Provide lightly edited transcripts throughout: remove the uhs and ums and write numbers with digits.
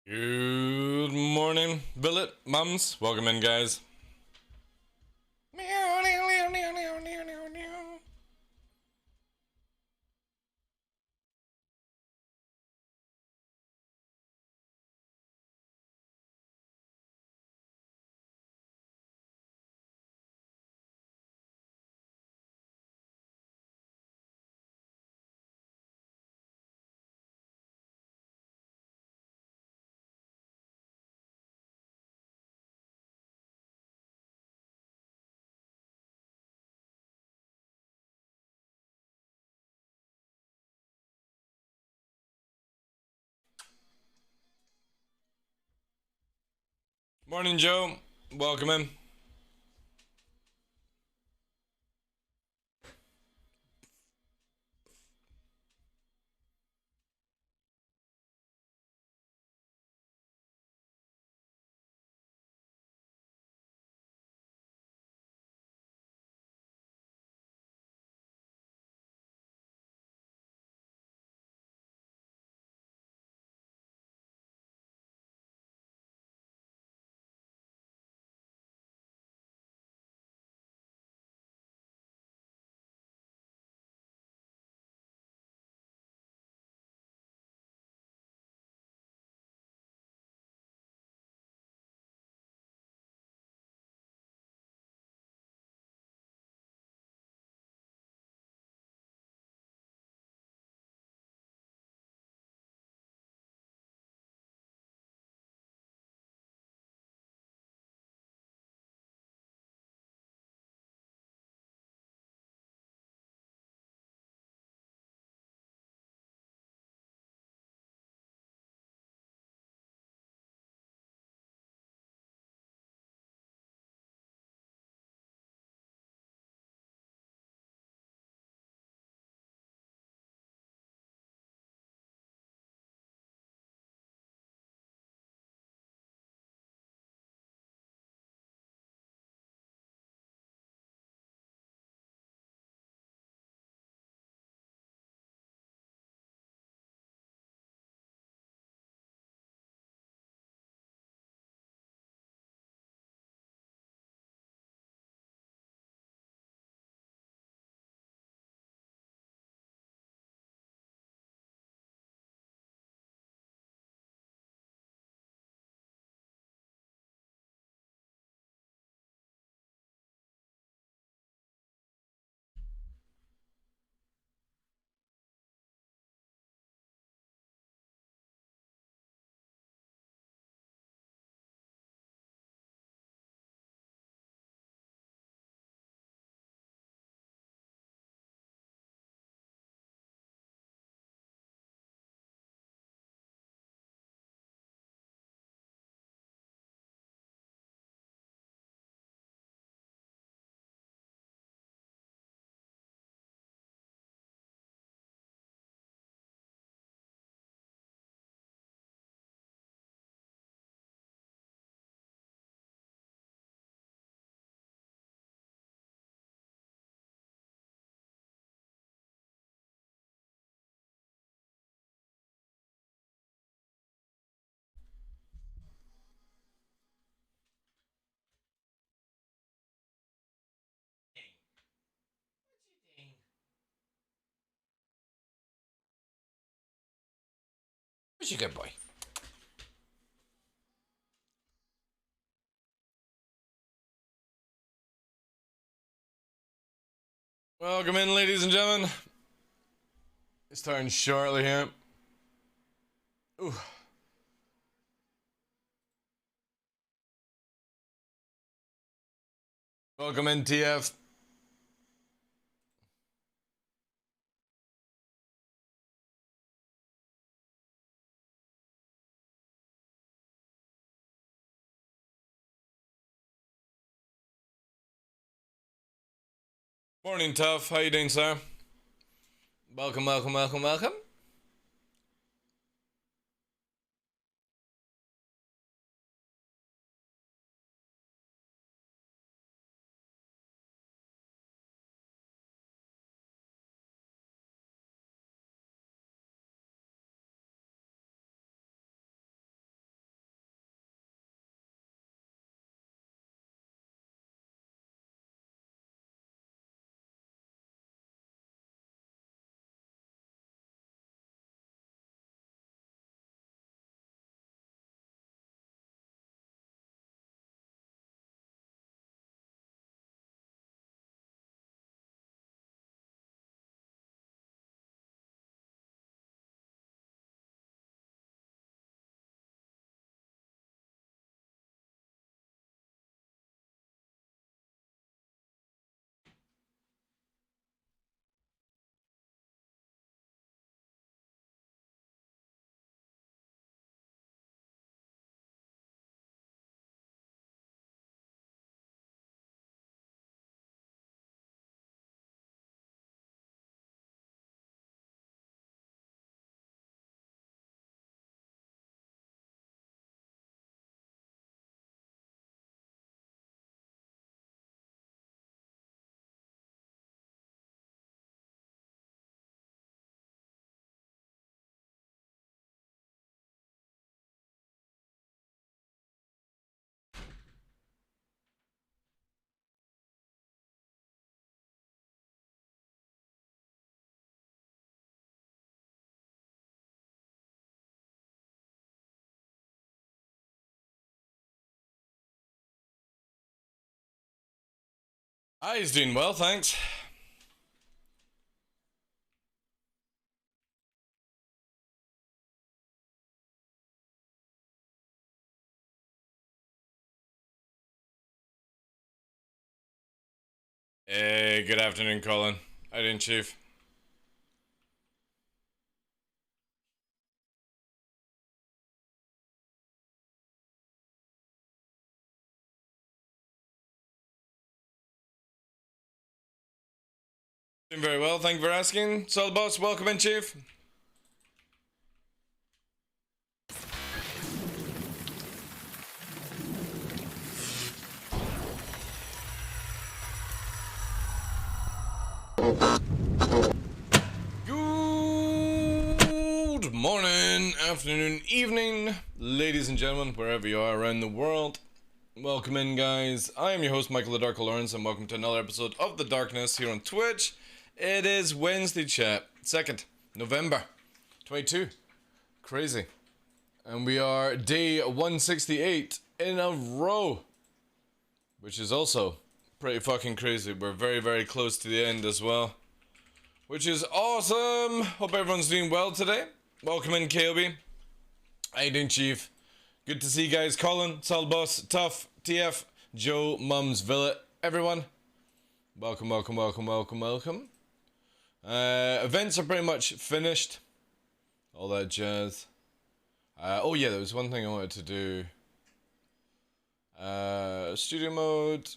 Good morning, billet mums. Welcome in, guys. Morning, Joe. Welcome in. Where's your good boy? Welcome in, ladies and gentlemen. It's starting shortly here. Ooh. Welcome in, TF. Morning, Tough. How you doing, sir? Welcome, welcome, welcome, welcome. He's doing well, thanks. Hey, good afternoon, Colin. How you doing, Chief? Doing very well, thank you for asking. Solid Boss, welcome in, Chief. Good morning, afternoon, evening, ladies and gentlemen, wherever you are around the world. Welcome in, guys. I am your host, Michael TheDarkLaw, and welcome to another episode of The Darkness here on Twitch. It is Wednesday, chat, 2nd November 22. Crazy. And we are day 168 in a row, which is also pretty fucking crazy. We're very, very close to the end as well, which is awesome. Hope everyone's doing well today. Welcome in, KOB. How you doing, Chief? Good to see you guys. Colin, Solid Boss, Tough, TF, Joe, Mums, Villet, everyone. Welcome, welcome, welcome, welcome, welcome. Events are pretty much finished. All that jazz. Oh yeah, there was one thing I wanted to do. Studio mode.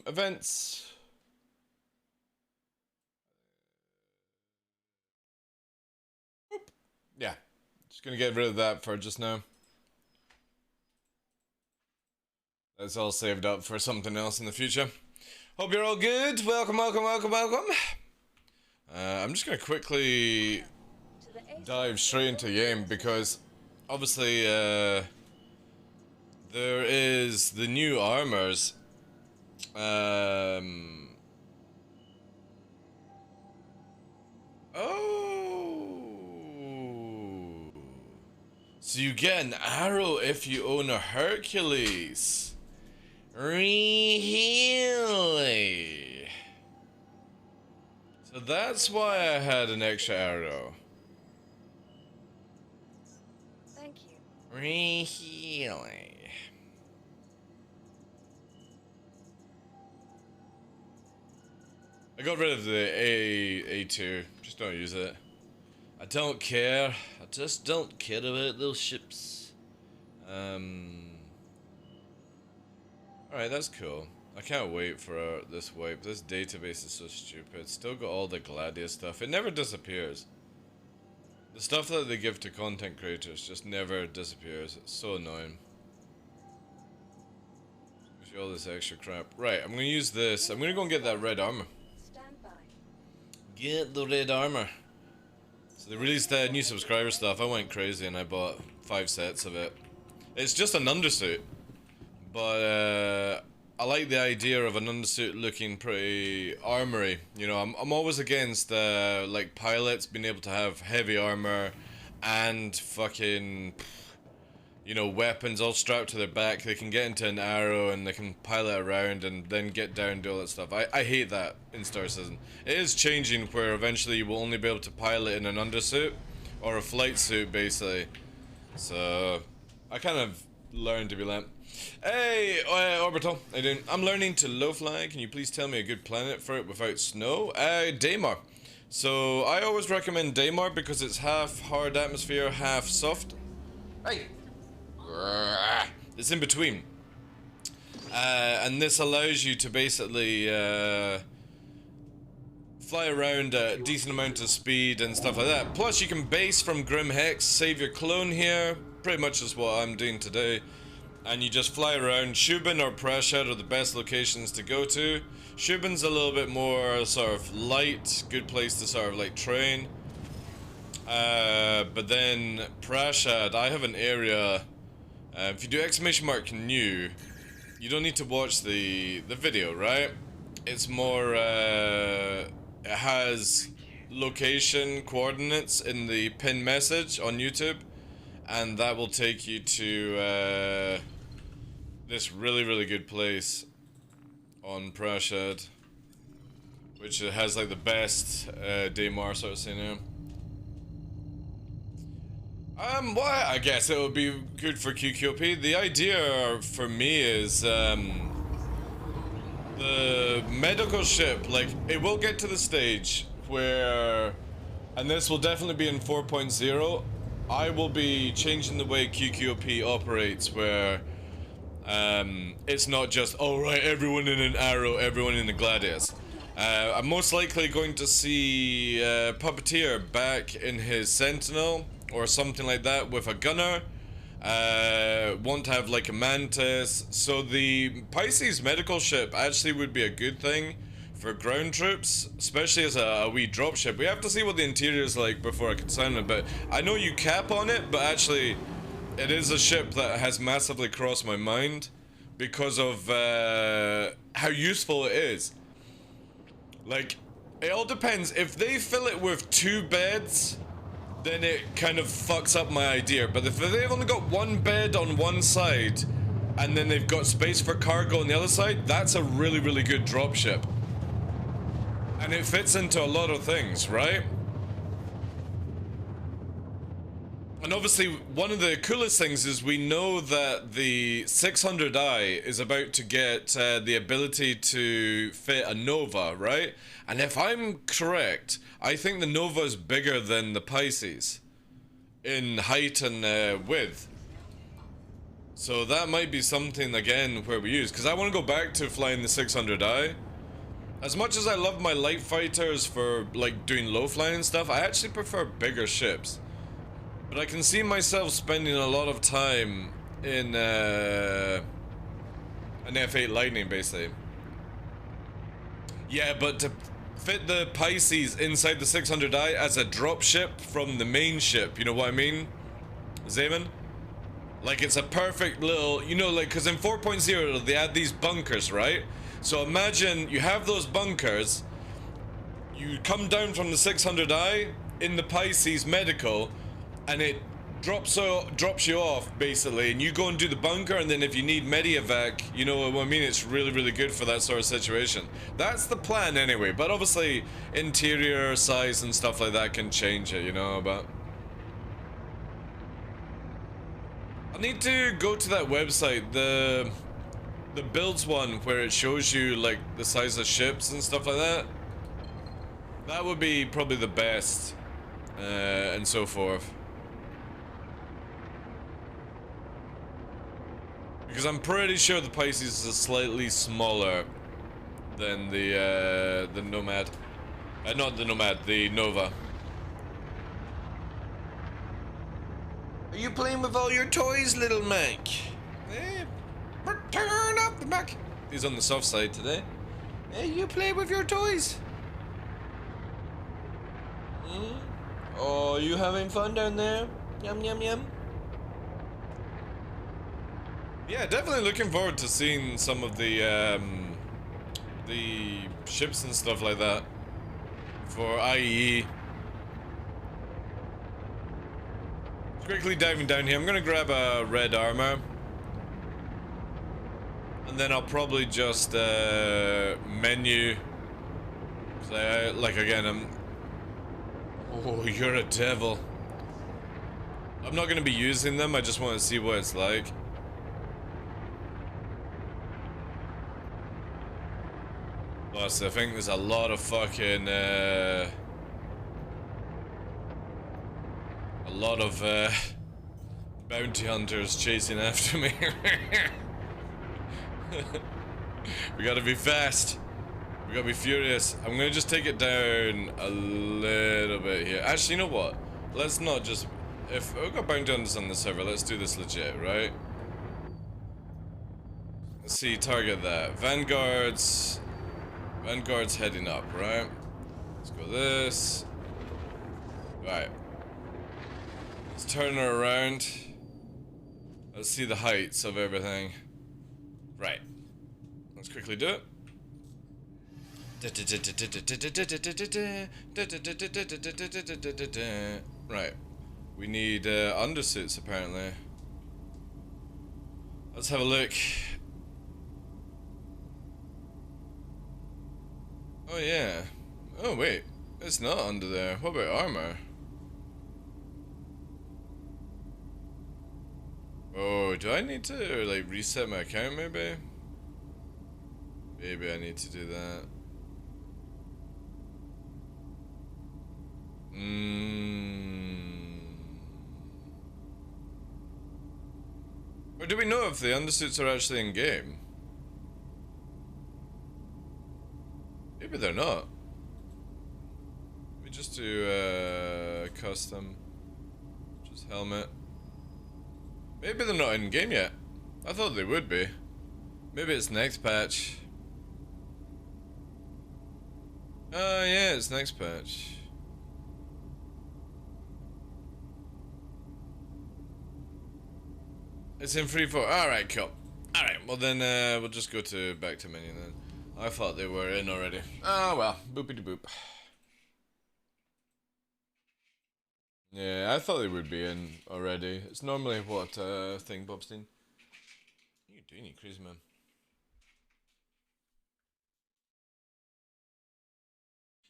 Events. Oop. Yeah, just gonna get rid of that for just now. That's all saved up for something else in the future. Hope you're all good. Welcome, welcome, welcome, welcome. I'm just gonna quickly dive straight into the game because obviously there is the new armors. Oh, so you get an arrow if you own a Hercules. Really? So that's why I had an extra arrow. Thank you. Really? I got rid of the A2. Just don't use it. I don't care. I just don't care about those ships. Alright, that's cool. I can't wait for this wipe. This database is so stupid. Still got all the Gladius stuff. It never disappears. The stuff that they give to content creators just never disappears. It's so annoying. Gives you all this extra crap. Right, I'm gonna use this. I'm gonna go and get that red armor. Stand by. Get the red armor. So they released new subscriber stuff. I went crazy and I bought 5 sets of it. It's just an undersuit. But I like the idea of an undersuit looking pretty armory. You know, I'm always against like pilots being able to have heavy armor and fucking, you know, weapons all strapped to their back. They can get into an arrow and they can pilot around and then get down and do all that stuff. I hate that in Star Citizen. It is changing where eventually you will only be able to pilot in an undersuit or a flight suit basically. So I kind of learned to be like, hey, Orbital, how you doing? I'm learning to low fly. Can you please tell me a good planet for it without snow? Daymar. So I always recommend Daymar because it's half hard atmosphere, half soft. Hey. It's in between. And this allows you to basically fly around at a decent amount of speed and stuff like that. Plus you can base from Grim Hex, save your clone here. Pretty much is what I'm doing today. And you just fly around. Shubin or Prashad are the best locations to go to. Shubin's a little bit more sort of light, good place to sort of like train. But then Prashad, I have an area. If you do !new, you don't need to watch the video, right? It's more it has location coordinates in the pin message on YouTube. And that will take you to this really, really good place. on Prashad, which has like the best Daymar sort of scenario. Well, I guess it would be good for QQP. The idea for me is the medical ship, like, it will get to the stage where, and this will definitely be in 4.0, I will be changing the way QQP operates, where it's not just, oh right, everyone in an arrow, everyone in a gladius. I'm most likely going to see Puppeteer back in his sentinel or something like that with a gunner. Want to have like a mantis. So the Pisces medical ship actually would be a good thing for ground troops, especially as a wee dropship. We have to see what the interior is like before I can sign it, but I know you cap on it, but actually it is a ship that has massively crossed my mind because of how useful it is. Like, it all depends. If they fill it with 2 beds, then it kind of fucks up my idea. But if they've only got 1 bed on one side, and then they've got space for cargo on the other side, that's a really, really good dropship. And it fits into a lot of things, right? And obviously, one of the coolest things is we know that the 600i is about to get the ability to fit a Nova, right? And if I'm correct, I think the Nova is bigger than the Pisces in height and width. So that might be something, again, where we use. Because I want to go back to flying the 600i. As much as I love my light fighters for, like, doing low flying and stuff, I actually prefer bigger ships. But I can see myself spending a lot of time in an F8 Lightning, basically. Yeah, but to fit the Pisces inside the 600i as a drop ship from the main ship, you know what I mean, Zayman? Like, it's a perfect little, you know, like, because in 4.0 they add these bunkers, right? So imagine you have those bunkers, you come down from the 600i in the Pisces medical, and it drops you off, basically, and you go and do the bunker, and then if you need medievac, you know what I mean, it's really, really good for that sort of situation. That's the plan anyway, but obviously interior size and stuff like that can change it, you know, but I need to go to that website, the builds one, where it shows you like the size of ships and stuff like that. That would be probably the best, and so forth. Because I'm pretty sure the Pisces is slightly smaller than the Nomad. Not the Nomad, the Nova. Are you playing with all your toys, little Mac? Turn up the Mac. He's on the soft side today. Hey, you play with your toys? Oh, you having fun down there? Yum, yum, yum. Yeah, definitely looking forward to seeing some of the ships and stuff like that for IEE. Quickly diving down here, I'm gonna grab a red armor, and then I'll probably just menu. Like again, oh, you're a devil. I'm not gonna be using them. I just want to see what it's like. Plus, I think there's a lot of fucking, a lot of, bounty hunters chasing after me. We gotta be fast. We gotta be furious. I'm gonna just take it down a little bit here. Actually, you know what? Let's not just, if we've got bounty hunters on the server, let's do this legit, right? Let's see, target that. Vanguard's heading up, right? Let's go this. Right. Let's turn her around. Let's see the heights of everything. Right. Let's quickly do it. Right. We need undersuits, apparently. Let's have a look. Oh yeah. Oh wait, it's not under there. What about armor? Oh, do I need to like reset my account maybe? Maybe I need to do that. Or do we know if the undersuits are actually in game? Maybe they're not. We just do custom. Just helmet. Maybe they're not in game yet. I thought they would be. Maybe it's next patch. Oh yeah, it's next patch. It's in free for. Alright, cool. Alright, well then we'll just go to back to menu then. I thought they were in already. Oh well, boopity boop. Yeah, I thought they would be in already. It's normally what thing, Bobstein? What are you doing, you crazy man?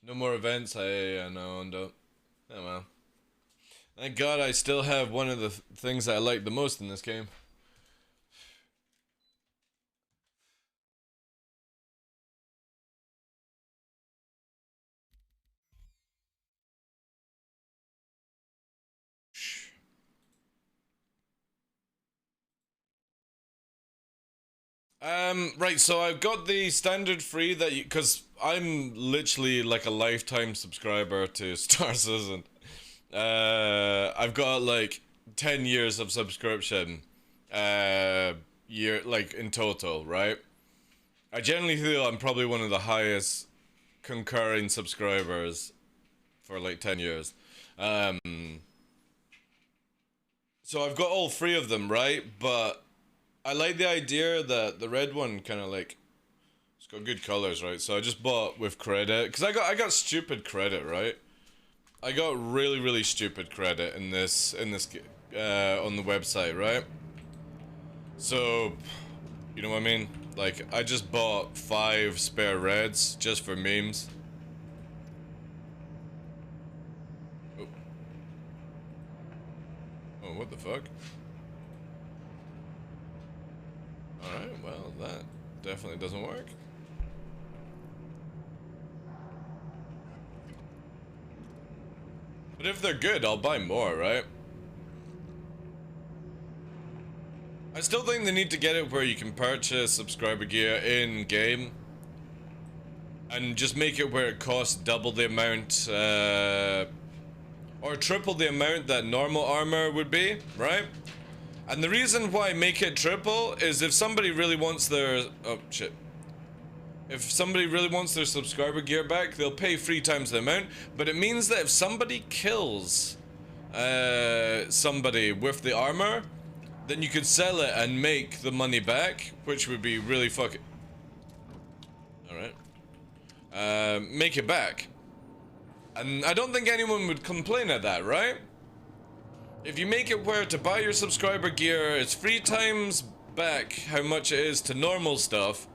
No more events. I know, and oh well. Thank God I still have one of the things that I like the most in this game. Right, so I've got the standard free that you, cause I'm literally like a lifetime subscriber to Star Citizen. I've got like 10 years of subscription, like in total, right? I generally feel I'm probably one of the highest concurring subscribers for like 10 years. So I've got all three of them, right? But I like the idea that the red one kind of like, it's got good colors, right? So I just bought with credit, because I got stupid credit, right? I got really stupid credit in this on the website, right? So, you know what I mean? Like, I just bought 5 spare reds just for memes. Oh, oh what the fuck? Alright, well, that definitely doesn't work. But if they're good, I'll buy more, right? I still think they need to get it where you can purchase subscriber gear in-game. And just make it where it costs double the amount, or triple the amount that normal armor would be, right? And the reason why I make it triple is if somebody really wants their... oh, shit. If somebody really wants their subscriber gear back, they'll pay 3 times the amount. But it means that if somebody kills somebody with the armor, then you could sell it and make the money back, which would be really fucking... Alright. Make it back. And I don't think anyone would complain at that, right? If you make it where to buy your subscriber gear, it's 3 times back how much it is to normal stuff.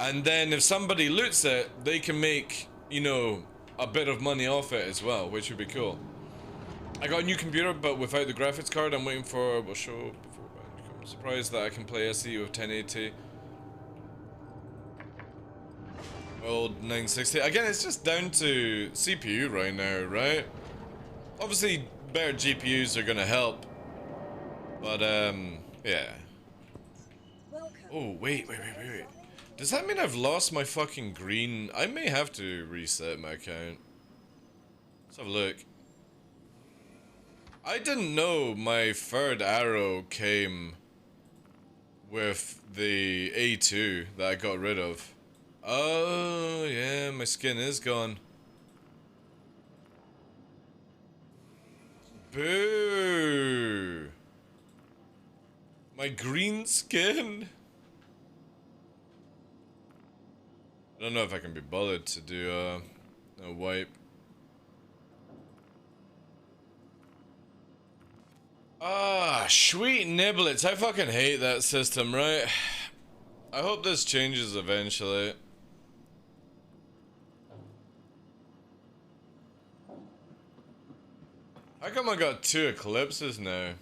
And then if somebody loots it, they can make, you know, a bit of money off it as well, which would be cool. I got a new computer, but without the graphics card. I'm waiting for, we'll show before I'm surprised that I can play SE with 1080. Old 960. Again, it's just down to CPU right now, right? Obviously, better GPUs are gonna help. But, yeah. Oh, wait. Does that mean I've lost my fucking green? I may have to reset my account. Let's have a look. I didn't know my third arrow came with the A2 that I got rid of. Oh, yeah, my skin is gone. Boo! My green skin? I don't know if I can be bothered to do a wipe. Ah, sweet niblets. I fucking hate that system, right? I hope this changes eventually. How come I got 2 eclipses now?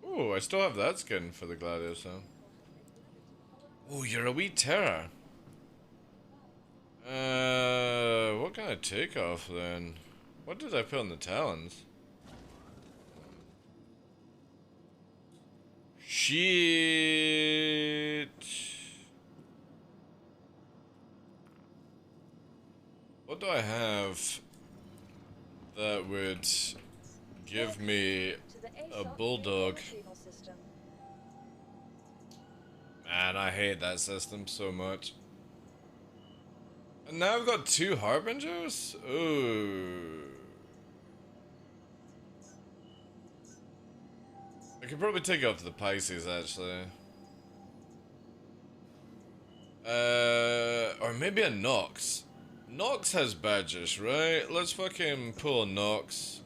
Ooh, I still have that skin for the Gladius, huh? Ooh, you're a wee terror. What kind of takeoff then? What did I put on the talons? Shit. What do I have that would give me a bulldog? Man, I hate that system so much. And now I've got 2 harbingers? Ooh. I could probably take off the Pisces actually. Or maybe a Nox. Nox has badges, right? Let's fucking pull a Nox.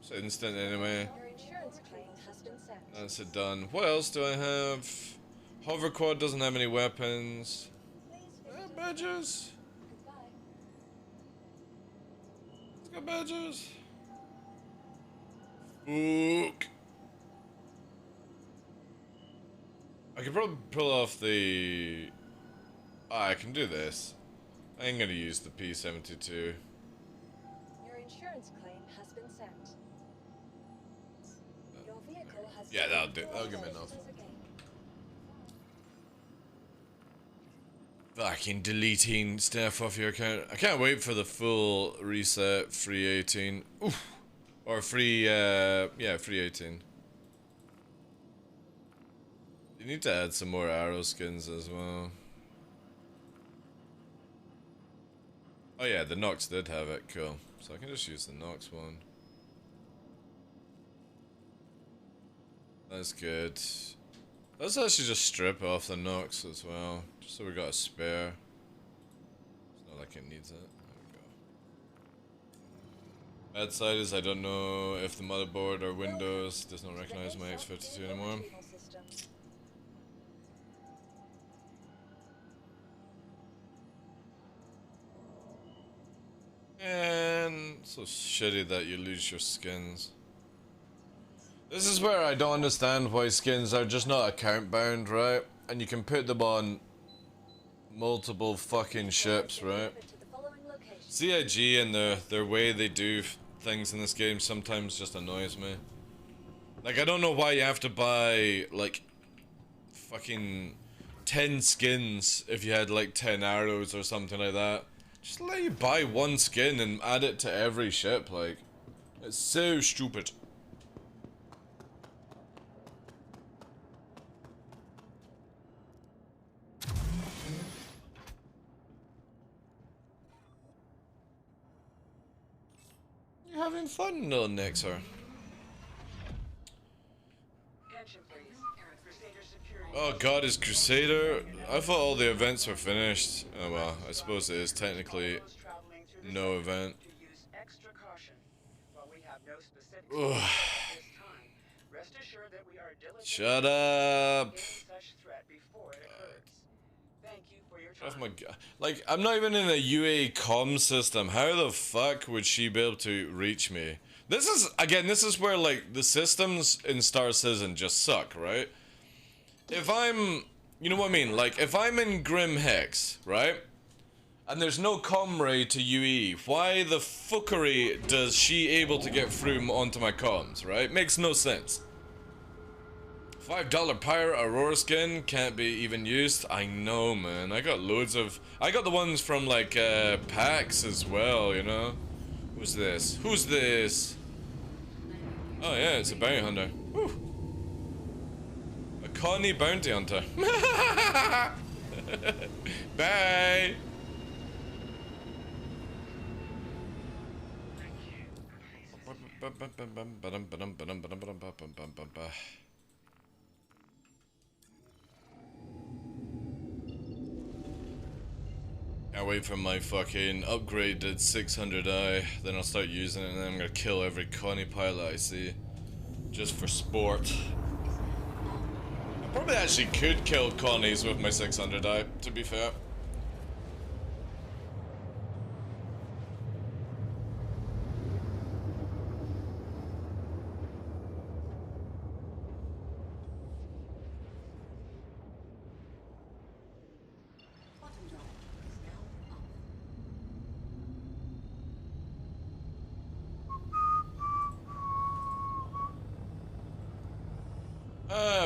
It's instant anyway. That's it done. What else do I have? Hoverquad doesn't have any weapons. Badges. It's got badges. Fuck. I could probably pull off the... I can do this. I ain't gonna use the P-72. Your insurance claim has been sent. Your vehicle has Yeah, that'll do. That'll give me enough. Fucking deleting stuff off your account. I can't wait for the full reset, free 18. Oof. Or free, yeah, free 18. You need to add some more arrow skins as well. Oh yeah, the Nox did have it, cool. So I can just use the Nox one. That's good. Let's actually just strip off the Nox as well, just so we got a spare. It's not like it needs it. There we go. Bad side is I don't know if the motherboard or Windows does not recognize my X52 anymore. And so shitty that you lose your skins. This is where I don't understand why skins are just not account bound, right? And you can put them on multiple fucking ships, right? CIG and their way they do things in this game sometimes just annoys me. Like, I don't know why you have to buy, like, fucking 10 skins if you had, like, 10 arrows or something like that. Just let you buy one skin and add it to every ship, like. It's so stupid. You're having fun, little Nixer. Oh god, is Crusader? I thought all the events were finished. Oh well, I suppose it is technically no event. Ugh. Shut up! Oh my god. Like, I'm not even in a UA comm system. How the fuck would she be able to reach me? This is, again, this is where, like, the systems in Star Citizen just suck, right? If I'm, you know what I mean? Like, if I'm in Grim Hex, right? And there's no comm to UE, why the fuckery does she able to get through onto my comms, right? Makes no sense. $5 Pirate Aurora skin can't be even used. I know, man. I got loads of... I got the ones from, like, packs as well, you know? Who's this? Who's this? Oh, yeah, it's a bounty hunter. Whew. A Connie bounty hunter. Bye! Can't wait for my fucking upgraded 600i, then I'll start using it and then I'm gonna kill every Connie pilot I see. Just for sport. I probably actually could kill Connies with my 600i, to be fair.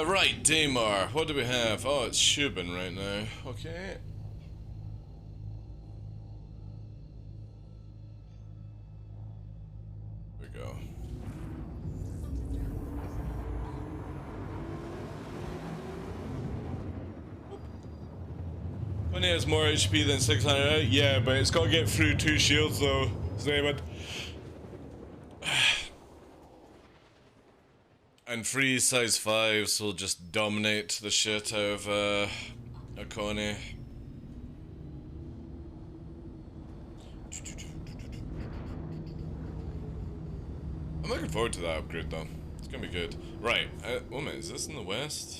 Right, Damar. What do we have? Oh, it's Shubin right now. Okay. Here we go. When he has more HP than 600, yeah, but it's got to get through 2 shields though, Zaymond. And 3 size 5s will just dominate the shit out of a Connie. I'm looking forward to that upgrade though. It's gonna be good. Right, oh man, is this in the west?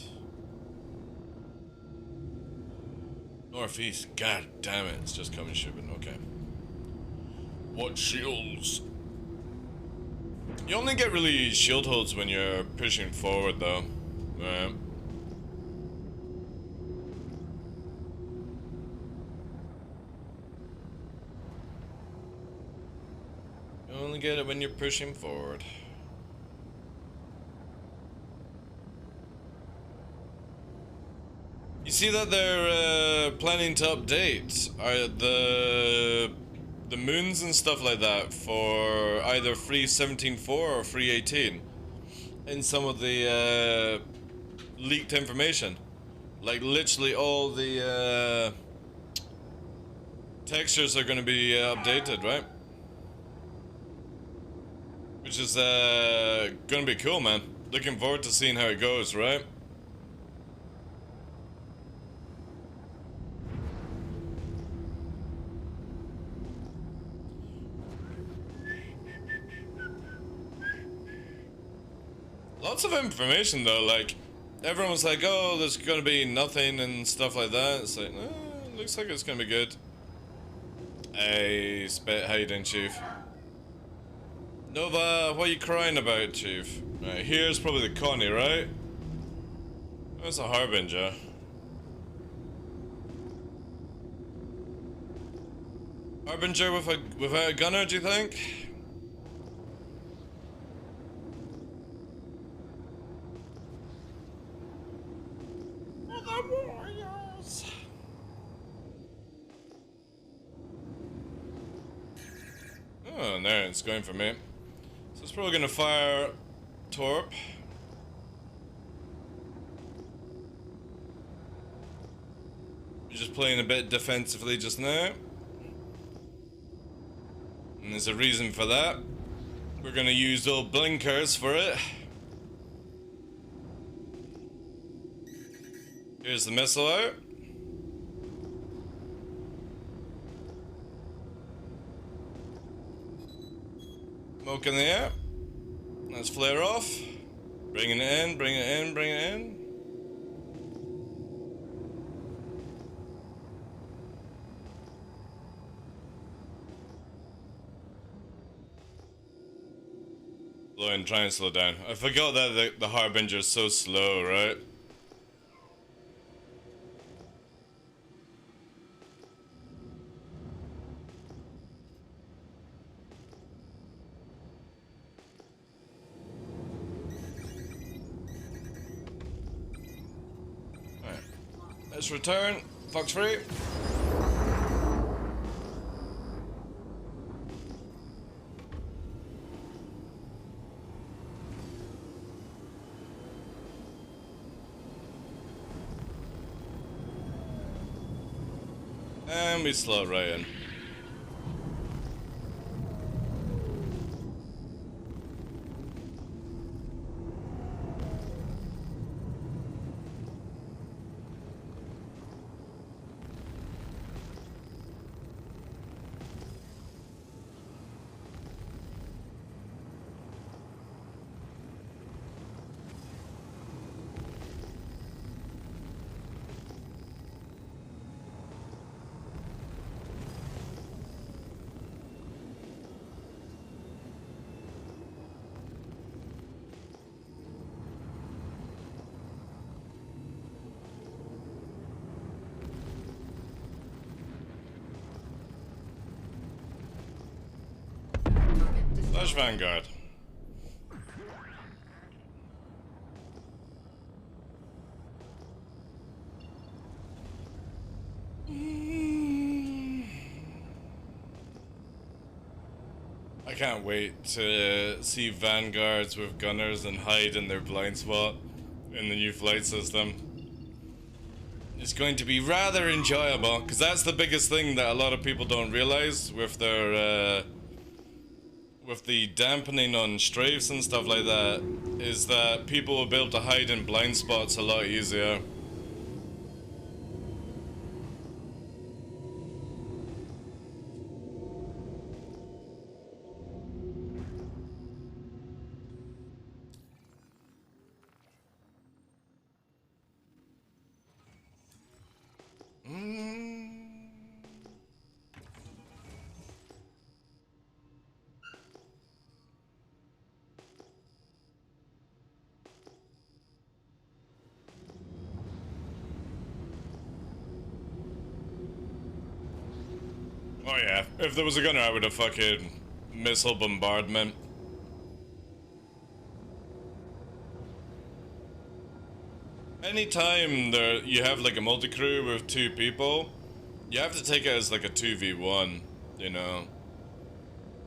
Northeast. God damn it, it's just coming shipping. Okay. What shields? You only get really shield holds when you're pushing forward though. Right. You only get it when you're pushing forward. You see that they're planning to update the moons and stuff like that for either 3.17.4 or 3.18 in some of the leaked information. Like literally all the textures are going to be updated, right? Which is going to be cool, man. Looking forward to seeing how it goes, right? Lots of information though, like, everyone was like, oh, there's gonna be nothing and stuff like that. It's like, looks like it's gonna be good. Hey, Spit, how you doing, Chief? Nova, what are you crying about, Chief? Right, here's probably the Connie, right? That's a Harbinger. Harbinger without a gunner, do you think? Oh, there, it's going for me. So it's probably gonna fire Torp. We're just playing a bit defensively just now. And there's a reason for that. We're gonna use old blinkers for it. Here's the missile out. Smoke in the air. Let's flare off. Bringing it in, bring it in, bring it in. Slow and try and slow down. I forgot that the Harbinger is so slow, right? Let's return. Fox free. And we slow right in. Rush Vanguard. I can't wait to see Vanguards with gunners and hide in their blind spot in the new flight system. It's going to be rather enjoyable, because that's the biggest thing that a lot of people don't realize with their with the dampening on strafes and stuff like that, is that people will be able to hide in blind spots a lot easier. Oh yeah, if there was a gunner, I would have fucking missile bombardment. Anytime there you have like a multi-crew with 2 people, you have to take it as like a 2v1, you know.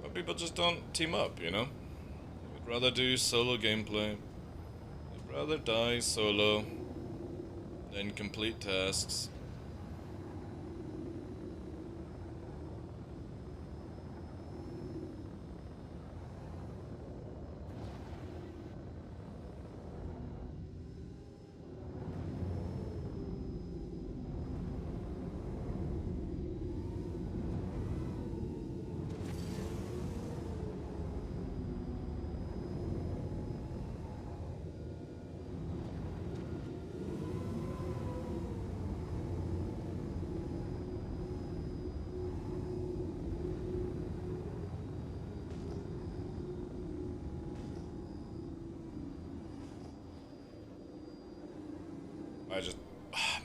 But people just don't team up, you know. They'd rather do solo gameplay. They'd rather die solo than complete tasks.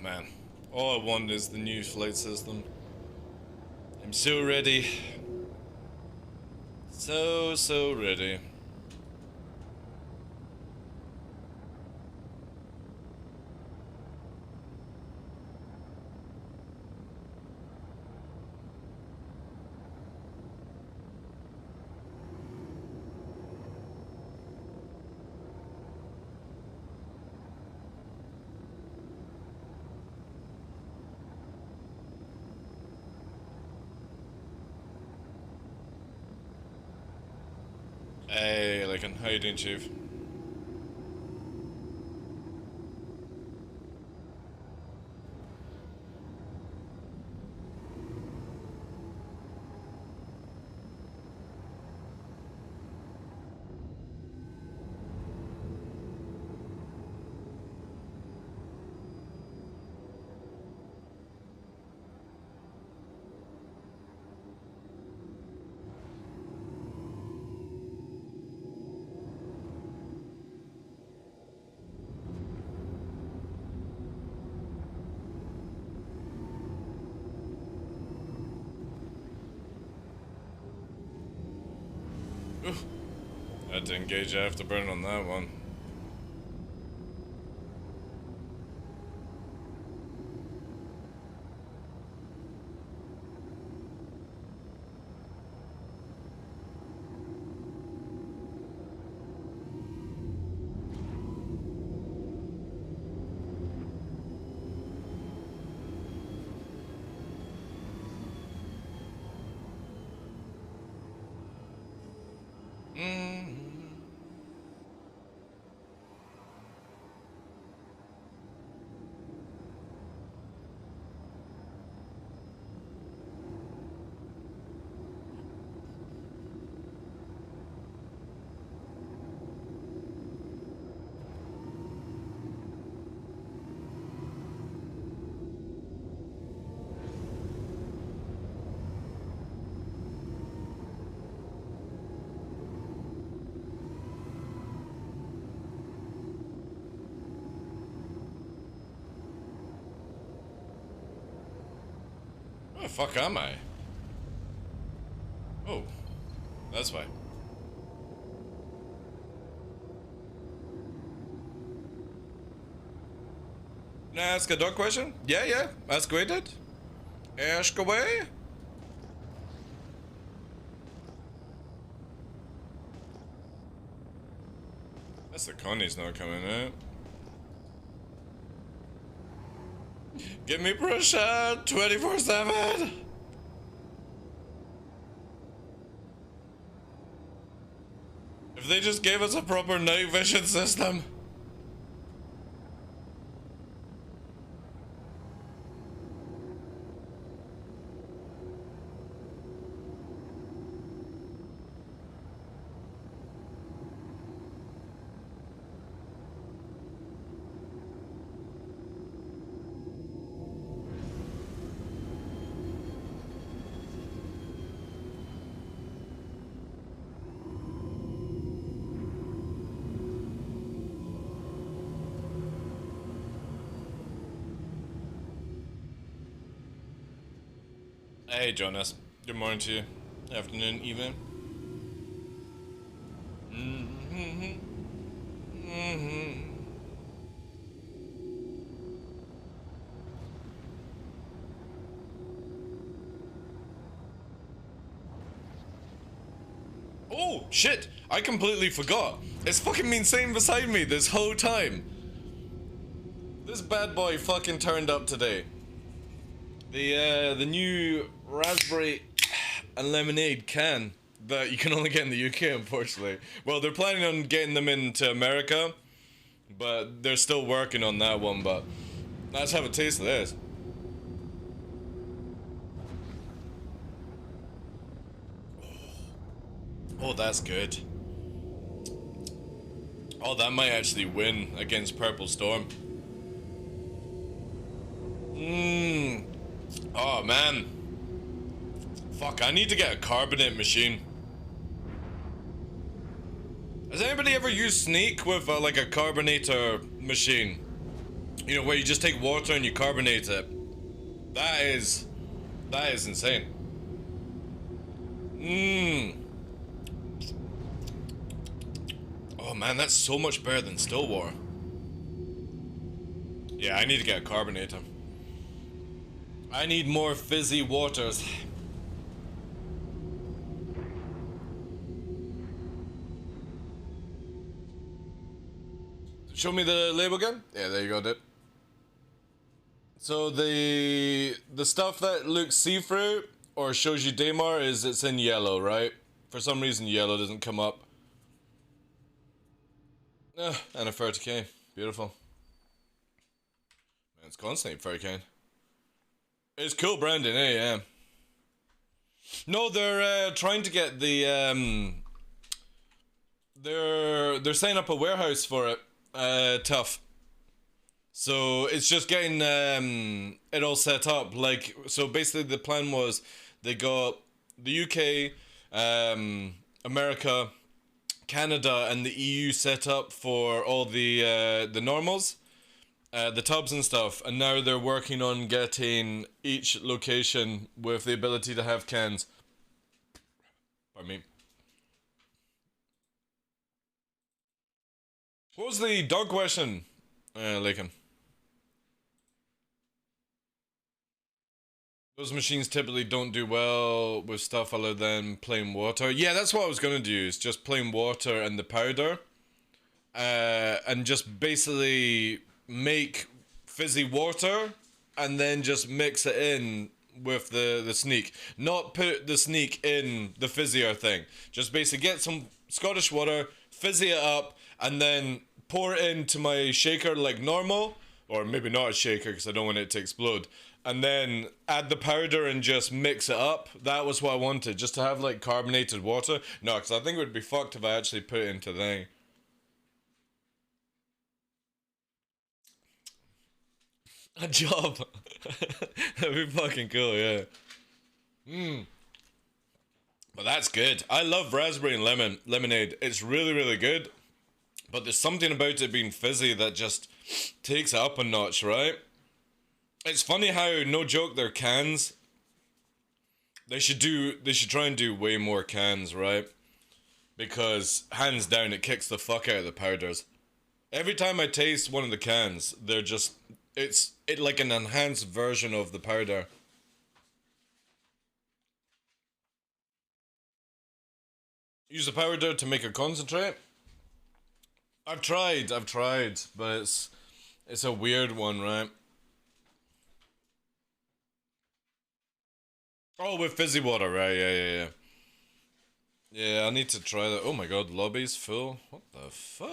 Man, all I want is the new flight system. I'm so ready. So ready. Hey, like in hiding, chief. Oof. I had to engage afterburn on that one. Where the fuck am I? Oh, that's why. Can I ask a dog question? Yeah. Ask away, dude. Ask away. That's the Connie's not coming out. Give me pressure 24/7. If they just gave us a proper night vision system. Hey Jonas, good morning to you. Afternoon, evening. Oh shit! I completely forgot. It's fucking been sitting beside me this whole time. This bad boy fucking turned up today. The new raspberry and lemonade can that you can only get in the UK, unfortunately. Well, they're planning on getting them into America, but they're still working on that one. But let's have a taste of this. Oh, that's good. Oh, that might actually win against Purple Storm. Oh man. Fuck, I need to get a carbonate machine. Has anybody ever used Sneak with like a carbonator machine? You know, where you just take water and you carbonate it. That is insane. Oh man, that's so much better than Stillwater. Yeah, I need to get a carbonator. I need more fizzy waters. Show me the label again? Yeah, there you go, dude. So the stuff that looks see-through or shows you Daymar is it's in yellow, right? For some reason yellow doesn't come up. And a 30k. Beautiful. Man, it's constantly 30k. It's cool branding, eh? Yeah. No, they're trying to get the they're setting up a warehouse for it. Tough. So it's just getting it all set up. Like, so basically the plan was they got the UK, America, Canada, and the EU set up for all the normals, the tubs and stuff, and now they're working on getting each location with the ability to have cans. Pardon me. What was the dog question, Lakin? Those machines typically don't do well with stuff other than plain water. Yeah, that's what I was gonna do, is just plain water and the powder. And just basically make fizzy water and then just mix it in with the Sneak. Not put the Sneak in the fizzier thing. Just basically get some Scottish water, fizzy it up, and then pour it into my shaker like normal. Or maybe not a shaker because I don't want it to explode. And then add the powder and just mix it up. That was what I wanted, just to have like carbonated water. No, because I think it would be fucked if I actually put it into the thing. A job. That'd be fucking cool, yeah. But that's good. I love raspberry and lemonade. It's really, really good. But there's something about it being fizzy that just takes it up a notch, right? It's funny how, no joke, their cans. They should try and do way more cans, right? Because hands down, it kicks the fuck out of the powders. Every time I taste one of the cans, It's like an enhanced version of the powder. Use the powder to make a concentrate. I've tried, but it's a weird one, right? Oh, with fizzy water, right? Yeah. Yeah, I need to try that. Oh my god, lobby's full. What the fuck?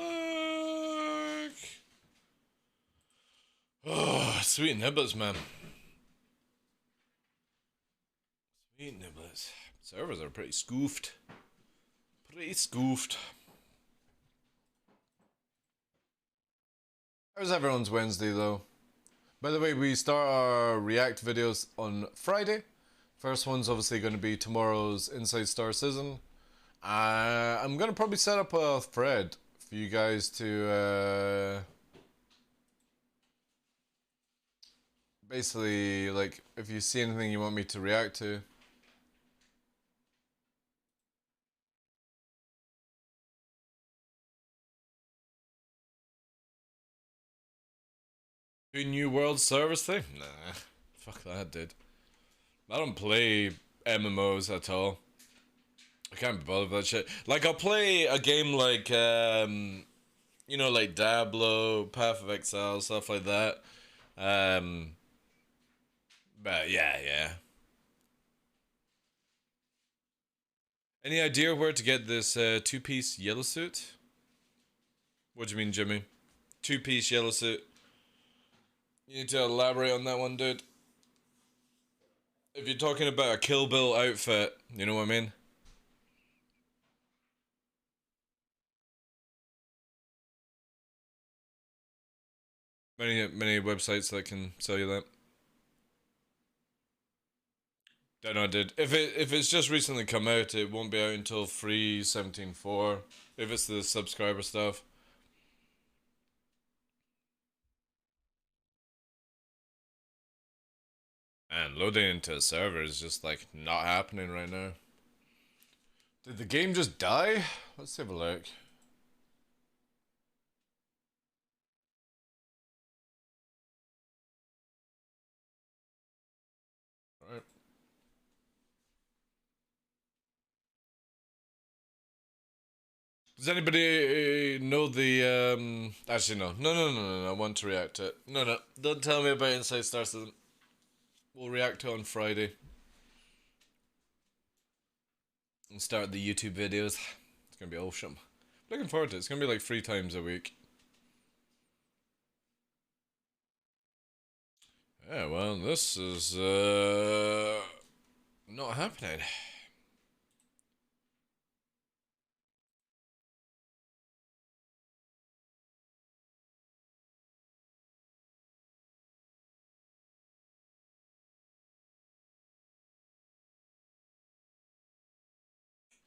Oh, sweet niblets, man. Sweet niblets. Servers are pretty scoofed. Pretty scoofed. How's everyone's Wednesday, though? By the way, we start our React videos on Friday. First one's obviously going to be tomorrow's Inside Star Season. I'm going to probably set up a thread for you guys to basically, like, if you see anything you want me to react to. Do New World Service thing? Nah, fuck that, dude. I don't play MMOs at all. I can't be bothered with that shit. Like, I'll play a game like, you know, like Diablo, Path of Exile, stuff like that. But yeah. Any idea where to get this two-piece yellow suit? What do you mean, Jimmy? Two-piece yellow suit. You need to elaborate on that one, dude. If you're talking about a Kill Bill outfit, you know what I mean? Many websites that can sell you that. Don't know, dude. If it's just recently come out, it won't be out until 3.17.4. If it's the subscriber stuff. And loading into a server is just like not happening right now. Did the game just die? Let's have a look. Alright. Does anybody know the actually no, I want to react to it. No, don't tell me about Inside Star System. We'll react to it on Friday. And start the YouTube videos. It's gonna be awesome. Looking forward to it. It's gonna be like 3 times a week. Yeah, well, this is not happening.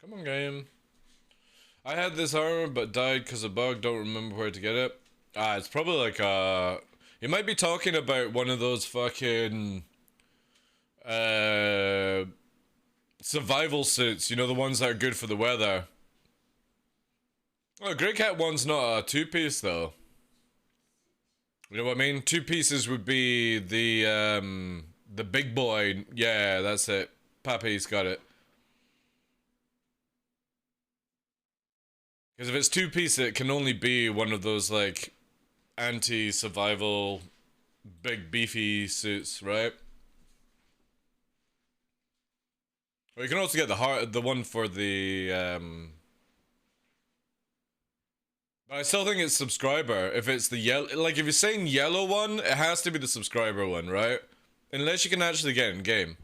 Come on, game. I had this armor but died because of bug. Don't remember where to get it. It's probably like you might be talking about one of those fucking uh survival suits. You know, the ones that are good for the weather. Oh, Grey Cat one's not a two-piece though. You know what I mean? Two pieces would be the big boy. Yeah, that's it. Pappy's got it. Because if it's two-piece, it can only be one of those like anti-survival big beefy suits, right? Or you can also get the one for the but I still think it's subscriber. If it's the yellow, like if you're saying yellow one, it has to be the subscriber one, right? Unless you can actually get in game.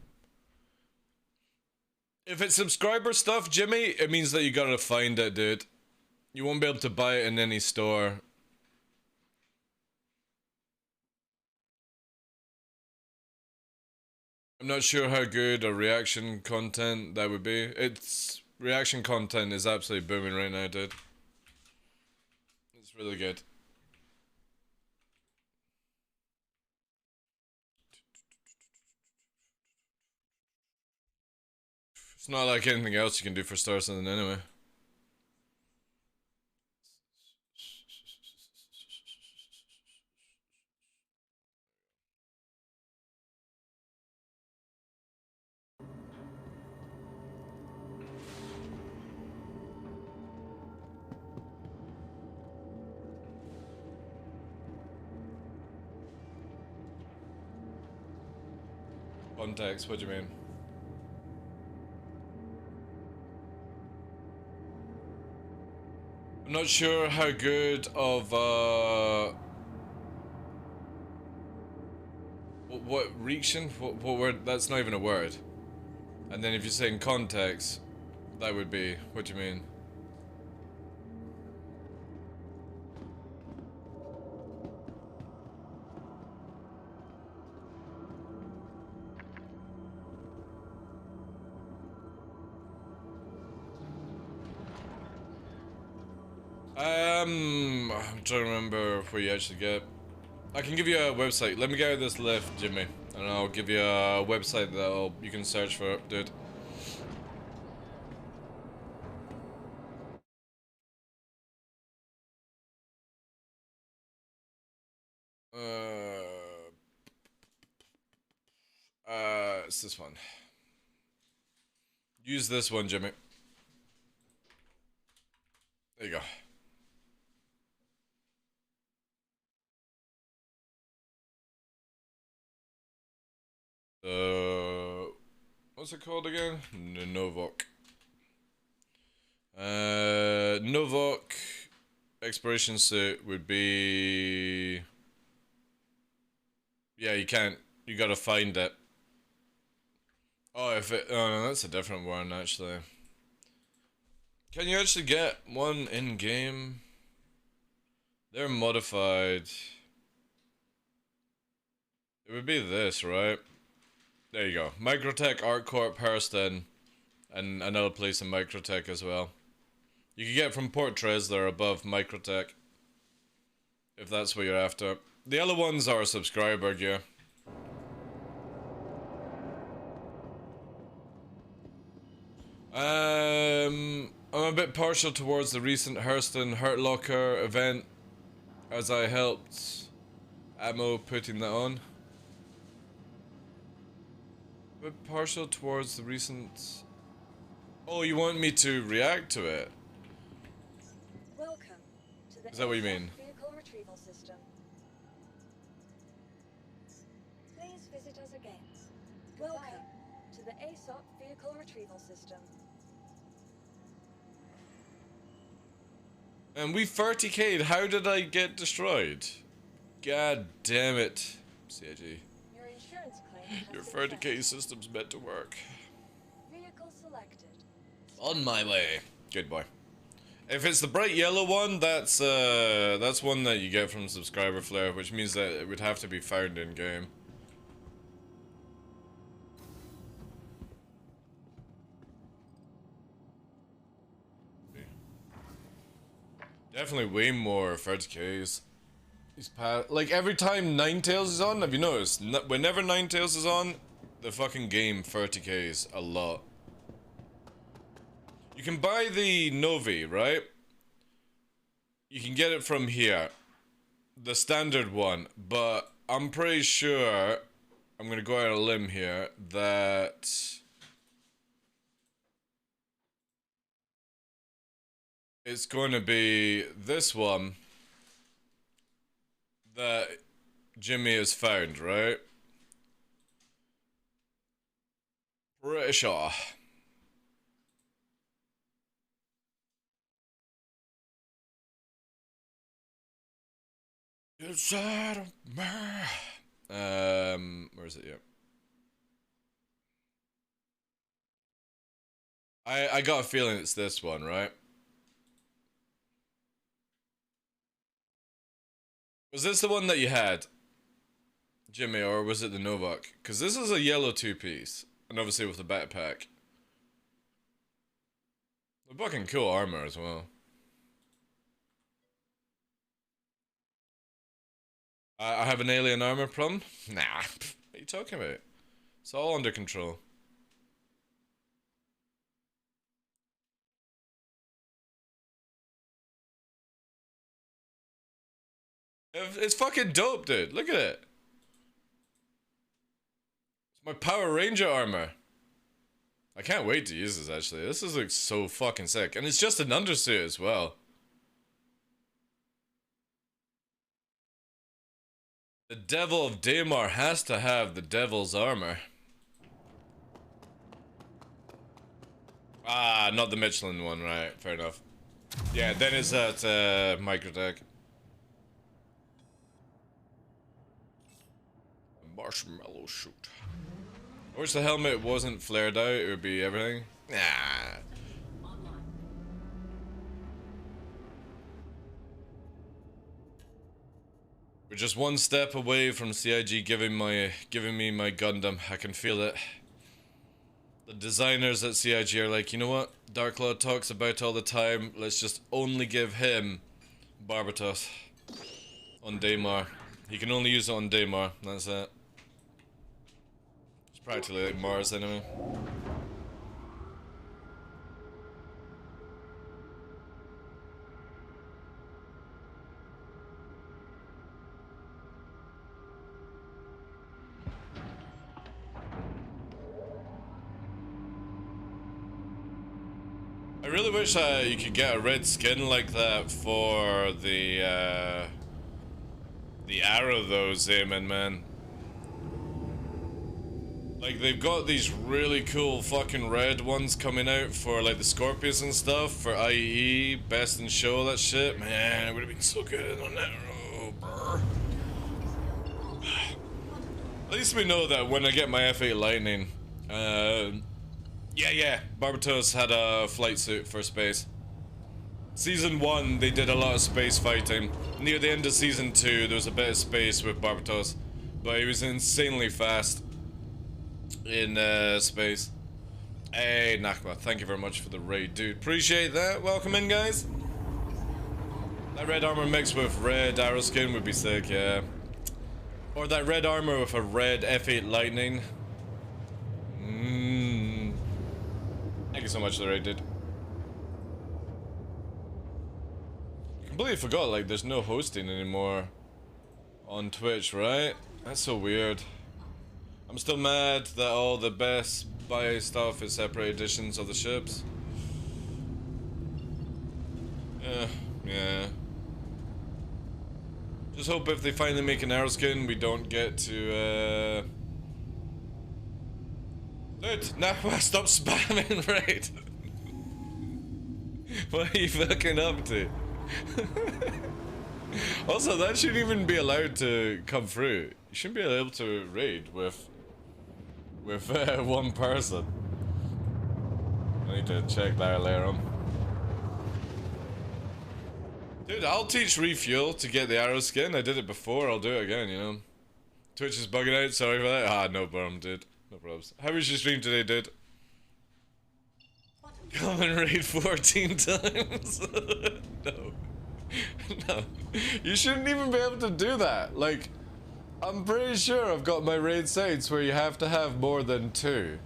If it's subscriber stuff, Jimmy, it means that you gotta find it, dude. You won't be able to buy it in any store. I'm not sure how good a reaction content that would be. It's reaction content is absolutely booming right now, dude. It's really good. It's not like anything else you can do for Star Citizen anyway. Context, what do you mean? I'm not sure how good of what reaction? What word? That's not even a word. And then if you're saying context, that would be, what do you mean? I'm trying to remember where you actually get. I can give you a website. Let me get out of this lift, Jimmy, and I'll give you a website that you can search for it, dude. It's this one. Use this one, Jimmy. There you go. What's it called again? Novok. Novok expiration suit would be. Yeah, you can't. You gotta find it. Oh, if it. Oh, no, that's a different one, actually. Can you actually get one in game? They're modified. It would be this, right? There you go. Microtech, ArtCorp, Hurston, and another place in Microtech as well. You can get from Port Tresler above Microtech, if that's what you're after. The other ones are subscriber gear. I'm a bit partial towards the recent Hurston Hurt Locker event, as I helped Ammo putting that on. A bit partial towards the recent... Oh, you want me to react to it? Welcome to the Is that what you mean? vehicle retrieval system. Please visit us again. Welcome to the ASOP vehicle retrieval system. And we 30k'd, how did I get destroyed? God damn it. CIG. Your insurance claim has Your been 30k settled. system's meant to work. Vehicle selected. On my way. Good boy. If it's the bright yellow one, that's one that you get from subscriber flare, which means that it would have to be found in game. Definitely way more 30k's. Like every time Ninetales is on, have you noticed? Whenever Ninetales is on, the fucking game 30k's a lot. You can buy the Novi, right? You can get it from here. The standard one, but I'm pretty sure, I'm gonna go out on a limb here, that it's going to be this one that Jimmy has found, right? Pretty sure. Inside of me. Where is it? Yeah. I got a feeling it's this one, right? Was this the one that you had, Jimmy, or was it the Novak? Because this is a yellow two-piece, and obviously with the backpack. The fucking cool armor as well. I have an alien armor problem? Nah, what are you talking about? It's all under control. It's fucking dope, dude. Look at it. It's my Power Ranger armor. I can't wait to use this, actually. This is like so fucking sick. And it's just an undersuit as well. The Devil of Daymar has to have the Devil's armor. Ah, not the Michelin one, right? Fair enough. Yeah, then it's at Microtech. Marshmallow shoot. I wish the helmet wasn't flared out, it would be everything. Nah. We're just one step away from CIG giving me my Gundam. I can feel it. The designers at CIG are like, you know what? DarkLaw talks about all the time. Let's just only give him Barbatos on Daymar. He can only use it on Daymar. That's it. It's practically like Mars anyway. I really wish you could get a red skin like that for the arrow though, Zayman, man. Like, they've got these really cool fucking red ones coming out for, like, the Scorpius and stuff, for IE, Best in Show, that shit. Man, it would have been so good on that arrow, brr. At least we know that when I get my F8 Lightning, yeah, Barbatos had a flight suit for space. Season 1, they did a lot of space fighting. Near the end of Season 2, there was a bit of space with Barbatos, but he was insanely fast in space. Hey, Nakma, thank you very much for the raid, dude. Appreciate that. Welcome in, guys. That red armor mixed with red arrow skin would be sick, yeah. Or that red armor with a red F8 Lightning. Thank you so much for the raid, dude. Completely forgot, like, there's no hosting anymore on Twitch, right? That's so weird. I'm still mad that all the Best Buy stuff is separate editions of the ships. Yeah. Just hope if they finally make an arrow skin, we don't get to, Dude, now stop spamming, right? What are you fucking up to? Also, that shouldn't even be allowed to come through. You shouldn't be able to raid with one person. I need to check that later on. Dude, I'll teach Refuel to get the arrow skin. I did it before, I'll do it again, you know. Twitch is bugging out, sorry for that. Ah, no problem, dude. No problems. How was your stream today, dude? Come and raid 14 times. No. No. You shouldn't even be able to do that. Like, I'm pretty sure I've got my raid sites where you have to have more than 2.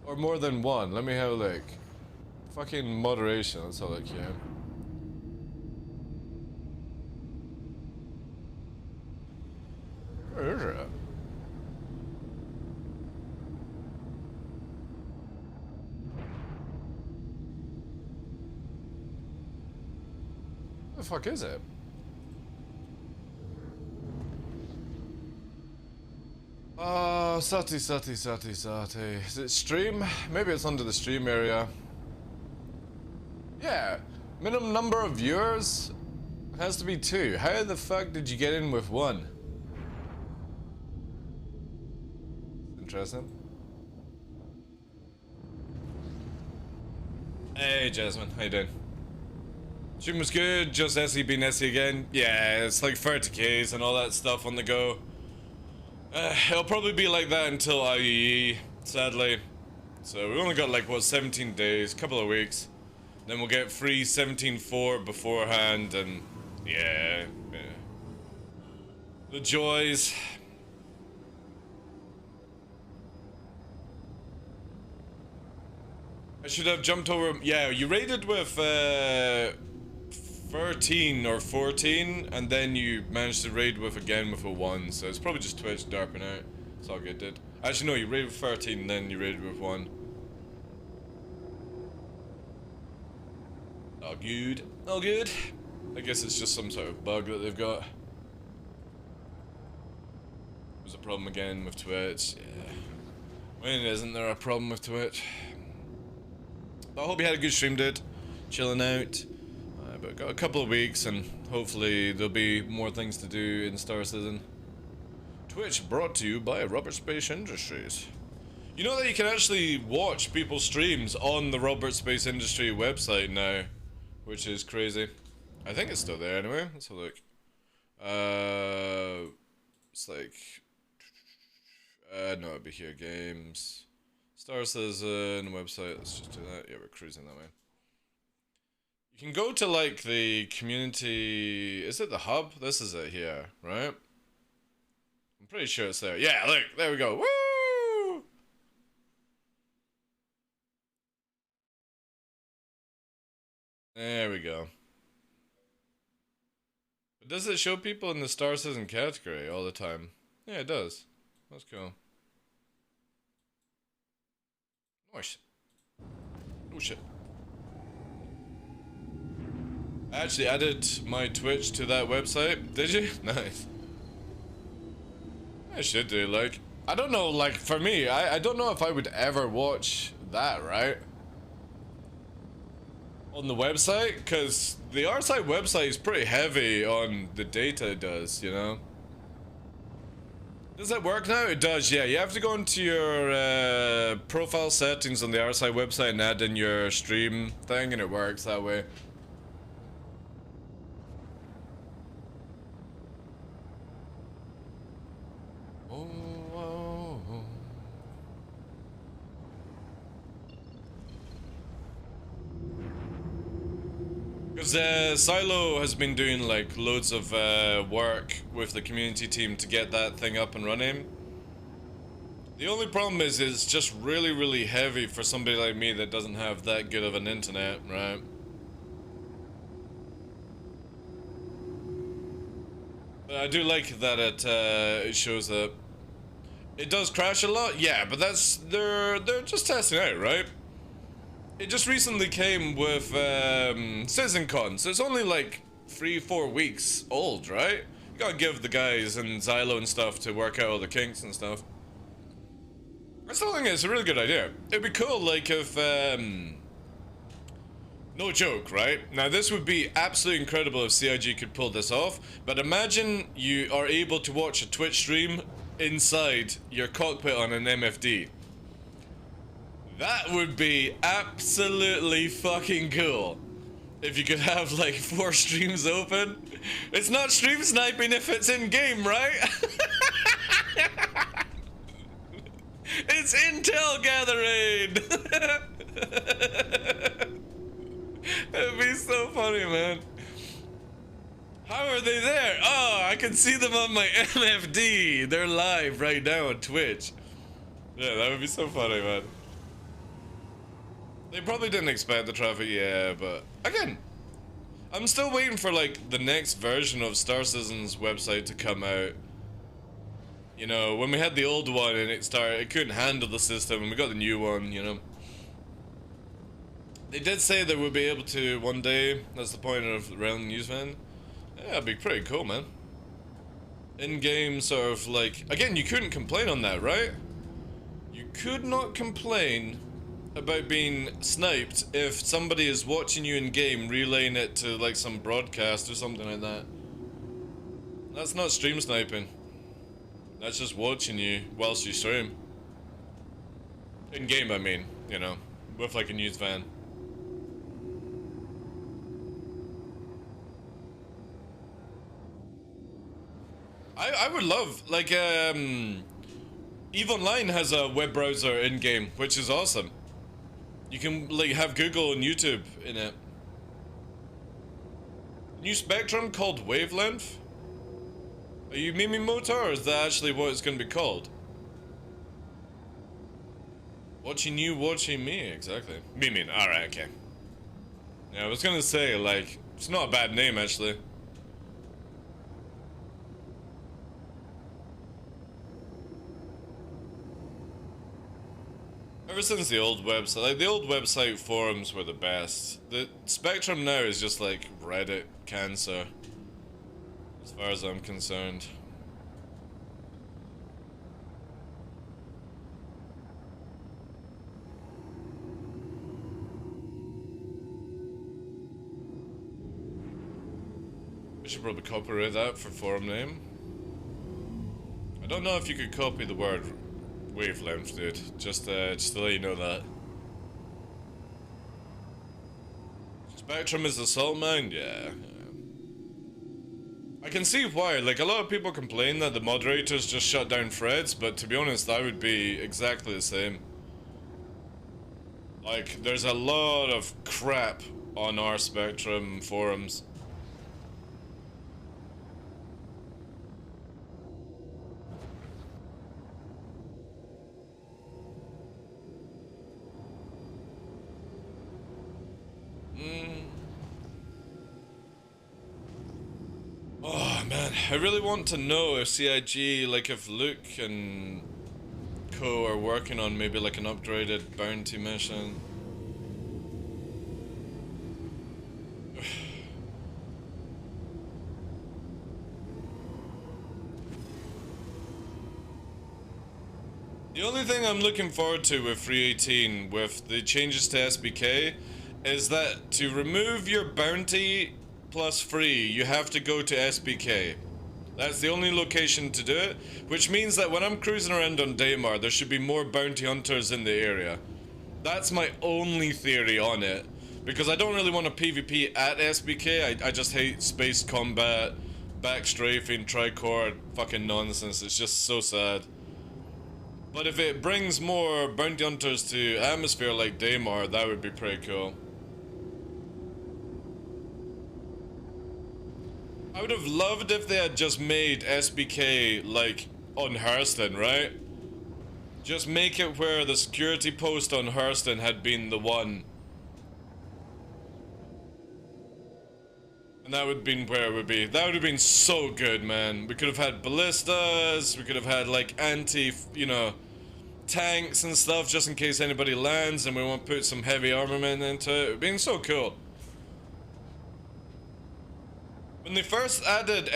Or more than 1. Let me have a look. Fucking moderation, that's all I can. Where is it? Where the fuck is it? Oh, Sati. Is it stream? Maybe it's under the stream area. Yeah, minimum number of viewers has to be 2. How the fuck did you get in with 1? Interesting. Hey Jasmine, how you doing? Stream was good, just Essie being Essie again. Yeah, it's like 30Ks and all that stuff on the go. It'll probably be like that until IEE, sadly. So we only got like, what, 17 days, couple of weeks. Then we'll get free 17.4 beforehand, and yeah. The joys. I should have jumped over. Yeah, you raided with 13 or 14, and then you managed to raid with again with a 1. So it's probably just Twitch darping out. It's all good, dude. Actually, no, you raided with 13, and then you raided with 1. All good. All good. I guess it's just some sort of bug that they've got. There's a problem again with Twitch. Yeah. I mean, isn't there a problem with Twitch? But I hope you had a good stream, dude. Chilling out. But got a couple of weeks, and hopefully there'll be more things to do in Star Citizen. Twitch brought to you by Robert Space Industries. You know that you can actually watch people's streams on the Robert Space Industry website now, which is crazy. I think it's still there anyway. Let's have a look. It's like, no, it'd be here. Games, Star Citizen website. Let's just do that. Yeah, we're cruising that way. You can go to like the community. Is it the hub? This is it here, right? I'm pretty sure it's there. Yeah, look, there we go. Woo! There we go. But does it show people in the Star Citizen category all the time? Yeah, it does. That's cool. Nice. Oh shit. I actually added my Twitch to that website. Did you? Nice. I should do, like, I don't know, like, for me, I don't know if I would ever watch that, right? On the website, because the R-Site website is pretty heavy on the data it does, you know? Does that work now? It does, yeah. You have to go into your profile settings on the R-Site website and add in your stream thing, and it works that way. Because Silo has been doing like loads of work with the community team to get that thing up and running. The only problem is it's just really, really heavy for somebody like me that doesn't have that good of an internet, right? But I do like that it shows that it does crash a lot. Yeah, but that's they're just testing out, right? It just recently came with CitizenCon, so it's only like 3-4 weeks old, right? You gotta give the guys and Xylo and stuff to work out all the kinks and stuff. I still think it's a really good idea. It'd be cool, like, if, no joke, right? Now, this would be absolutely incredible if CIG could pull this off, but imagine you are able to watch a Twitch stream inside your cockpit on an MFD. That would be absolutely fucking cool. If you could have like 4 streams open. It's not stream sniping if it's in game, right? It's intel gathering. It'd be so funny, man. How are they there? Oh, I can see them on my MFD. They're live right now on Twitch. Yeah, that would be so funny, man. They probably didn't expect the traffic, yeah, but again, I'm still waiting for like the next version of Star Citizen's website to come out. You know, when we had the old one and it couldn't handle the system, and we got the new one, you know. They did say they would be able to one day. That's the point of Realm News Van. Yeah, it'd be pretty cool, man. In-game sort of like, again, you couldn't complain on that, right? You could not complain about being sniped if somebody is watching you in game, relaying it to like some broadcast or something like that. That's not stream sniping. That's just watching you whilst you stream. In game, I mean, you know, with like a news van. I would love, like, EVE Online has a web browser in game, which is awesome. You can like have Google and YouTube in it. New Spectrum called Wavelength? Are you memeing Motor, or is that actually what it's going to be called? Watching you, watching me, exactly. Memeing, alright, okay. Yeah, I was going to say, like, it's not a bad name actually. Ever since the old website, like the old website forums were the best. The Spectrum now is just like Reddit cancer, as far as I'm concerned. I should probably copyright that for forum name. I don't know if you could copy the word wavelength, dude. Just to let you know that. Spectrum is the salt mine? Yeah. I can see why. Like, a lot of people complain that the moderators just shut down threads, but to be honest, I would be exactly the same. Like, there's a lot of crap on our Spectrum forums. Oh man, I really want to know if CIG, like if Luke and Co are working on maybe like an upgraded bounty mission. The only thing I'm looking forward to with 318 with the changes to SBK is that to remove your bounty plus free, you have to go to SBK. That's the only location to do it, which means that when I'm cruising around on Daymar, there should be more bounty hunters in the area. That's my only theory on it, because I don't really want to PvP at SBK. I just hate space combat, backstrafing, tricord, fucking nonsense. It's just so sad. But if it brings more bounty hunters to atmosphere like Daymar, that would be pretty cool. I would have loved if they had just made SBK like on Hurston, right? Just make it where the security post on Hurston had been the one. And that would have been where it would be. That would have been so good, man. We could have had ballistas, we could have had like you know, tanks and stuff just in case anybody lands and we want to put some heavy armament into it. It would have been so cool. When they first added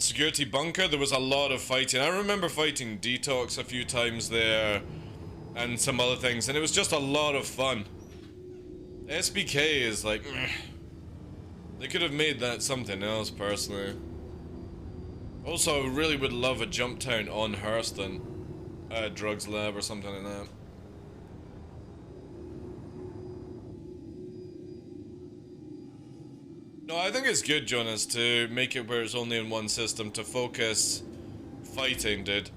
security bunker, there was a lot of fighting. I remember fighting Detox a few times there and some other things, and it was just a lot of fun. SBK is like, meh. They could have made that something else, personally. Also, I really would love a jump town on Hurston. Drugs lab or something like that. No, I think it's good, Jonas, to make it where it's only in one system to focus fighting, dude.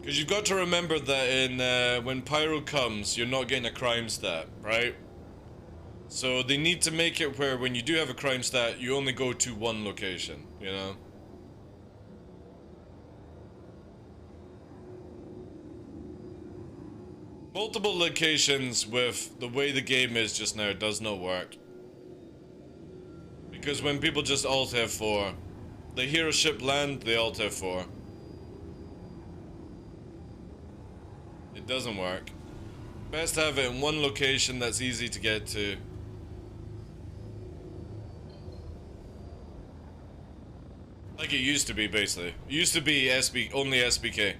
Because you've got to remember that in when Pyro comes, you're not getting a crime stat, right? So they need to make it where when you do have a crime stat, you only go to one location, you know? Multiple locations with the way the game is just now does not work. Because when people just alt F4, they hear a ship land, they alt F4. It doesn't work. Best to have it in one location that's easy to get to. Like it used to be, basically. It used to be only SBK.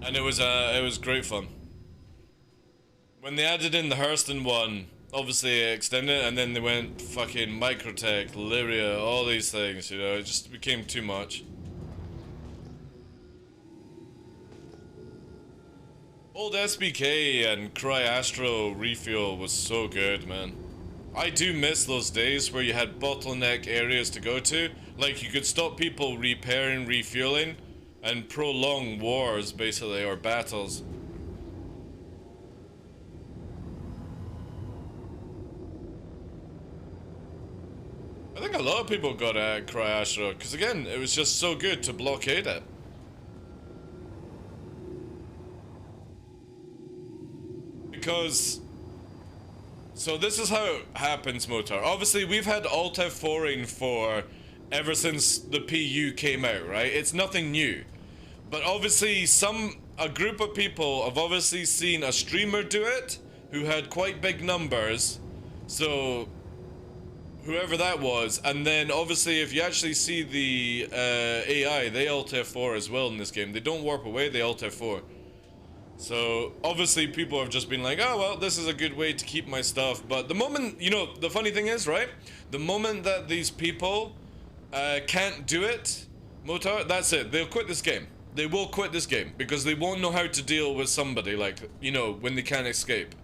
And it was great fun. When they added in the Hurston one, obviously it extended it, and then they went fucking Microtech, Lyria, all these things, you know, it just became too much. Old SBK and Cry Astro refuel was so good, man. I do miss those days where you had bottleneck areas to go to. Like, you could stop people repairing, refueling, and prolong wars, basically, or battles. I think a lot of people got at Cry Astro, because again, it was just so good to blockade it. Because... So this is how it happens, Motar. Obviously, we've had Alt F4ing for ever since the PU came out, right? It's nothing new. But obviously, a group of people have obviously seen a streamer do it, who had quite big numbers. So, whoever that was, and then obviously if you actually see the AI, they Alt F4 as well in this game. They don't warp away, they Alt F4. So obviously people have just been like, oh well, this is a good way to keep my stuff. But the moment, you know, the funny thing is, right? The moment that these people can't do it, Motar, that's it. They'll quit this game. They will quit this game because they won't know how to deal with somebody like, you know, when they can't escape.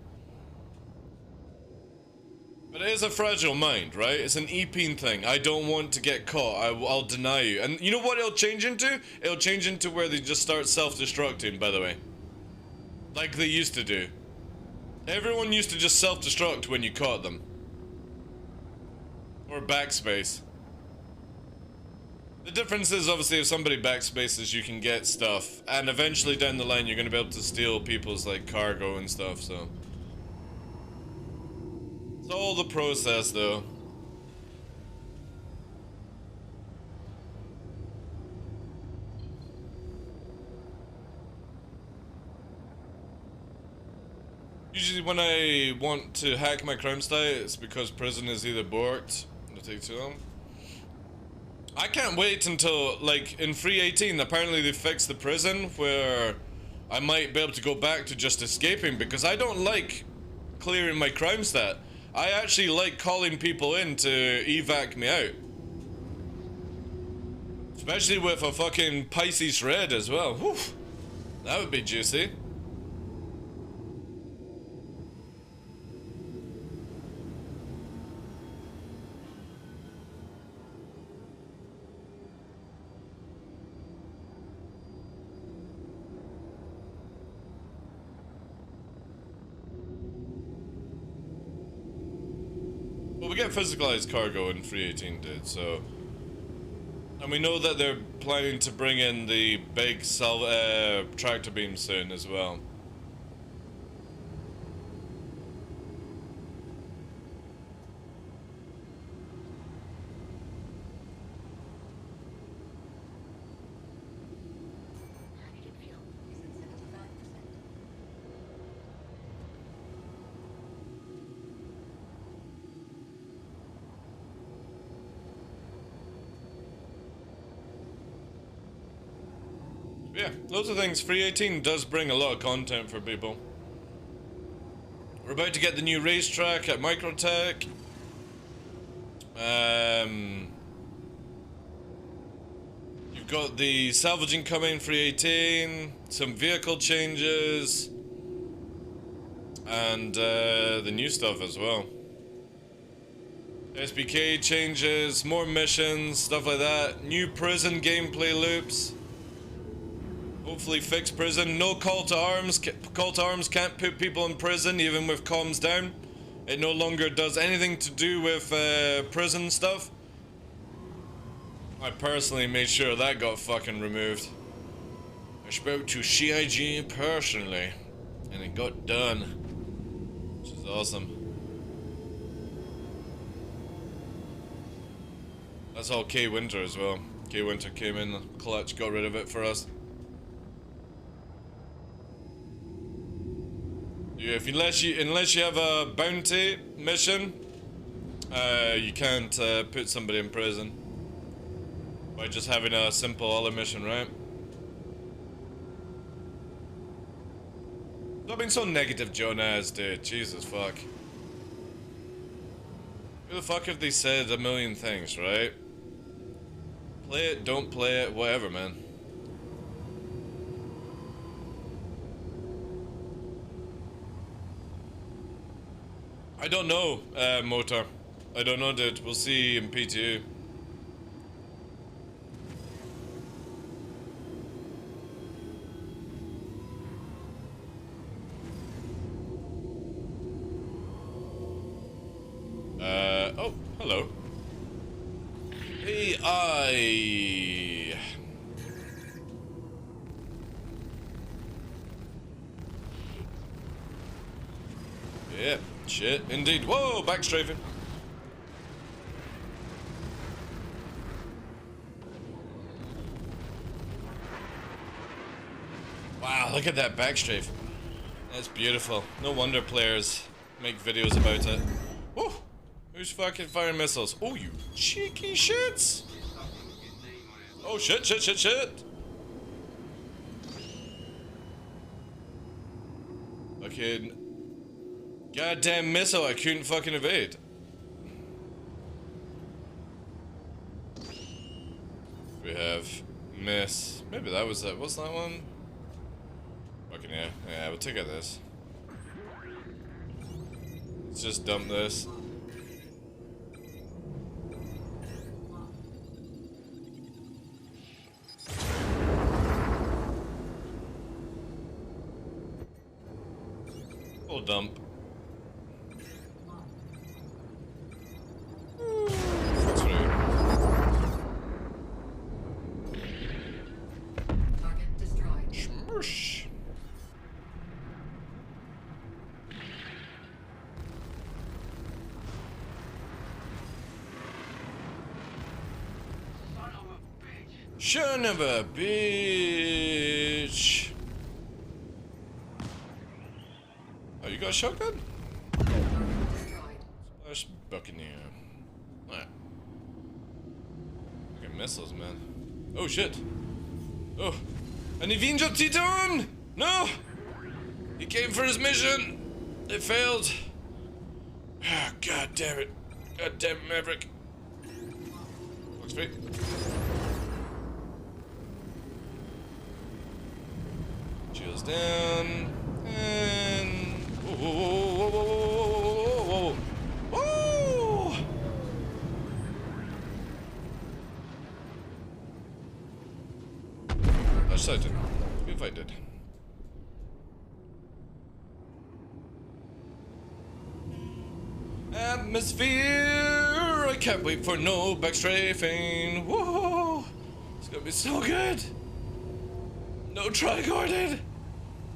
But it is a fragile mind, right? It's an EPing thing. I don't want to get caught. I'll deny you. And you know what it'll change into? It'll change into where they just start self-destructing, by the way. Like they used to do. Everyone used to just self-destruct when you caught them. Or backspace. The difference is obviously if somebody backspaces you can get stuff. And eventually down the line you're going to be able to steal people's like cargo and stuff, so. It's all the process though. Usually when I want to hack my crime site, it's because prison is either borked, it'll take too long. I can't wait until, like, in 3.18, apparently they fixed the prison where I might be able to go back to just escaping, because I don't like clearing my crime stat. I actually like calling people in to evac me out. Especially with a fucking Pisces red as well. Whew. That would be juicy. Well, we get physicalized cargo in 3.18, dude, so... And we know that they're planning to bring in the big tractor beam soon as well. Yeah, loads of things. 3.18 does bring a lot of content for people. We're about to get the new racetrack at Microtech. You've got the salvaging coming, 3.18, some vehicle changes, and the new stuff as well. SBK changes, more missions, stuff like that. New prison gameplay loops. Hopefully fix prison. No call to arms. Call to arms can't put people in prison even with comms down. It no longer does anything to do with prison stuff. I personally made sure that got fucking removed. I spoke to CIG personally, and it got done, which is awesome. That's all K Winter as well. K Winter came in clutch, got rid of it for us. Yeah, unless you have a bounty mission, you can't put somebody in prison by just having a simple other mission, right? Stop being so negative, Jonas, dude. Jesus fuck. Who the fuck have they said a million things, right? Play it, don't play it, whatever, man. I don't know, Motor. I don't know, dude. We'll see in PTU. Oh, hello. AI. Yeah. Shit, indeed. Whoa, backstrafing. Wow, look at that backstrafe. That's beautiful. No wonder players make videos about it. Woo! Who's fucking firing missiles? Oh, you cheeky shits! Oh, shit, shit, shit, shit! fucking goddamn missile I couldn't fucking evade. We have miss. Maybe that was that. What's that one? Fucking yeah. Yeah, we'll take out this. Let's just dump this. We'll dump. That's right. Target destroyed. Shmoosh. Son of a bitch. Oh, you got a shotgun? Destroyed. Splash Buccaneer. Alright. Look at missiles, man. Oh shit. Oh. An Avenger Titan! No! He came for his mission! It failed. Ah, god damn it. God damn it, Maverick. Looks great. Shields down. And. Whoa, whoa, whoa, whoa, whoa, whoa, whoa, whoa, whoa! That's certain. If I did. Atmosphere! I can't wait for no backstrafing. Whoa! It's gonna be so good! No tricording!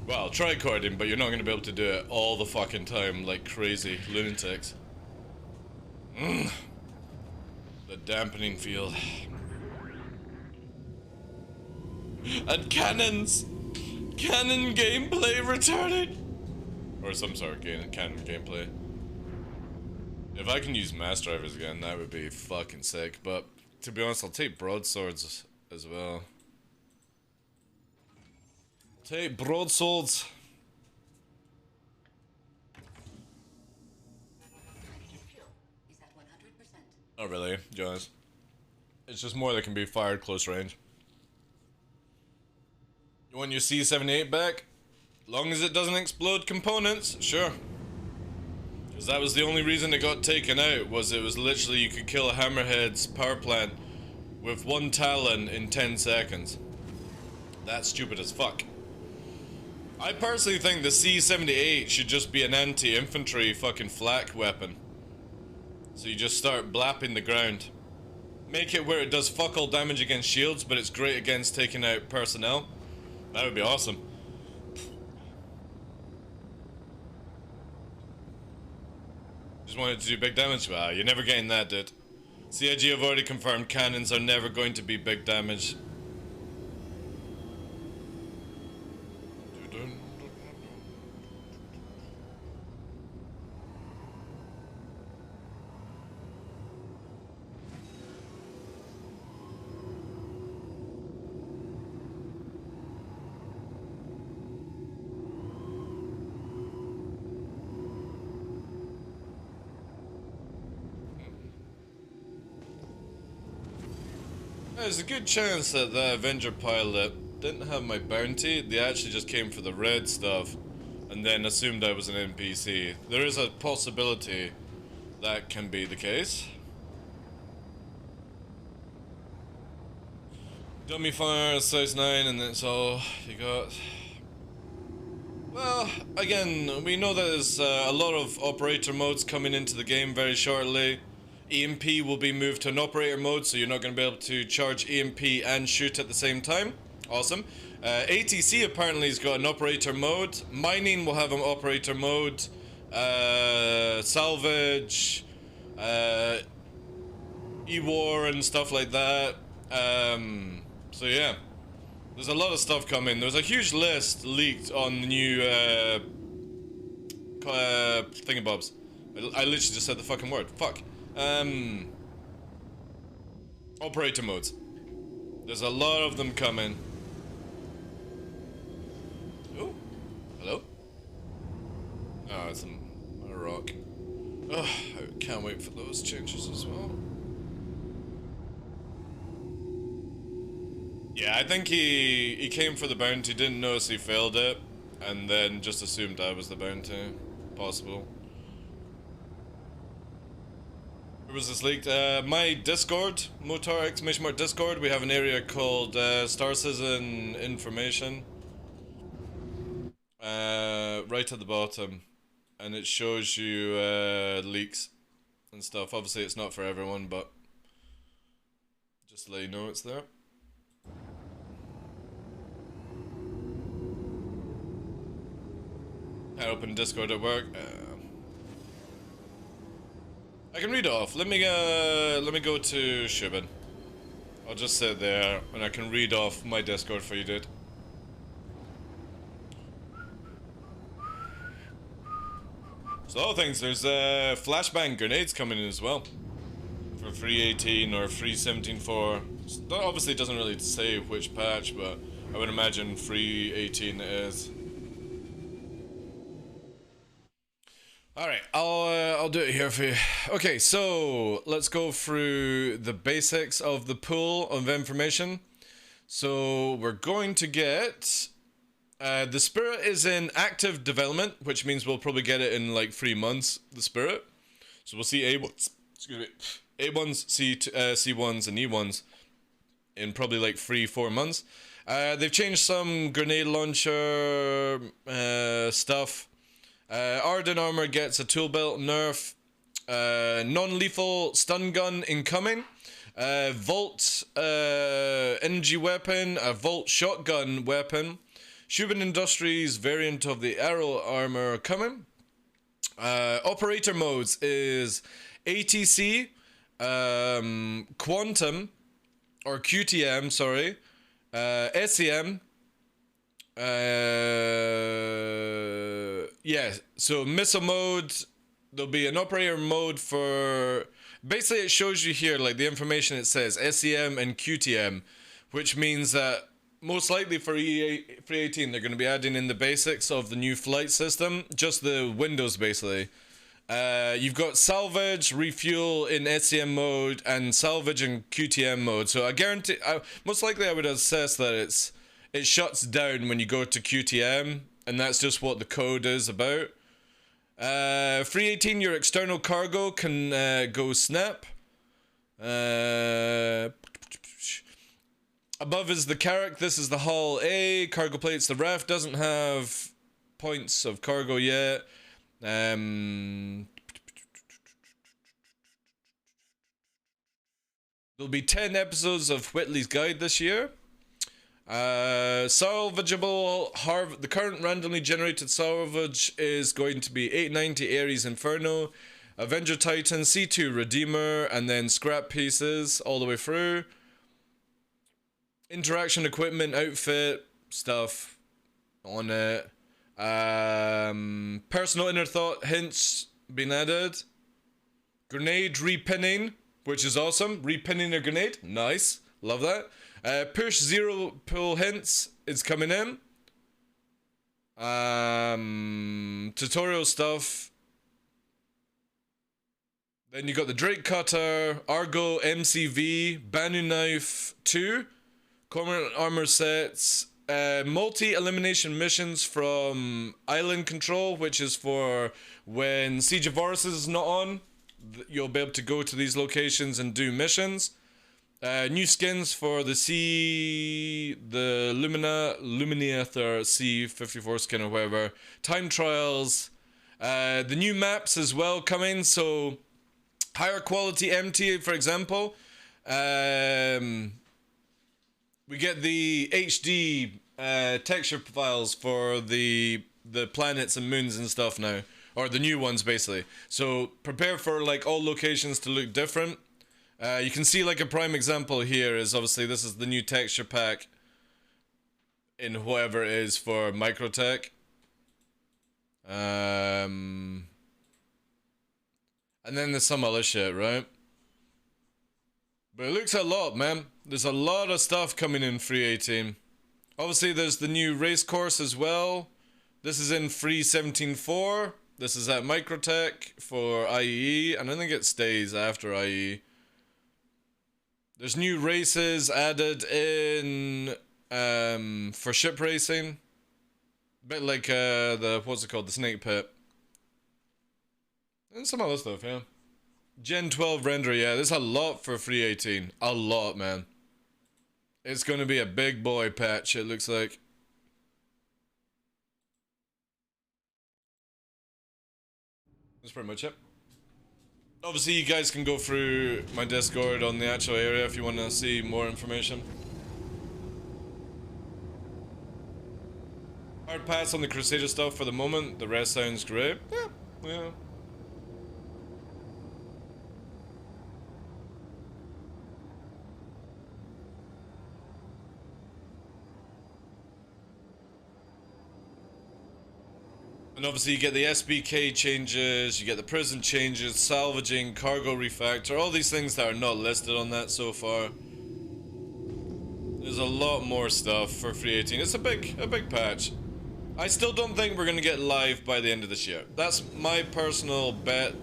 Well, tricording, but you're not gonna be able to do it all the fucking time like crazy lunatics. The dampening field. And cannons! Cannon gameplay returning! Or some sort of cannon gameplay. If I can use mass drivers again, that would be fucking sick, but to be honest, I'll take broadswords as well. Take broadswords. Is at 100%. Not really, Jonas. It's just more that can be fired close range. You want your C-78 back? Long as it doesn't explode components, sure. Because that was the only reason it got taken out, was it was literally you could kill a Hammerhead's power plant with one Talon in 10 seconds. That's stupid as fuck. I personally think the C-78 should just be an anti-infantry fucking flak weapon. So you just start blapping the ground. Make it where it does fuck all damage against shields, but it's great against taking out personnel. That would be awesome. Just wanted to do big damage? Well, you're never getting that, dude. CIG have already confirmed cannons are never going to be big damage. There's a good chance that the Avenger pilot didn't have my bounty. They actually just came for the red stuff and then assumed I was an NPC. There is a possibility that can be the case. Dummy fire, size 9, and that's all you got. Well, again, we know that there's a lot of operator modes coming into the game very shortly. EMP will be moved to an operator mode, so you're not going to be able to charge EMP and shoot at the same time. Awesome. ATC apparently has got an operator mode. Mining will have an operator mode. Salvage, E-War and stuff like that. So yeah, there's a lot of stuff coming. There's a huge list leaked on the new thingamabobs. I literally just said the fucking word. Fuck. Operator modes. There's a lot of them coming. Oh, hello? can't wait for those changes as well. Yeah, I think he came for the bounty, didn't notice he failed it, and then just assumed I was the bounty. Possible. Where was this leaked? My Discord, Motar exclamation mark Discord, we have an area called Star Citizen Information. Right at the bottom. And it shows you leaks and stuff. Obviously it's not for everyone, but just to let you know it's there. I open Discord at work. I can read off. Let me go to Shubin. I'll just sit there and I can read off my Discord for you, dude. So other things, there's flashbang grenades coming in as well. For 3.18 or 3.17.4. Obviously it doesn't really say which patch, but I would imagine 3.18 is. Alright, I'll do it here for you. Okay, so let's go through the basics of the pool of information. So we're going to get the Spirit is in active development, which means we'll probably get it in like 3 months, the Spirit. So we'll see A1s, excuse me, A1s, C1s, and E1s in probably like 3-4 months. They've changed some grenade launcher stuff. Arden Armor gets a tool belt nerf. Non-lethal stun gun incoming. Volt energy weapon, a Volt shotgun weapon. Shubin Industries variant of the arrow armor coming. Operator modes is ATC, Quantum, or QTM, sorry, SEM. Yeah, so missile mode, there'll be an operator mode for, basically it shows you here, like the information it says, SEM and QTM, which means that most likely for 3.18 they're going to be adding in the basics of the new flight system, just the windows basically. You've got salvage, refuel in SEM mode, and salvage in QTM mode, so I guarantee, most likely I would assess that it shuts down when you go to QTM, and that's just what the code is about. 3.18, your external cargo can go snap. Above is the Carrack, this is the hull A, cargo plates, the raft doesn't have points of cargo yet. There'll be 10 episodes of Whitley's Guide this year. Salvageable the current randomly generated salvage is going to be 890 Ares Inferno, Avenger Titan, C2 Redeemer, and then scrap pieces all the way through. Interaction equipment, outfit, stuff on it. Personal inner thought hints been added. Grenade repinning, which is awesome. Repinning a grenade, nice, love that. Push zero pull hints is coming in. Tutorial stuff. Then you got the Drake Cutter, Argo, MCV, Banu Knife 2, Cormorant Armor sets, multi-elimination missions from Island Control, which is for when Siege of Horus is not on. You'll be able to go to these locations and do missions. New skins for the Lumineth or C54 skin or whatever. Time trials. The new maps as well coming, so higher quality MT, for example. We get the HD texture files for the planets and moons and stuff now. Or the new ones, basically. So prepare for like all locations to look different. You can see like a prime example here is obviously this is the new texture pack in whatever it is for Microtech. And then there's some other shit, right? But it looks a lot, man. There's a lot of stuff coming in 3.18. Obviously there's the new race course as well. This is in 3.17.4. This is at Microtech for IE, and I think it stays after IE. There's new races added in for ship racing. A bit like what's it called? The Snake Pit. And some other stuff, yeah. Gen 12 render, yeah, there's a lot for 3.18. A lot, man. It's gonna be a big boy patch, it looks like. That's pretty much it. Obviously, you guys can go through my Discord on the actual area if you want to see more information. Hard pass on the Crusader stuff for the moment. The rest sounds great. Yeah, yeah. And obviously you get the SBK changes, you get the prison changes, salvaging, cargo refactor, all these things that are not listed on that so far. There's a lot more stuff for 3.18. It's a big patch. I still don't think we're gonna get live by the end of this year. That's my personal bet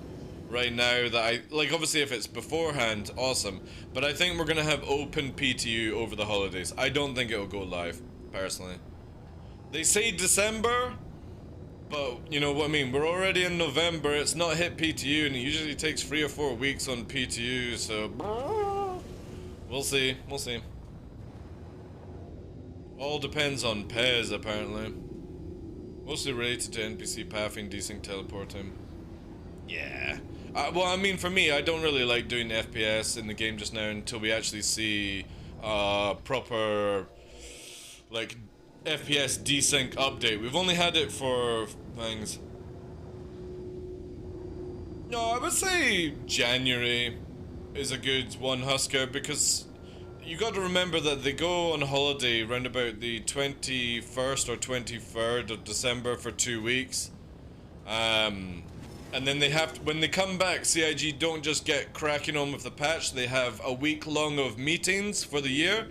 right now that obviously if it's beforehand, awesome. But I think we're gonna have open PTU over the holidays. I don't think it'll go live, personally. They say December, but you know what I mean, we're already in November, it's not hit PTU, and it usually takes 3 or 4 weeks on PTU, so we'll see, All depends on Pez, apparently. Mostly related to NPC pathing, desync teleporting. Yeah. Well, I mean, for me, I don't really like doing FPS in the game just now until we actually see proper, like, FPS desync update. We've only had it for things. No, I would say January is a good one, Husker, because you got to remember that they go on holiday around about the 21st or 23rd of December for 2 weeks. And then they have to, when they come back, CIG don't just get cracking on with the patch, they have a week long of meetings for the year,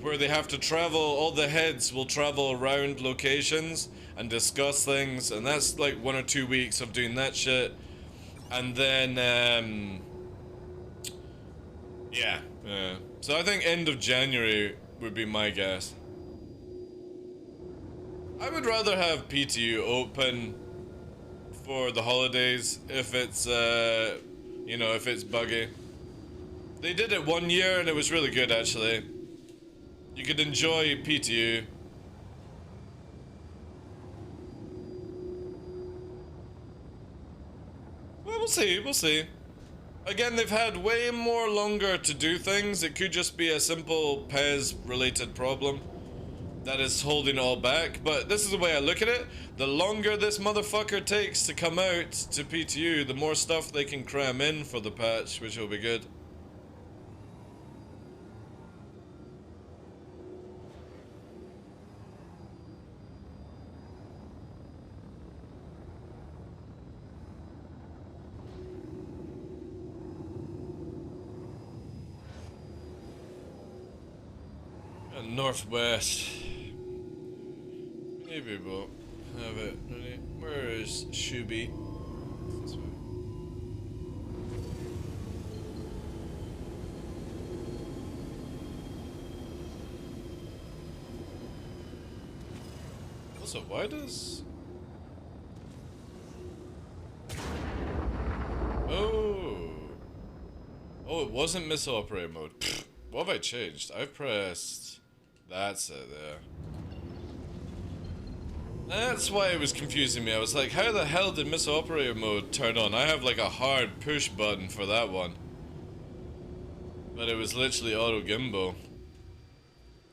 where they have to travel, all the heads will travel around locations and discuss things, and that's like 1 or 2 weeks of doing that shit. And then, yeah. So I think end of January would be my guess. I would rather have PTU open for the holidays if it's, you know, if it's buggy. They did it 1 year and it was really good, actually. You could enjoy PTU. Well, we'll see. Again, they've had way more longer to do things. It could just be a simple PES-related problem that is holding it all back. But this is the way I look at it. The longer this motherfucker takes to come out to PTU, the more stuff they can cram in for the patch, which will be good. Northwest. Maybe we'll have it. Where is Shubi? This way. Also, why does... Oh, it wasn't missile operator mode. Pfft, what have I changed? I've pressed... That's it there. That's why it was confusing me. I was like, how the hell did missile operator mode turn on? I have like a hard push button for that one. But it was literally auto gimbal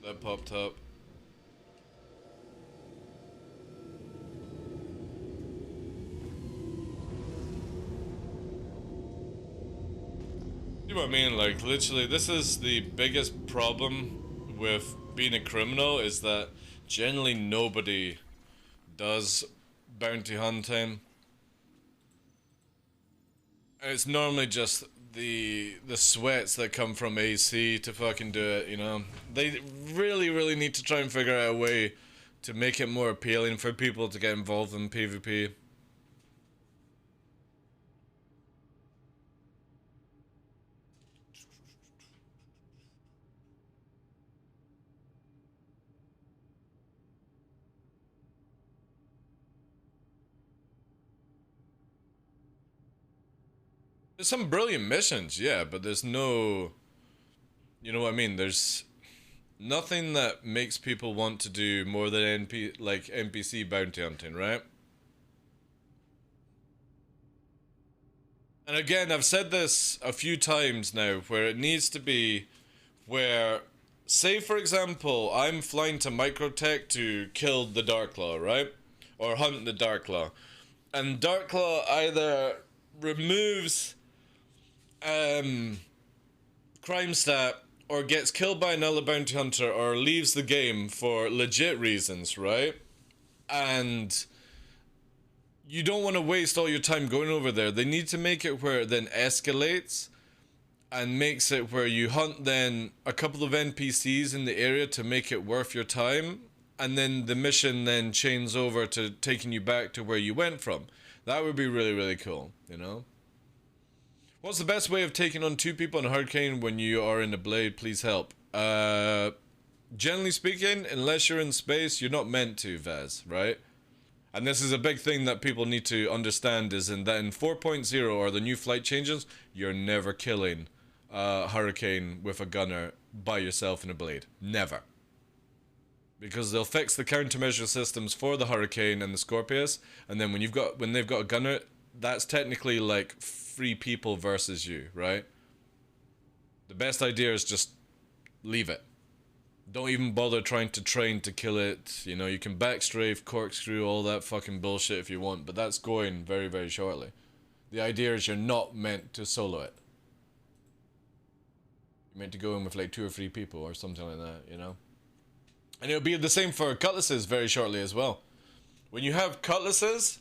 that popped up. You know what I mean? Like, literally, this is the biggest problem with being a criminal, is that generally nobody does bounty hunting. It's normally just the sweats that come from AC to fucking do it, you know? They really need to try and figure out a way to make it more appealing for people to get involved in PvP. There's some brilliant missions, yeah, but there's no, you know what I mean? There's nothing that makes people want to do more than NPC bounty hunting, right? And again, I've said this a few times now, where it needs to be where, say for example, I'm flying to Microtech to kill the TheDarkLaw, right? Or hunt the TheDarkLaw. And TheDarkLaw either removes crime stat, or gets killed by another bounty hunter, or leaves the game for legit reasons, right? And you don't want to waste all your time going over there. They need to make it where it then escalates and makes it where you hunt then a couple of NPCs in the area to make it worth your time, and then the mission then chains over to taking you back to where you went from. That would be really, really cool, you know? What's the best way of taking on 2 people in a hurricane when you are in a blade? Please help. Generally speaking, unless you're in space, you're not meant to, Vaz, right? And this is a big thing that people need to understand, is in that in 4.0 or the new flight changes, you're never killing a hurricane with a gunner by yourself in a blade. Never. Because they'll fix the countermeasure systems for the hurricane and the Scorpius, and then when they've got a gunner, that's technically like 3 people versus you, right? The best idea is just leave it. Don't even bother trying to train to kill it. You know, you can backstrafe, corkscrew, all that fucking bullshit if you want, but that's going very, very shortly. The idea is you're not meant to solo it. You're meant to go in with like 2 or 3 people or something like that, you know? And it'll be the same for cutlasses very shortly as well. When you have cutlasses,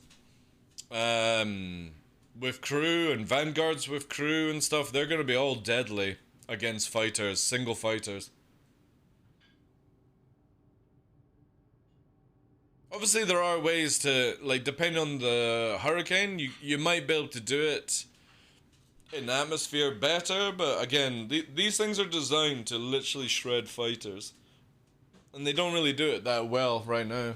with crew and vanguards with crew and stuff, they're going to be all deadly against fighters, single fighters. Obviously, there are ways to, like, depending on the hurricane, you might be able to do it in atmosphere better, but again, these things are designed to literally shred fighters. And they don't really do it that well right now.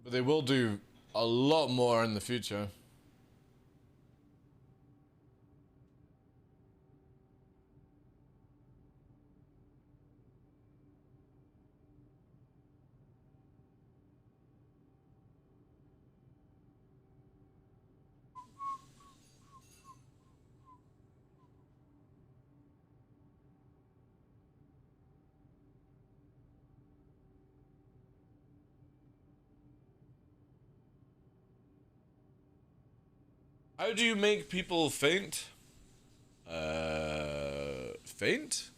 But they will do a lot more in the future. How do you make people faint? Faint?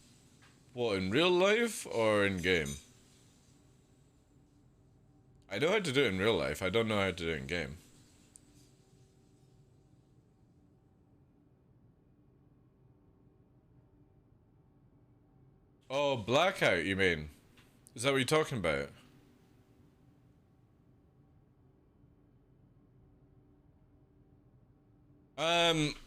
What, in real life or in game? I know how to do it in real life, I don't know how to do it in game. Oh, blackout, you mean? Is that what you're talking about?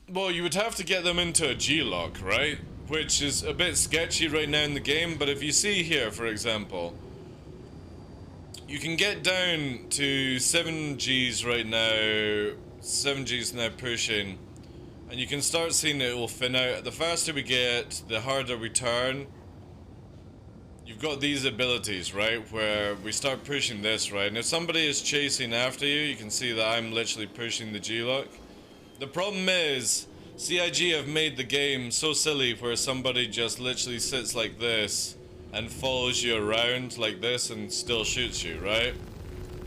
Well, you would have to get them into a G-lock, right? Which is a bit sketchy right now in the game, but if you see here, for example, you can get down to 7Gs right now, 7Gs now pushing, and you can start seeing it will thin out. The faster we get, the harder we turn. You've got these abilities, right, where we start pushing this, right? And if somebody is chasing after you, you can see that I'm literally pushing the G-lock. The problem is, CIG have made the game so silly where somebody just literally sits like this and follows you around like this and still shoots you, right?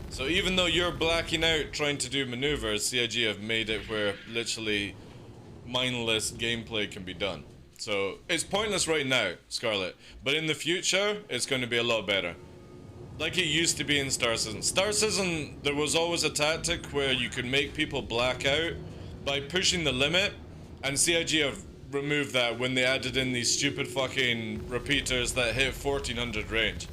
So even though you're blacking out trying to do maneuvers, CIG have made it where literally mindless gameplay can be done. So it's pointless right now, Scarlet, but in the future, it's going to be a lot better. Like it used to be in Star Citizen. Star Citizen, there was always a tactic where you could make people black out by pushing the limit, and CIG have removed that when they added in these stupid fucking repeaters that hit 1400 range.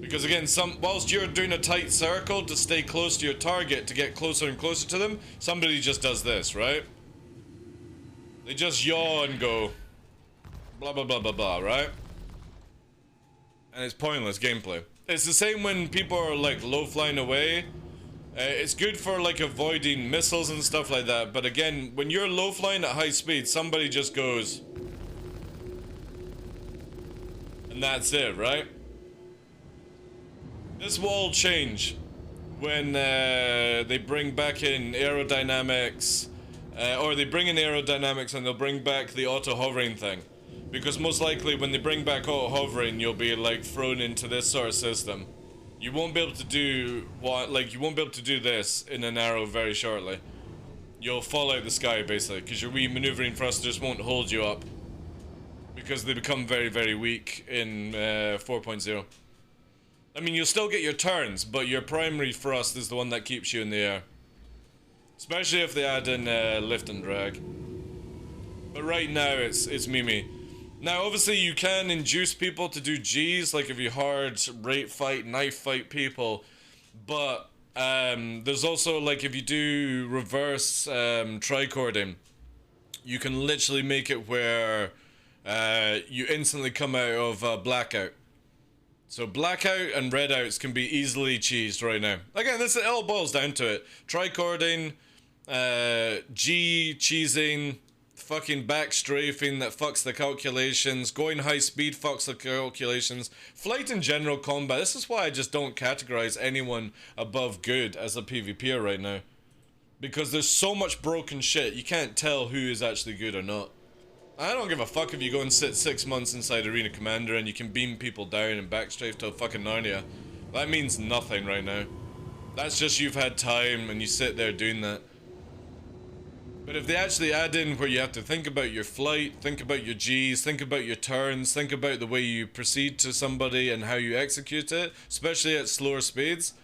Because again, whilst you're doing a tight circle to stay close to your target to get closer and closer to them, somebody just does this, right? They just yaw and go blah blah blah blah blah, right? And it's pointless gameplay. It's the same when people are like low flying away It's good for like avoiding missiles and stuff like that, but again, when you're low flying at high speed, somebody just goes, and that's it, right? This will all change when they bring back in aerodynamics, or they bring in aerodynamics and they'll bring back the auto hovering thing. Because most likely when they bring back auto hovering, you'll be like thrown into this sort of system. You won't be able to do you won't be able to do this in an arrow very shortly. You'll fall out the sky basically, because your wee maneuvering thrusters won't hold you up. Because they become very, very weak in 4.0. I mean, you'll still get your turns, but your primary thrust is the one that keeps you in the air. Especially if they add in lift and drag. But right now, it's Mimi. Now, obviously, you can induce people to do Gs, like if you hard rate fight, knife fight people. But there's also, like, if you do reverse tricording, you can literally make it where you instantly come out of blackout. So blackout and redouts can be easily cheesed right now. Again, it all boils down to it. Tricording, G cheesing, fucking back strafing that fucks the calculations, going high speed fucks the calculations, flight in general combat. This is why I just don't categorize anyone above good as a PvPer right now. Because there's so much broken shit, you can't tell who is actually good or not. I don't give a fuck if you go and sit 6 months inside Arena Commander and you can beam people down and backstrafe to fucking Narnia. That means nothing right now. That's just you've had time and you sit there doing that. But if they actually add in where you have to think about your flight, think about your Gs, think about your turns, think about the way you proceed to somebody and how you execute it, especially at slower speeds,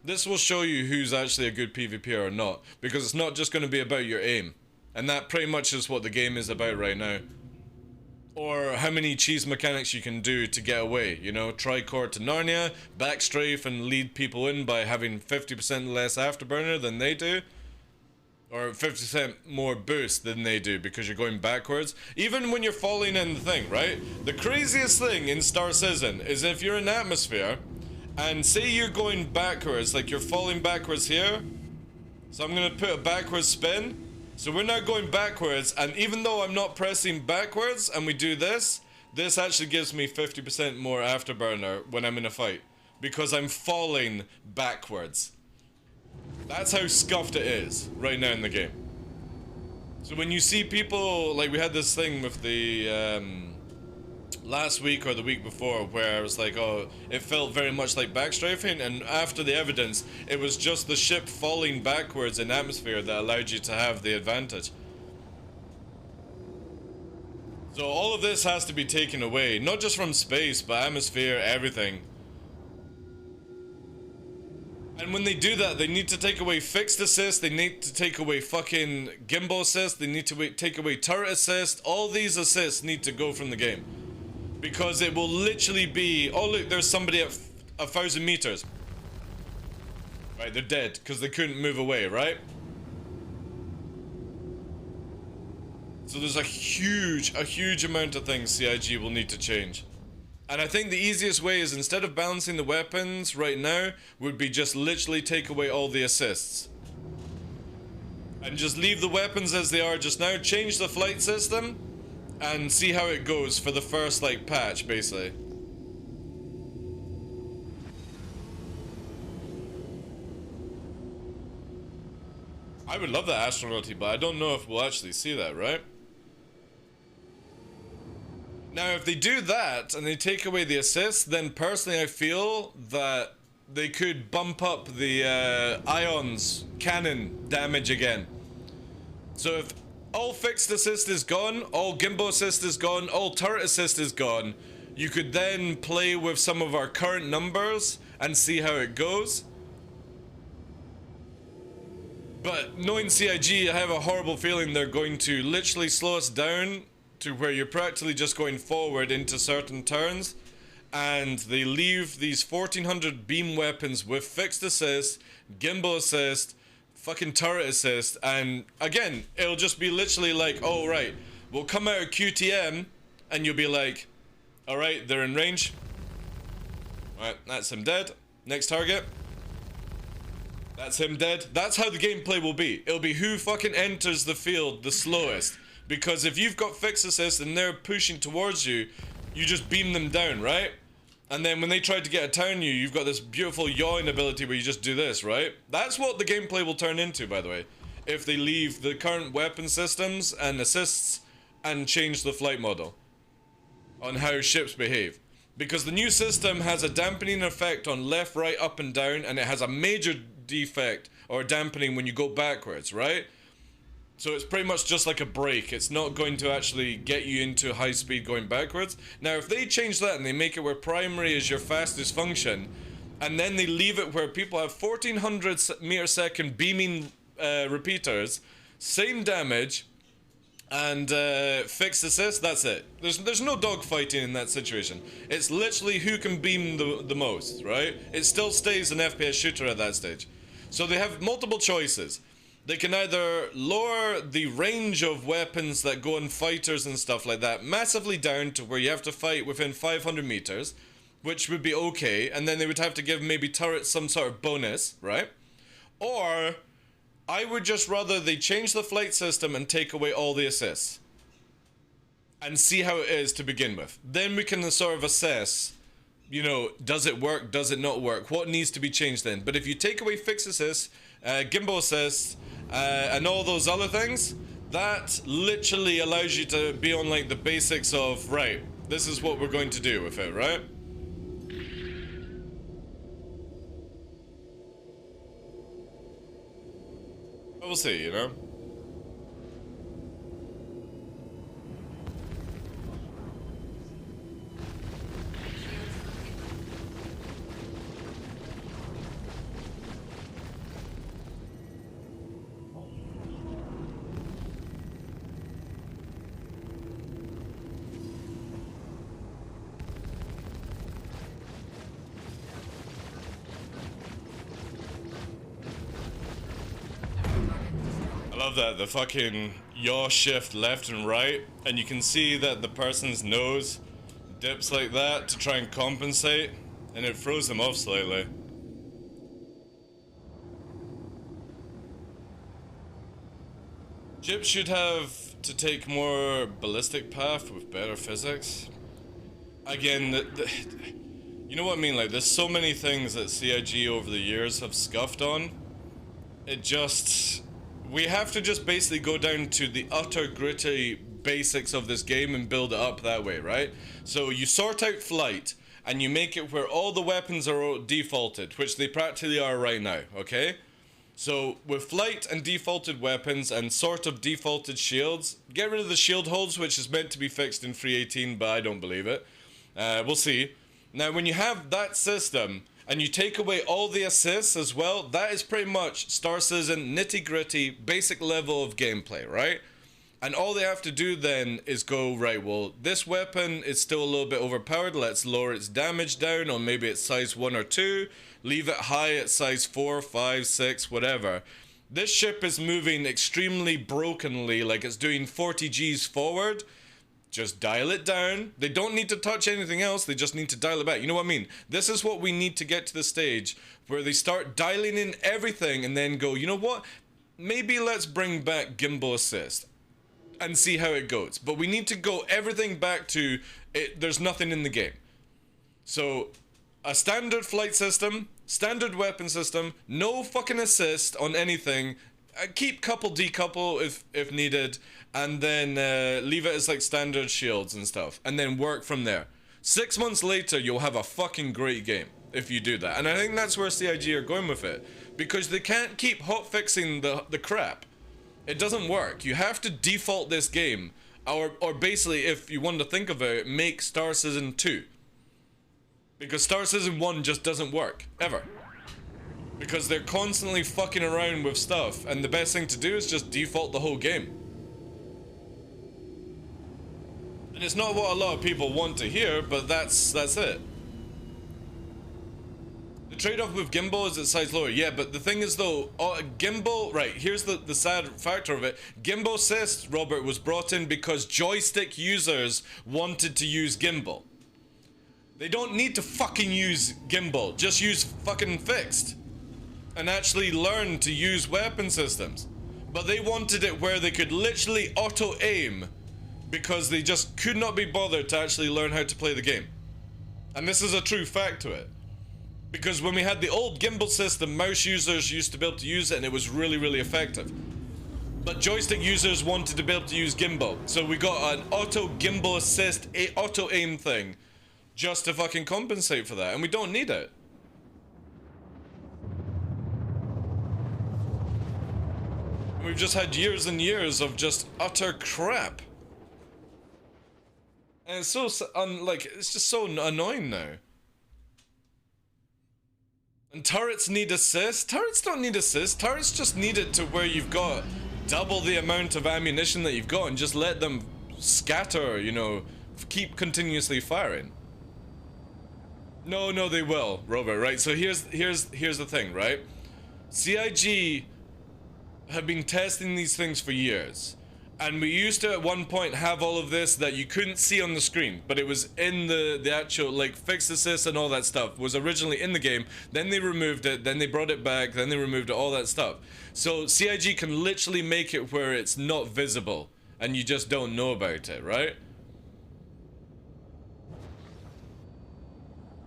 this will show you who's actually a good PvPer or not. Because it's not just going to be about your aim. And that pretty much is what the game is about right now. Or how many cheese mechanics you can do to get away, you know, tricord to Narnia, backstrafe and lead people in by having 50% less afterburner than they do. Or 50% more boost than they do because you're going backwards. Even when you're falling in the thing, right? The craziest thing in Star Citizen is if you're in atmosphere and say you're going backwards, like you're falling backwards here. So I'm gonna put a backwards spin. So we're now going backwards, and even though I'm not pressing backwards and we do this, this actually gives me 50% more afterburner when I'm in a fight. Because I'm falling backwards. That's how scuffed it is right now in the game. So when you see people, like we had this thing with the last week or the week before where it was like, oh, it felt very much like backstrafing, and after the evidence, it was just the ship falling backwards in atmosphere that allowed you to have the advantage. So all of this has to be taken away, not just from space, but atmosphere, everything. And when they do that, they need to take away fixed assist, they need to take away fucking gimbal assist, they need to take away turret assist. All these assists need to go from the game. Because it will literally be, oh look, there's somebody at 1,000 meters. Right, they're dead, because they couldn't move away, right? So there's a huge amount of things CIG will need to change. And I think the easiest way is, instead of balancing the weapons right now, would be just literally take away all the assists. And just leave the weapons as they are just now, change the flight system, and see how it goes for the first, like, patch, basically. I would love that astronaut, but I don't know if we'll actually see that, right? Now, if they do that, and they take away the assist, then personally I feel that they could bump up the ions cannon damage again. So if all fixed assist is gone, all gimbal assist is gone, all turret assist is gone, you could then play with some of our current numbers and see how it goes. But knowing CIG, I have a horrible feeling they're going to literally slow us down to where you're practically just going forward into certain turns, and they leave these 1400 beam weapons with fixed assist, gimbal assist, fucking turret assist, and again, it'll just be literally like, oh right, we'll come out of QTM, and you'll be like, alright, they're in range. Alright, that's him dead. Next target. That's him dead. That's how the gameplay will be. It'll be who fucking enters the field the slowest. Because if you've got fix assist and they're pushing towards you, you just beam them down, right? And then when they try to get a turn you've got this beautiful yawing ability where you just do this, right? That's what the gameplay will turn into, by the way. If they leave the current weapon systems and assists and change the flight model on how ships behave. Because the new system has a dampening effect on left, right, up and down, and it has a major defect or dampening when you go backwards, right? So it's pretty much just like a brake. It's not going to actually get you into high speed going backwards. Now, if they change that and they make it where primary is your fastest function, and then they leave it where people have 1400 meter second beaming repeaters, same damage, and fixed assist, that's it. There's no dogfighting in that situation. It's literally who can beam the most, right? It still stays an FPS shooter at that stage. So they have multiple choices. They can either lower the range of weapons that go in fighters and stuff like that massively down to where you have to fight within 500 meters, which would be okay, and then they would have to give maybe turrets some sort of bonus, right? Or I would just rather they change the flight system and take away all the assists and see how it is to begin with. Then we can sort of assess, you know, does it work, does it not work, what needs to be changed then. But if you take away fix assists, gimbal assists, and all those other things, that literally allows you to be on like the basics of, right, this is what we're going to do with it, right? We'll see, you know? I love that, the fucking yaw shift left and right, and you can see that the person's nose dips like that to try and compensate, and it throws them off slightly. Ships should have to take more ballistic path with better physics. Again, you know what I mean, like there's so many things that CIG over the years have scuffed on. It just... we have to just basically go down to the utter gritty basics of this game and build it up that way, right? So you sort out flight, and you make it where all the weapons are defaulted, which they practically are right now, okay? So with flight and defaulted weapons and sort of defaulted shields, get rid of the shield holds, which is meant to be fixed in 3.18, but I don't believe it. We'll see. Now when you have that system, and you take away all the assists as well, that is pretty much Star Citizen nitty-gritty basic level of gameplay, right? And all they have to do then is go, right, well, this weapon is still a little bit overpowered, let's lower its damage down, or maybe it's size 1 or 2, leave it high at size 4, 5, 6, whatever. This ship is moving extremely brokenly, like it's doing 40 Gs forward. Just dial it down. They don't need to touch anything else, they just need to dial it back. You know what I mean? This is what we need to get to the stage where they start dialing in everything and then go, you know what? Maybe let's bring back gimbal assist and see how it goes. But we need to go everything back to it. There's nothing in the game. So a standard flight system, standard weapon system, no fucking assist on anything. Keep couple decouple if needed, and then leave it as like standard shields and stuff, and then work from there. 6 months later, you'll have a fucking great game if you do that. And I think that's where CIG are going with it, because they can't keep hotfixing the crap. It doesn't work. You have to default this game, or basically, if you want to think of it, make Star Citizen 2. Because Star Citizen 1 just doesn't work, ever. Because they're constantly fucking around with stuff, and the best thing to do is just default the whole game. And it's not what a lot of people want to hear, but that's it. The trade-off with gimbal is it's size lower. Yeah, but the thing is though, gimbal, right, here's the sad factor of it. Gimbal assist, Robert, was brought in because joystick users wanted to use gimbal. They don't need to fucking use gimbal, just use fucking fixed. and actually learn to use weapon systems. But they wanted it where they could literally auto-aim because they just could not be bothered to actually learn how to play the game. And this is a true fact to it. Because when we had the old gimbal system, mouse users used to be able to use it and it was really, really effective. But joystick users wanted to be able to use gimbal. So we got an auto gimbal assist, auto aim thing just to fucking compensate for that. And we don't need it. We've just had years and years of just utter crap. And it's so, it's just so annoying now. And turrets need assist? Turrets don't need assist. Turrets just need it to where you've got double the amount of ammunition that you've got and just let them scatter, you know, keep continuously firing. No, they will, Robert, right? So here's the thing, right? CIG have been testing these things for years. And we used to at one point have all of this that you couldn't see on the screen, but it was in the actual, like, fixed assist and all that stuff was originally in the game. Then they removed it, then they brought it back, then they removed it, all that stuff. So CIG can literally make it where it's not visible and you just don't know about it, right?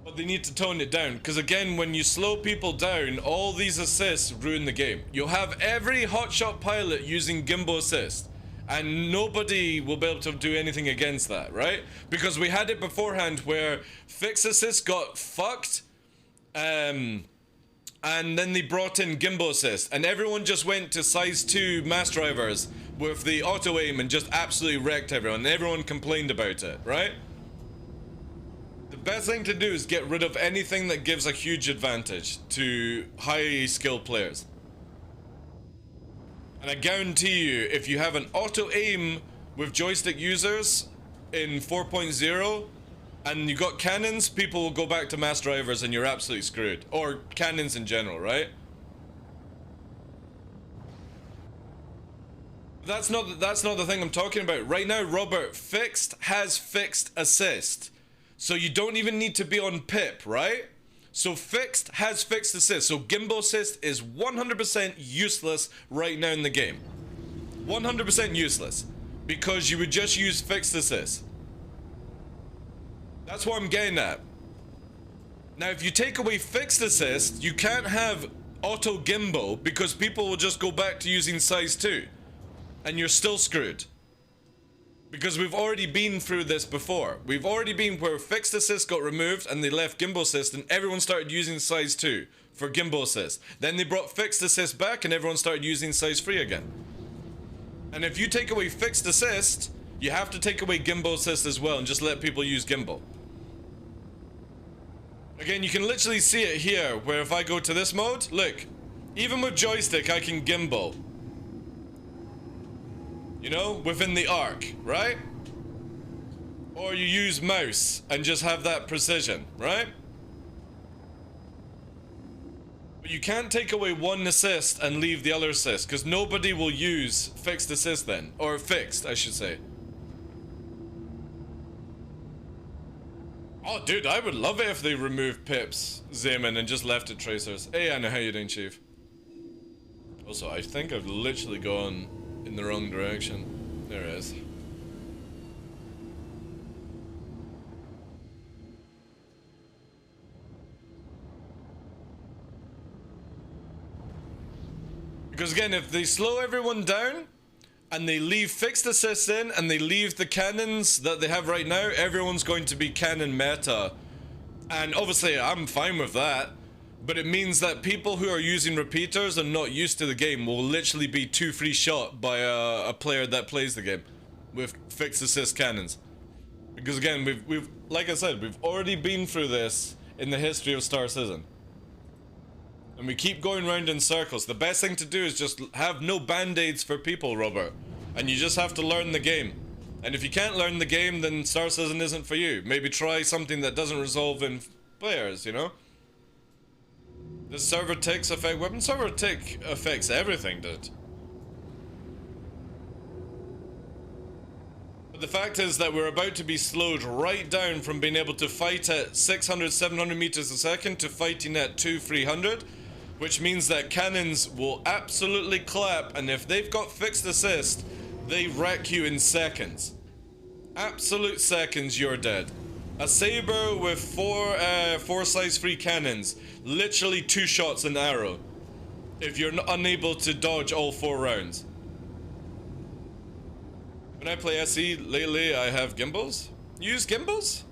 But they need to tone it down, because again, when you slow people down, all these assists ruin the game. You'll have every hotshot pilot using gimbal assist. And nobody will be able to do anything against that, right? Because we had it beforehand where fixed assist got fucked, and then they brought in gimbal assist, and everyone just went to size 2 mass drivers with the auto aim and just absolutely wrecked everyone, and everyone complained about it, right? The best thing to do is get rid of anything that gives a huge advantage to high skilled players. And I guarantee you, if you have an auto-aim with joystick users in 4.0, and you got cannons, people will go back to mass drivers and you're absolutely screwed. Or cannons in general, right? That's not the thing I'm talking about. Right now, Robert, fixed has fixed assist. So you don't even need to be on pip, right? So fixed has fixed assist. So gimbal assist is 100% useless right now in the game. 100% useless. Because you would just use fixed assist. That's what I'm getting at. Now if you take away fixed assist, you can't have auto gimbal because people will just go back to using size 2. And you're still screwed. Because we've already been through this before. We've already been where fixed assist got removed and they left gimbal assist and everyone started using size 2 for gimbal assist. Then they brought fixed assist back and everyone started using size 3 again. And if you take away fixed assist, you have to take away gimbal assist as well and just let people use gimbal. Again, you can literally see it here where if I go to this mode, look, even with joystick I can gimbal. You know, within the arc, right? Or you use mouse and just have that precision, right? But you can't take away one assist and leave the other assist, because nobody will use fixed assist then. Or fixed, I should say. Oh, dude, I would love it if they removed pips, Zeman, and just left it tracers. Hey, Anna, how you doing, Chief? Also, I think I've literally gone in the wrong direction. There it is. Because again, if they slow everyone down and they leave fixed assists in and they leave the cannons that they have right now, everyone's going to be cannon meta. And obviously I'm fine with that. But it means that people who are using repeaters and not used to the game will literally be 2-3 shot by a player that plays the game with fixed assist cannons. Because again, we've like I said, we've already been through this in the history of Star Citizen. And we keep going round in circles. The best thing to do is just have no band-aids for people, Robert. And you just have to learn the game. And if you can't learn the game, then Star Citizen isn't for you. Maybe try something that doesn't resolve in players, you know? Does server ticks affect weapon? Server tick affects everything, dude. But the fact is that we're about to be slowed right down from being able to fight at 600, 700 meters a second to fighting at 200, 300, which means that cannons will absolutely clap, and if they've got fixed assist, they wreck you in seconds. Absolute seconds, you're dead. A saber with four size 3 cannons, literally 2 shots an arrow, if you're unable to dodge all 4 rounds. When I play SE lately, I have gimbals. Use gimbals?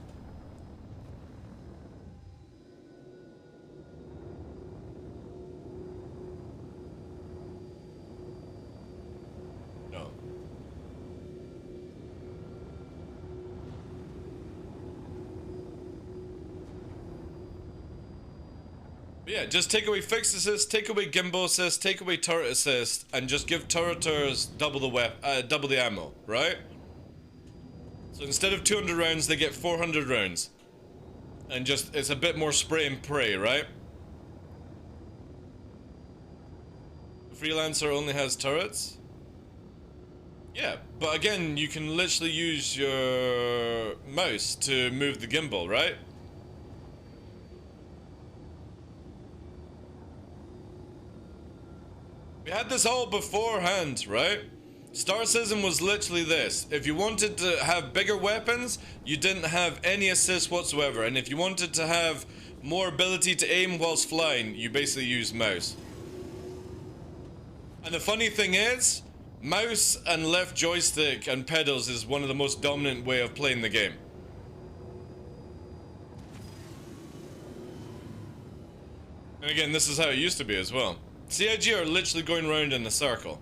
No. But yeah, just take away fixed assist, take away gimbal assist, take away turret assist, and just give turreters double the ammo, right? So instead of 200 rounds, they get 400 rounds. And just, it's a bit more spray and pray, right? The Freelancer only has turrets? Yeah, but again, you can literally use your mouse to move the gimbal, right? We had this all beforehand, right? Star System was literally this. If you wanted to have bigger weapons, you didn't have any assist whatsoever. And if you wanted to have more ability to aim whilst flying, you basically use mouse. And the funny thing is, mouse and left joystick and pedals is one of the most dominant way of playing the game. And again, this is how it used to be as well. CIG are literally going around in a circle.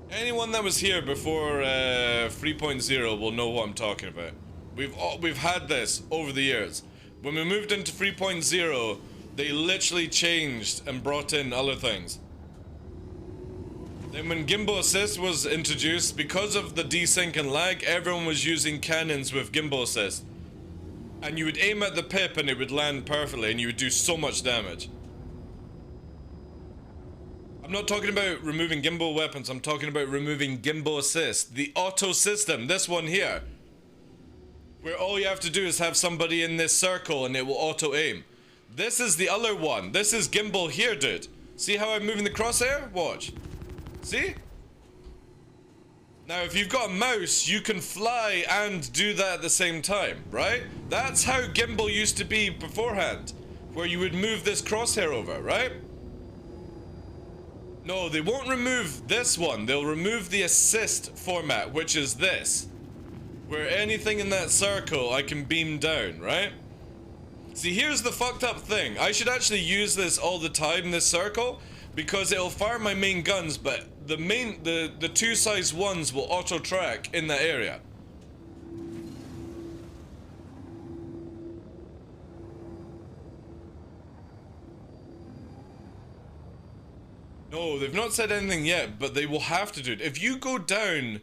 Anyone that was here before 3.0 will know what I'm talking about. We've had this over the years. When we moved into 3.0, they literally changed and brought in other things. Then when gimbal assist was introduced, because of the desync and lag, everyone was using cannons with gimbal assist. And you would aim at the pip and it would land perfectly and you would do so much damage. I'm not talking about removing gimbal weapons, I'm talking about removing gimbal assist. The auto system, this one here. Where all you have to do is have somebody in this circle and it will auto aim. This is the other one. This is gimbal here, dude. See how I'm moving the crosshair? Watch. See? Now if you've got a mouse, you can fly and do that at the same time, right? That's how gimbal used to be beforehand. Where you would move this crosshair over, right? No, they won't remove this one. They'll remove the assist format, which is this. Where anything in that circle, I can beam down, right? See, here's the fucked up thing. I should actually use this all the time, this circle, because it'll fire my main guns, but the 2 size 1s will auto track in that area. No, they've not said anything yet, but they will have to do it. If you go down,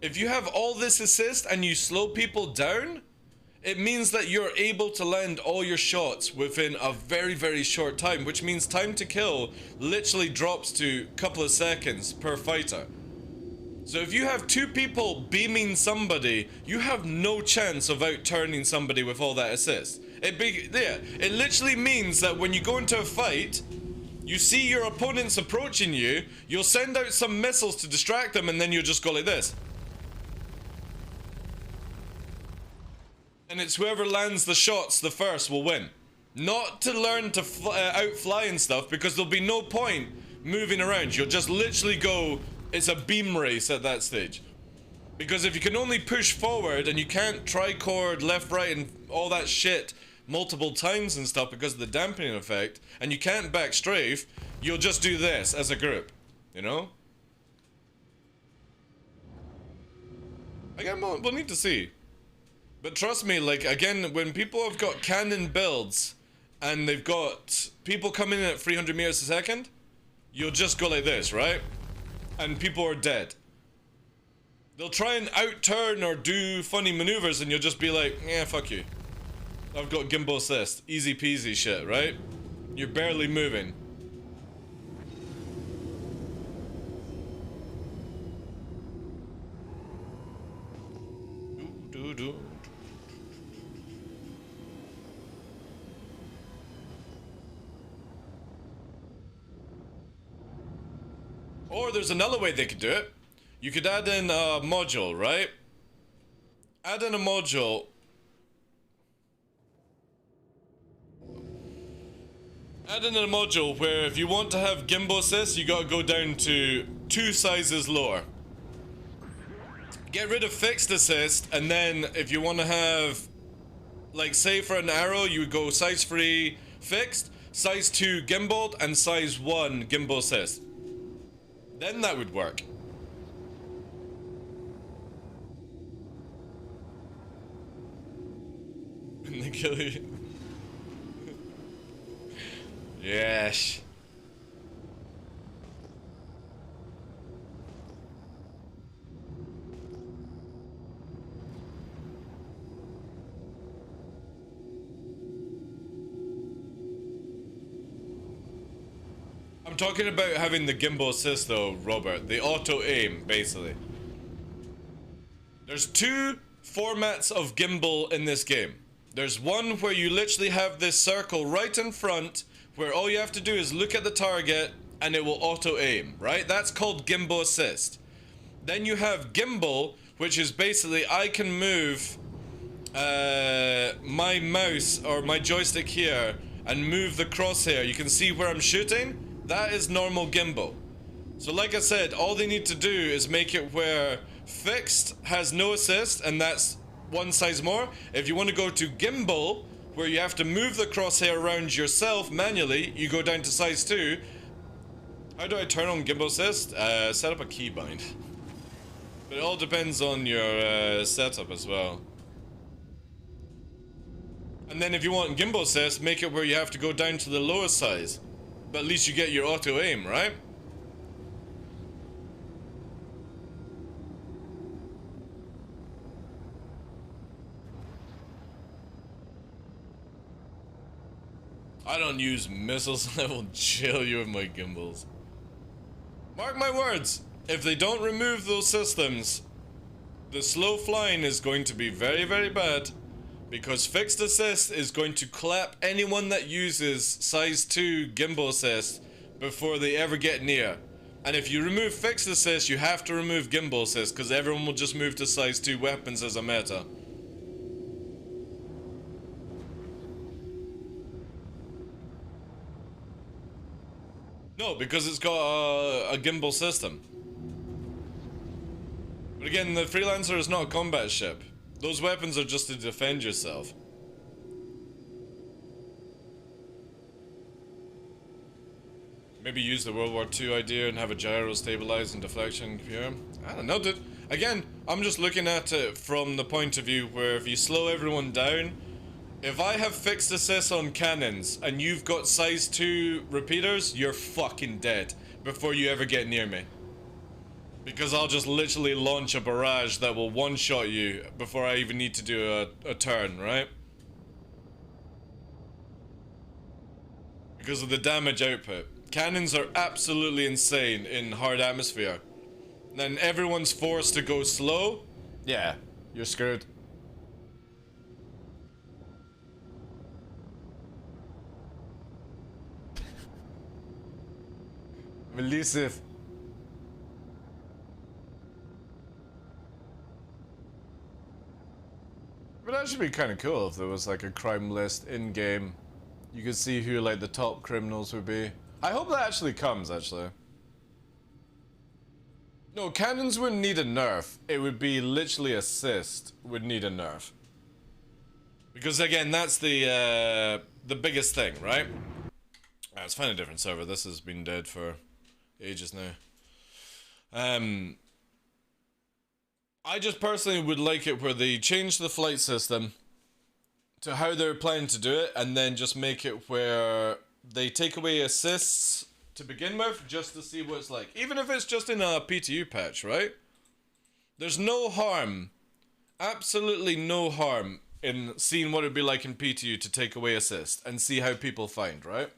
if you have all this assist and you slow people down, it means that you're able to land all your shots within a very, very short time, which means time to kill literally drops to a couple of seconds per fighter. So if you have 2 people beaming somebody, you have no chance of out-turning somebody with all that assist. It literally means that when you go into a fight, you see your opponents approaching you, you'll send out some missiles to distract them, and then you'll just go like this. And it's whoever lands the shots the first will win. Not to learn to outfly and stuff, because there'll be no point moving around. You'll just literally go, it's a beam race at that stage. Because if you can only push forward and you can't tricord left, right, and all that shit multiple times and stuff because of the dampening effect, and you can't back strafe, you'll just do this as a group, you know? Again, we'll need to see. But trust me, like, again, when people have got cannon builds and they've got people coming in at 300 meters a second, you'll just go like this, right? And people are dead. They'll try and out-turn or do funny maneuvers and you'll just be like, yeah, fuck you. I've got gimbal assist. Easy peasy shit, right? You're barely moving. Or there's another way they could do it. You could add in a module, right? Add in a module. Add in a module where if you want to have gimbal assist, you gotta go down to 2 sizes lower. Get rid of fixed assist, and then if you want to have, like, say for an arrow, you would go size 3 fixed, size 2 gimbaled, and size 1 gimbal assist. Then that would work. And they kill you. Yes. I'm talking about having the gimbal assist though, Robert. The auto aim, basically. There's 2 formats of gimbal in this game. There's one where you literally have this circle right in front where all you have to do is look at the target and it will auto aim, right? That's called gimbal assist. Then you have gimbal, which is basically I can move my mouse or my joystick here and move the crosshair. You can see where I'm shooting. That is normal gimbal. So like I said, all they need to do is make it where fixed has no assist, and that's 1 size more. If you want to go to gimbal, where you have to move the crosshair around yourself manually, you go down to size 2. How do I turn on gimbal assist? Set up a keybind. But it all depends on your setup as well. And then if you want gimbal assist, make it where you have to go down to the lowest size. But at least you get your auto aim, right? I don't use missiles. I will chill you with my gimbals. Mark my words, if they don't remove those systems, the slow flying is going to be very, very bad. Because fixed assist is going to clap anyone that uses size 2 gimbal assist before they ever get near. And if you remove fixed assist, you have to remove gimbal assist, because everyone will just move to size 2 weapons as a meta. No, because it's got a gimbal system. But again, the Freelancer is not a combat ship. Those weapons are just to defend yourself. Maybe use the World War II idea and have a gyro stabilize and deflection here. I don't know, dude. Again, I'm just looking at it from the point of view where if you slow everyone down, if I have fixed assist on cannons and you've got size 2 repeaters, you're fucking dead before you ever get near me. Because I'll just literally launch a barrage that will one-shot you before I even need to do a turn, right? Because of the damage output. Cannons are absolutely insane in hard atmosphere. Then everyone's forced to go slow. Yeah, you're screwed. Elusive. But that should be kind of cool if there was like a crime list in game. You could see who like the top criminals would be. I hope that actually comes, actually. No, cannons wouldn't need a nerf. It would be literally assist would need a nerf. Because again, that's the biggest thing, right? Let's find a different server. This has been dead for ages now. I just personally would like it where they change the flight system to how they're planning to do it, and then just make it where they take away assists to begin with, just to see what it's like. Even if it's just in a PTU patch, right? There's no harm, absolutely no harm, in seeing what it'd be like in PTU to take away assist, and see how people find, right?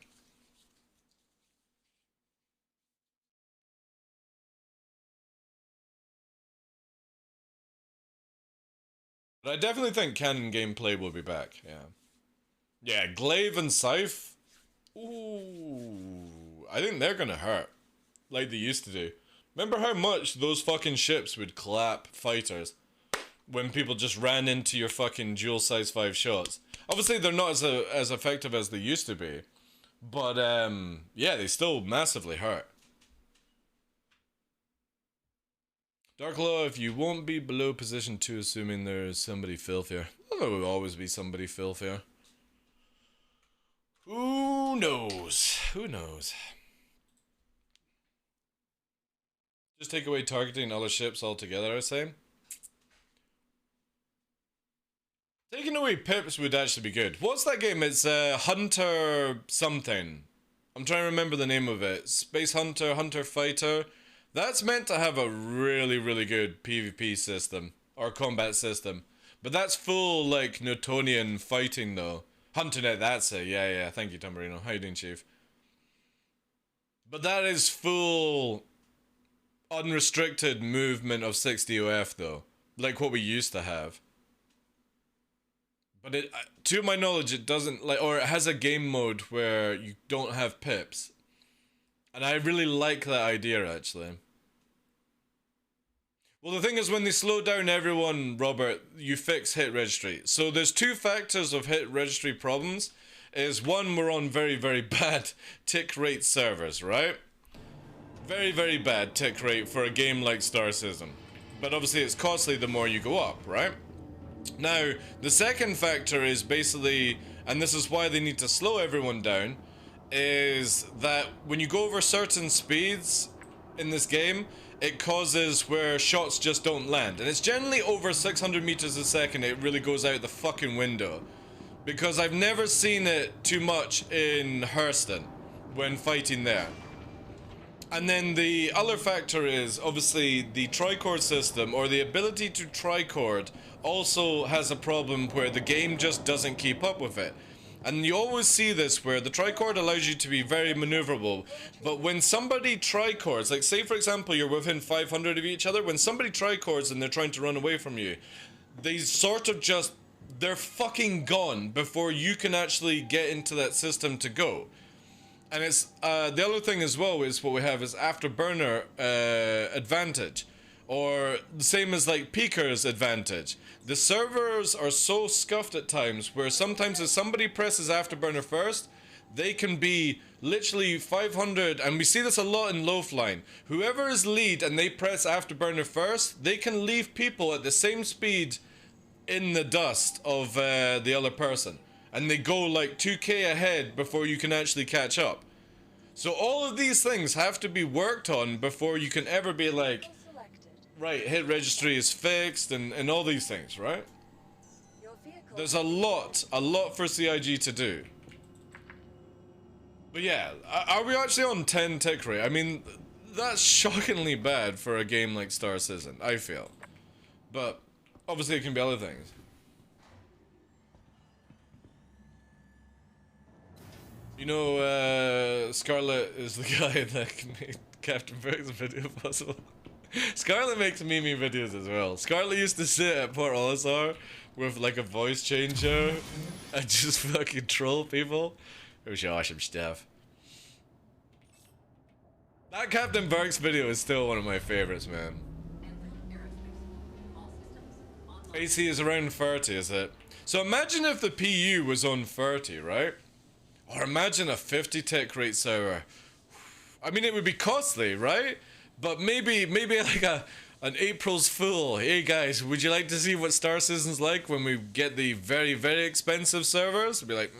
But I definitely think canon gameplay will be back, yeah. Yeah, Glaive and Scythe. Ooh, I think they're gonna hurt. Like they used to do. Remember how much those fucking ships would clap fighters when people just ran into your fucking dual size 5 shots? Obviously, they're not as effective as they used to be, but yeah, they still massively hurt. DarkLaw, if you won't be below position 2, assuming there's somebody filthier. Well, there will always be somebody filthier. Who knows? Who knows? Just take away targeting other ships altogether, I say. Taking away pips would actually be good. What's that game? It's Hunter something. I'm trying to remember the name of it. Space Hunter, Hunter Fighter. That's meant to have a really, really good PvP system. Or combat system. But that's full, like, Newtonian fighting, though. HunterNet, that's it. Yeah. Thank you, Tamburino. How you doing, Chief? But that is full unrestricted movement of 60 OF, though. Like what we used to have. But it, to my knowledge, it doesn't, like, or it has a game mode where you don't have pips. And I really like that idea, actually. Well, the thing is, when they slow down everyone, Robert, you fix hit registry. So there's 2 factors of hit registry problems. Is one, we're on very, very bad tick rate servers, right? Very, very bad tick rate for a game like Star Citizen. But obviously it's costly the more you go up, right? Now, the second factor is basically, and this is why they need to slow everyone down, is that when you go over certain speeds in this game, it causes where shots just don't land. And it's generally over 600 meters a second, it really goes out the fucking window. Because I've never seen it too much in Hurston when fighting there. And then the other factor is, obviously, the tricord system, or the ability to tricord, also has a problem where the game just doesn't keep up with it. And you always see this where the tricord allows you to be very maneuverable, but when somebody tricords, like say for example you're within 500 of each other, when somebody tricords and they're trying to run away from you, they sort of just, they're fucking gone before you can actually get into that system to go. And it's, the other thing as well is what we have is afterburner advantage. Or the same as like Peeker's advantage. The servers are so scuffed at times where sometimes if somebody presses afterburner first, they can be literally 500, and we see this a lot in low flying. Whoever is lead and they press afterburner first, they can leave people at the same speed in the dust of the other person. And they go like 2k ahead before you can actually catch up. So all of these things have to be worked on before you can ever be like, right, hit registry is fixed and all these things, right? There's a lot for CIG to do. But yeah, are we actually on 10 tick rate? I mean, that's shockingly bad for a game like Star Citizen, I feel. But obviously it can be other things. You know, Scarlet is the guy that made Captain Berg's video possible. Scarlet makes meme videos as well. Scarlet used to sit at Port Olisar with like a voice changer and just fucking troll people. It was awesome stuff. That Captain Berg's video is still one of my favorites, man. AC is around 30, is it? So imagine if the PU was on 30, right? Or imagine a 50 tick rate server. I mean, it would be costly, right? But maybe like an April's Fool. Hey guys, would you like to see what Star Citizen's like when we get the very, very expensive servers? It'd be like...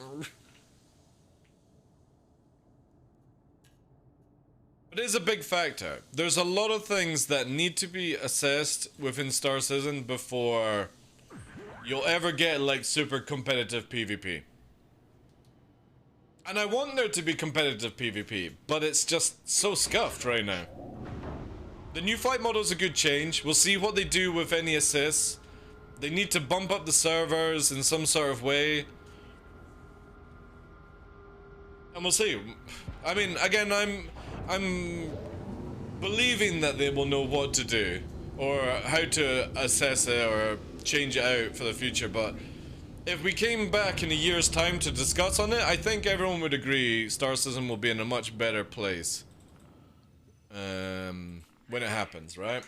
It is a big factor. There's a lot of things that need to be assessed within Star Citizen before you'll ever get like super competitive PvP. And I want there to be competitive PvP, but it's just so scuffed right now. The new fight model is a good change. We'll see what they do with any assists. They need to bump up the servers in some sort of way. And we'll see. I mean, again, I'm believing that they will know what to do or how to assess it or change it out for the future, but if we came back in a year's time to discuss on it, I think everyone would agree Star Citizen will be in a much better place. when it happens, right?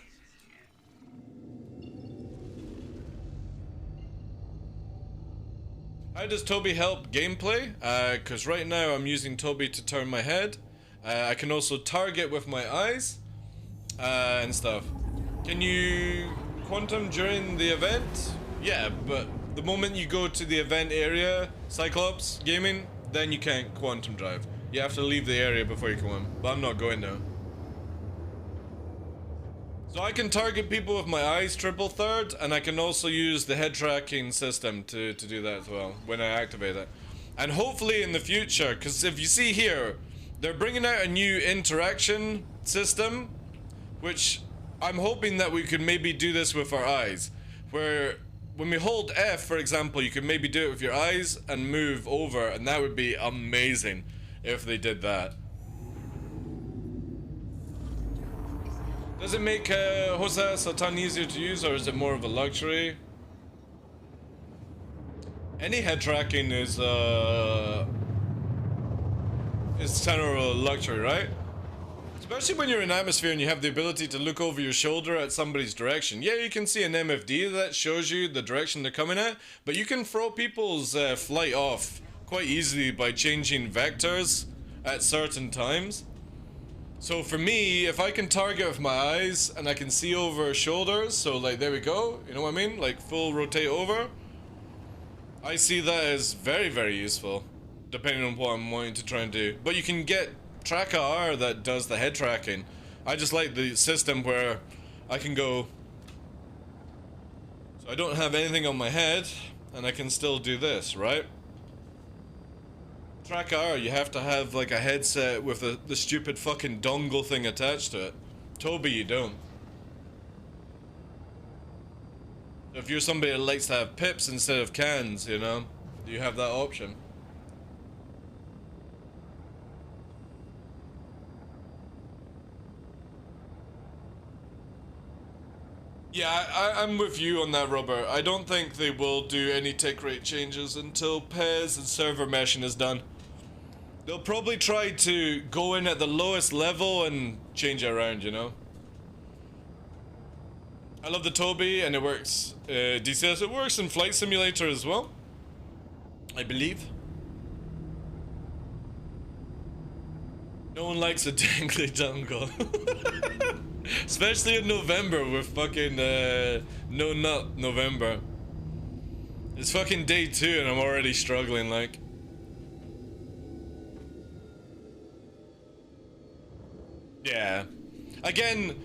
How does Toby help gameplay? Because right now I'm using Toby to turn my head. I can also target with my eyes and stuff. Can you quantum during the event? Yeah, but the moment you go to the event area, Cyclops Gaming, then you can't quantum drive. You have to leave the area before you come in, but I'm not going now. So I can target people with my eyes triple third, and I can also use the head tracking system to do that as well when I activate it. And hopefully in the future, because if you see here, they're bringing out a new interaction system, which I'm hoping that we could maybe do this with our eyes, where when we hold F, for example, you could maybe do it with your eyes and move over, and that would be amazing if they did that. Does it make Hosas a ton easier to use, or is it more of a luxury? Any head tracking is kind of a luxury, right? Especially when you're in atmosphere and you have the ability to look over your shoulder at somebody's direction. Yeah, you can see an MFD that shows you the direction they're coming at, but you can throw people's flight off quite easily by changing vectors at certain times. So for me, if I can target with my eyes and I can see over shoulders, so like there we go, you know what I mean? Like full rotate over. I see that as very, very useful, depending on what I'm wanting to try and do. But you can get Tracker R that does the head tracking. I just like the system where I can go, so I don't have anything on my head and I can still do this, right? Track R, you have to have like a headset with the stupid fucking dongle thing attached to it. Toby, you don't. If you're somebody that likes to have pips instead of cans, you know, you have that option. Yeah, I'm with you on that, Robert. I don't think they will do any tick rate changes until PES and server meshing is done. They'll probably try to go in at the lowest level and change it around, you know? I love the Toby, and it works. DCS, it works in Flight Simulator as well, I believe. No one likes a dangly dongle. Especially in November with fucking, no nut November. It's fucking day 2 and I'm already struggling, like. Yeah. Again,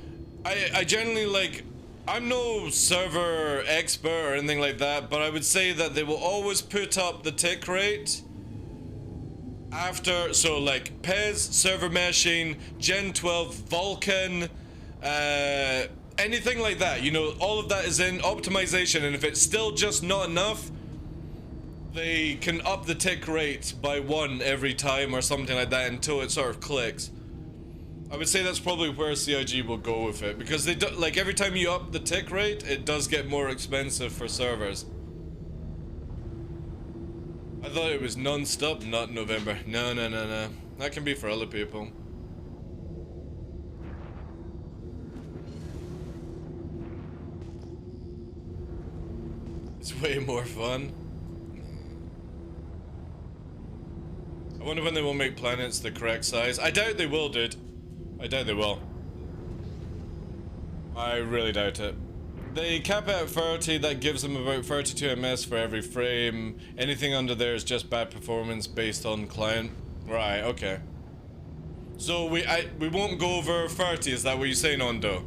I generally like, I'm no server expert or anything like that, but I would say that they will always put up the tick rate after, so like PES, server meshing, Gen 12, Vulkan, anything like that, you know, all of that is in optimization, and if it's still just not enough, they can up the tick rate by 1 every time or something like that until it sort of clicks. I would say that's probably where CIG will go with it, because they do, like, every time you up the tick rate, it does get more expensive for servers. I thought it was non-stop, not November. No. That can be for other people. It's way more fun. I wonder when they will make planets the correct size. I doubt they will, dude. I doubt they will. I really doubt it. They cap it at 30, that gives them about 32 ms for every frame. Anything under there is just bad performance based on client. Right, okay. So we won't go over 30, is that what you're saying, Ondo?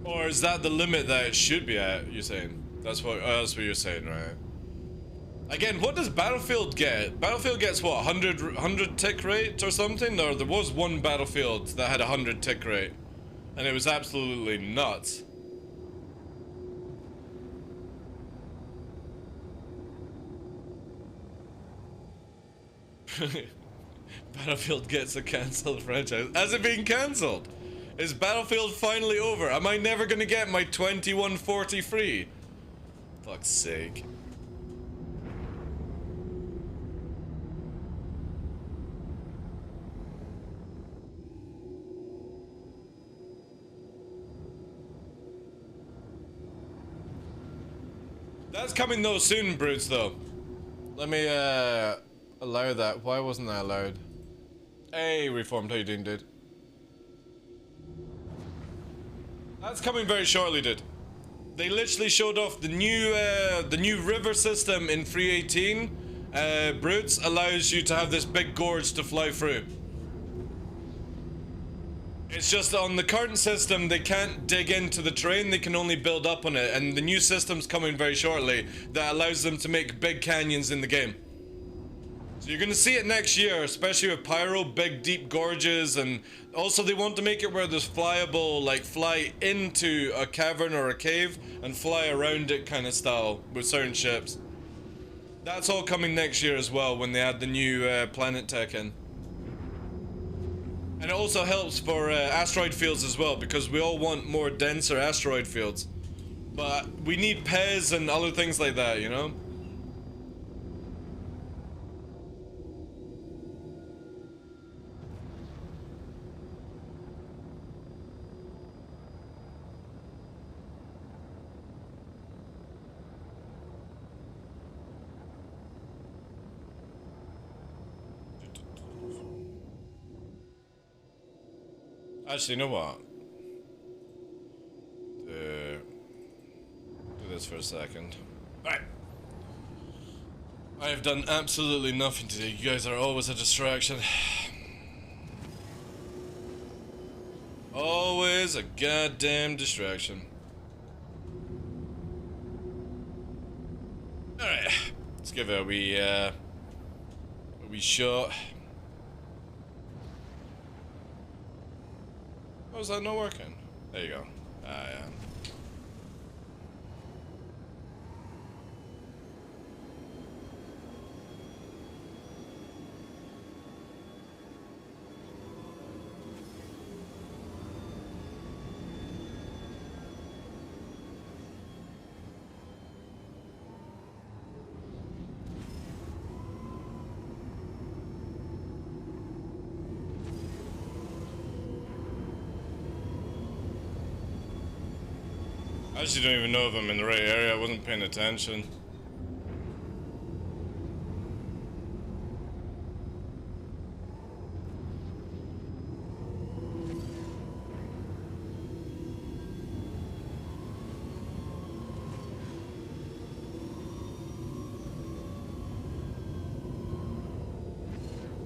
Or is that the limit that it should be at, you're saying? That's what you're saying, right? Again, what does Battlefield get? Battlefield gets what, 100 tick rate or something? Or there was one Battlefield that had 100 tick rate, and it was absolutely nuts. Battlefield gets a cancelled franchise. Has it been cancelled? Is Battlefield finally over? Am I never gonna get my 2140 free? Fuck's sake. That's coming though soon, Brutes, though. Let me, allow that. Why wasn't that allowed? Hey, Reformed, how you doing, dude? That's coming very shortly, dude. They literally showed off the new river system in 3.18. Brutes allows you to have this big gorge to fly through. It's just on the current system, they can't dig into the terrain, they can only build up on it, and the new system's coming very shortly that allows them to make big canyons in the game. So you're gonna see it next year, especially with Pyro, big deep gorges, and also they want to make it where there's flyable, like fly into a cavern or a cave and fly around it kind of style with certain ships. That's all coming next year as well when they add the new planet tech in. And it also helps for asteroid fields as well, because we all want more denser asteroid fields. But we need PES and other things like that, you know? Actually, you know what? Do this for a second. Alright. I have done absolutely nothing today. You guys are always a distraction. Always a goddamn distraction. Alright. Let's give it a wee shot. Oh, is that not working? There you go. Ah, yeah. I actually don't even know if I'm in the right area. I wasn't paying attention.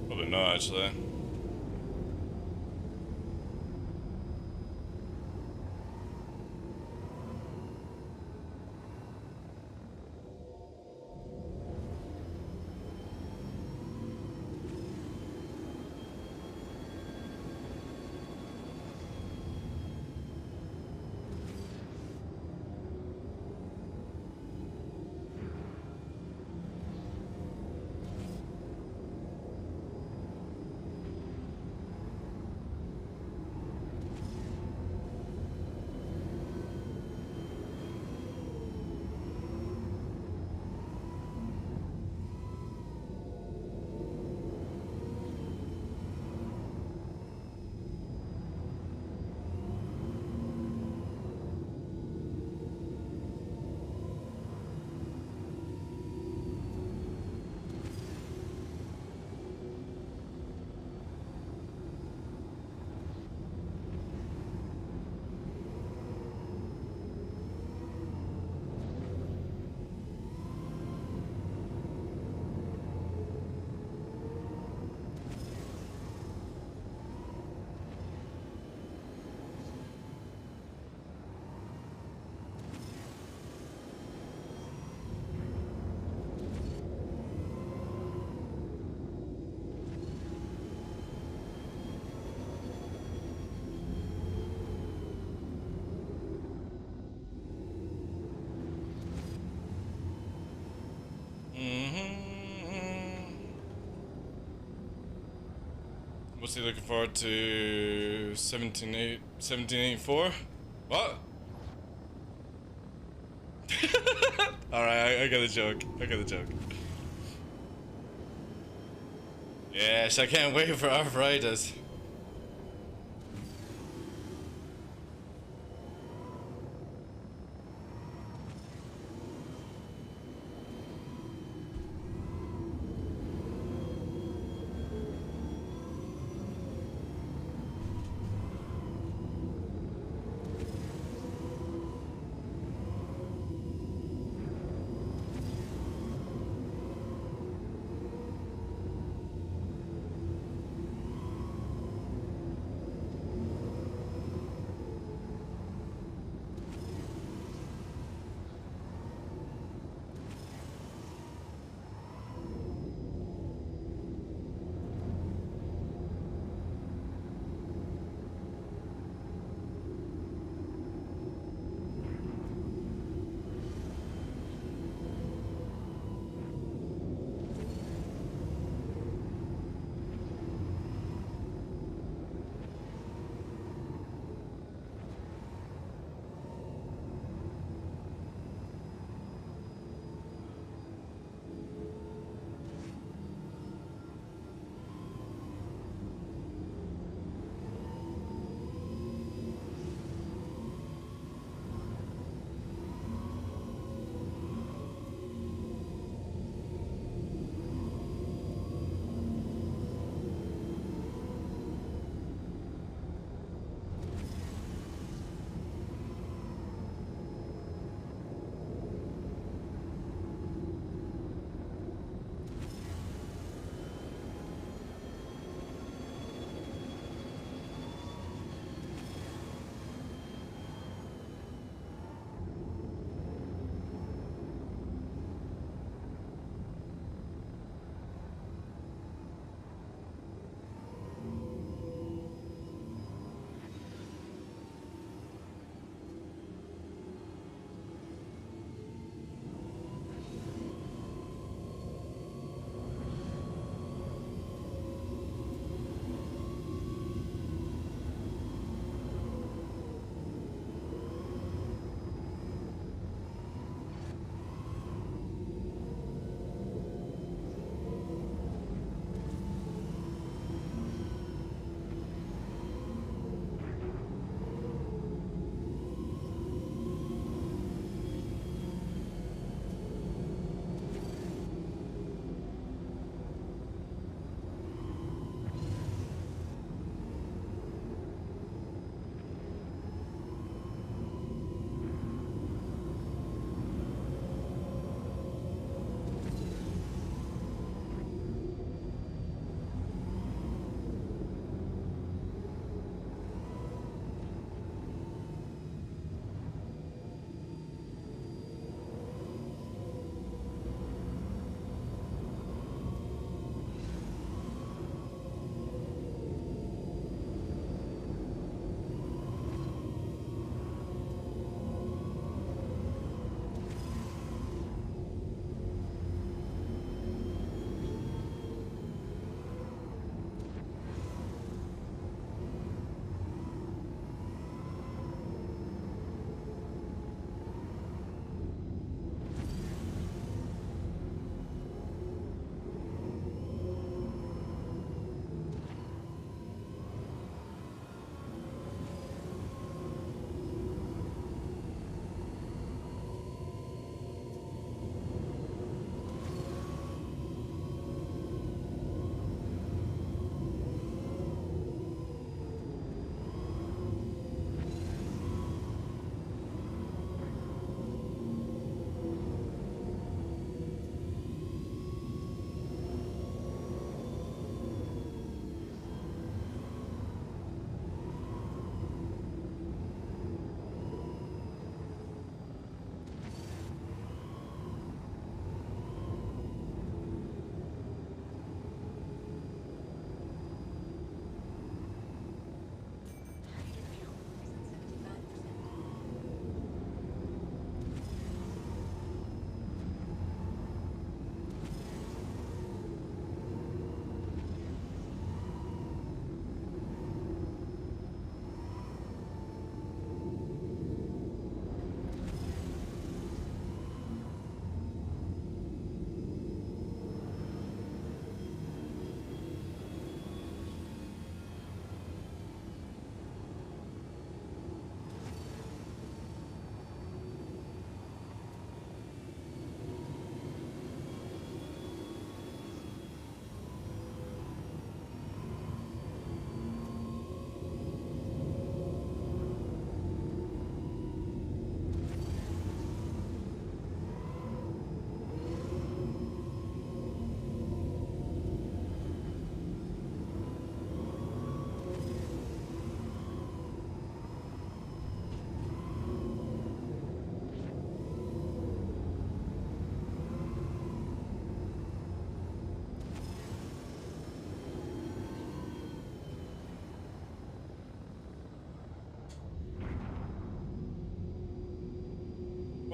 Probably not, actually. What's he looking forward to? 1784? What? Alright, I got the joke. I got the joke. Yes, I can't wait for arthritis.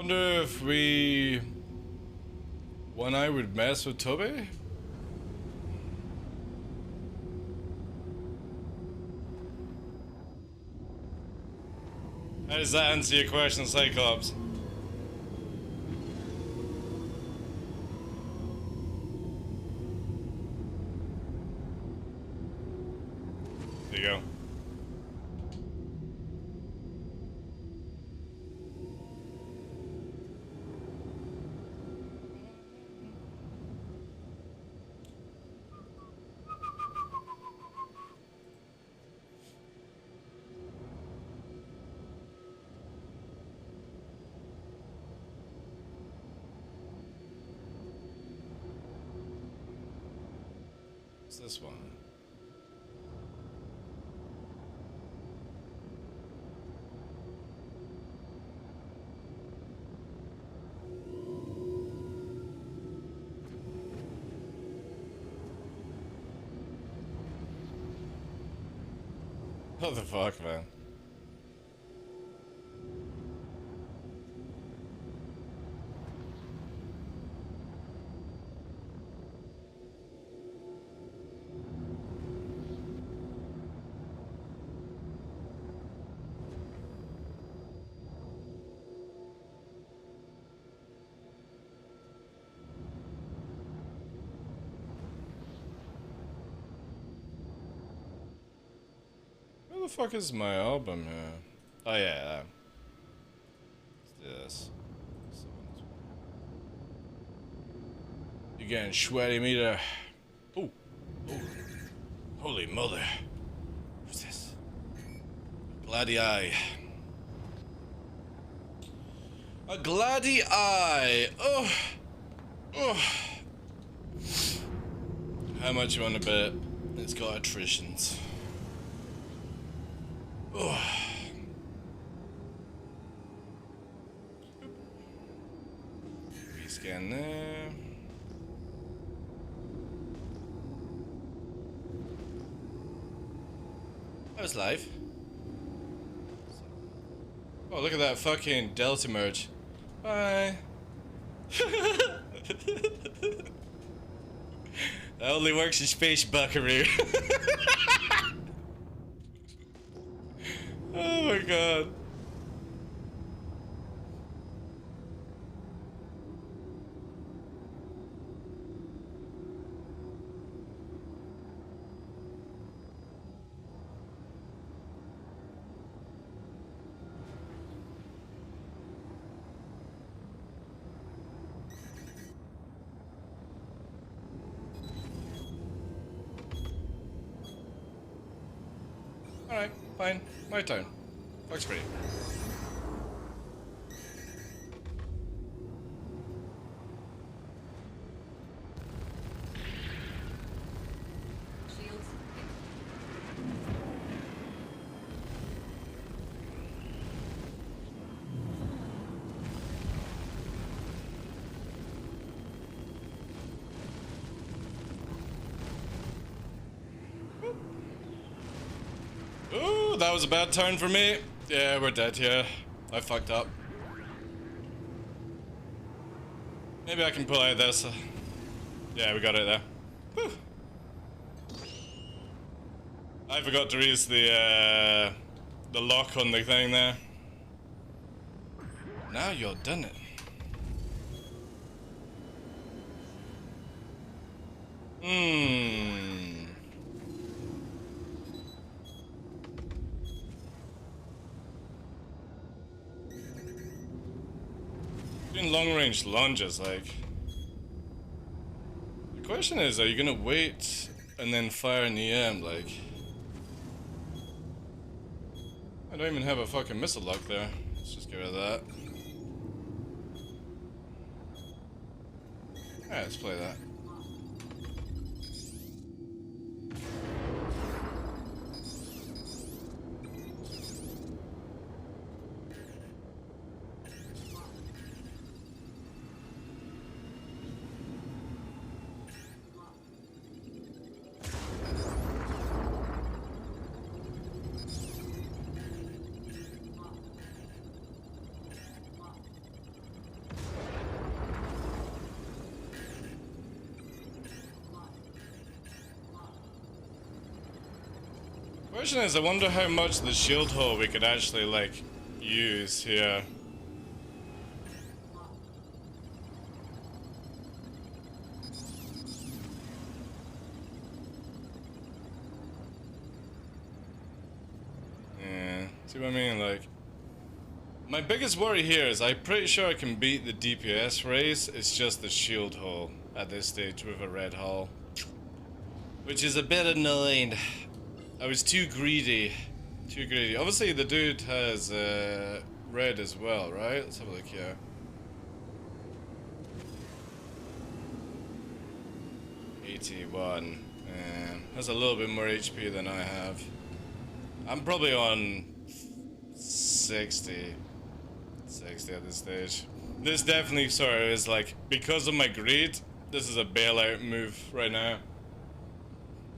Wonder if One Eye would mess with Toby? How does that answer your question, Cyclops? There you go. What's this one? What the fuck, man? Where the fuck is my album here? Oh yeah. Let's do this. You getting sweaty, meter? Oh, oh, holy mother! Who's this? Gladdy Eye. A Gladdy Eye. Oh, oh. How much you want to bet? It's got attritions. Oh. Rescan there. That was live. Oh, look at that fucking Delta merge. Bye. That only works in Space Buckaroo. Oh my god. Alright, fine. My turn. Looks pretty. Shields. Ooh, that was a bad turn for me. Yeah, we're dead here. I fucked up. Maybe I can pull out this. Yeah, we got it there. Whew. I forgot to use the lock on the thing there. Now you're done it. Doing long range lunges, like. The question is, are you gonna wait and then fire in the end, like? I don't even have a fucking missile lock there. Let's just get rid of that. Alright, let's play that. Question is, I wonder how much the shield hull we could actually, like, use here. Yeah, see what I mean? Like, my biggest worry here is I'm pretty sure I can beat the DPS race. It's just the shield hull at this stage with a red hull, which is a bit annoying. I was too greedy. Too greedy. Obviously, the dude has red as well, right? Let's have a look here. '81. Has a little bit more HP than I have. I'm probably on 60 at this stage. This definitely sort of is like, because of my greed, this is a bailout move right now.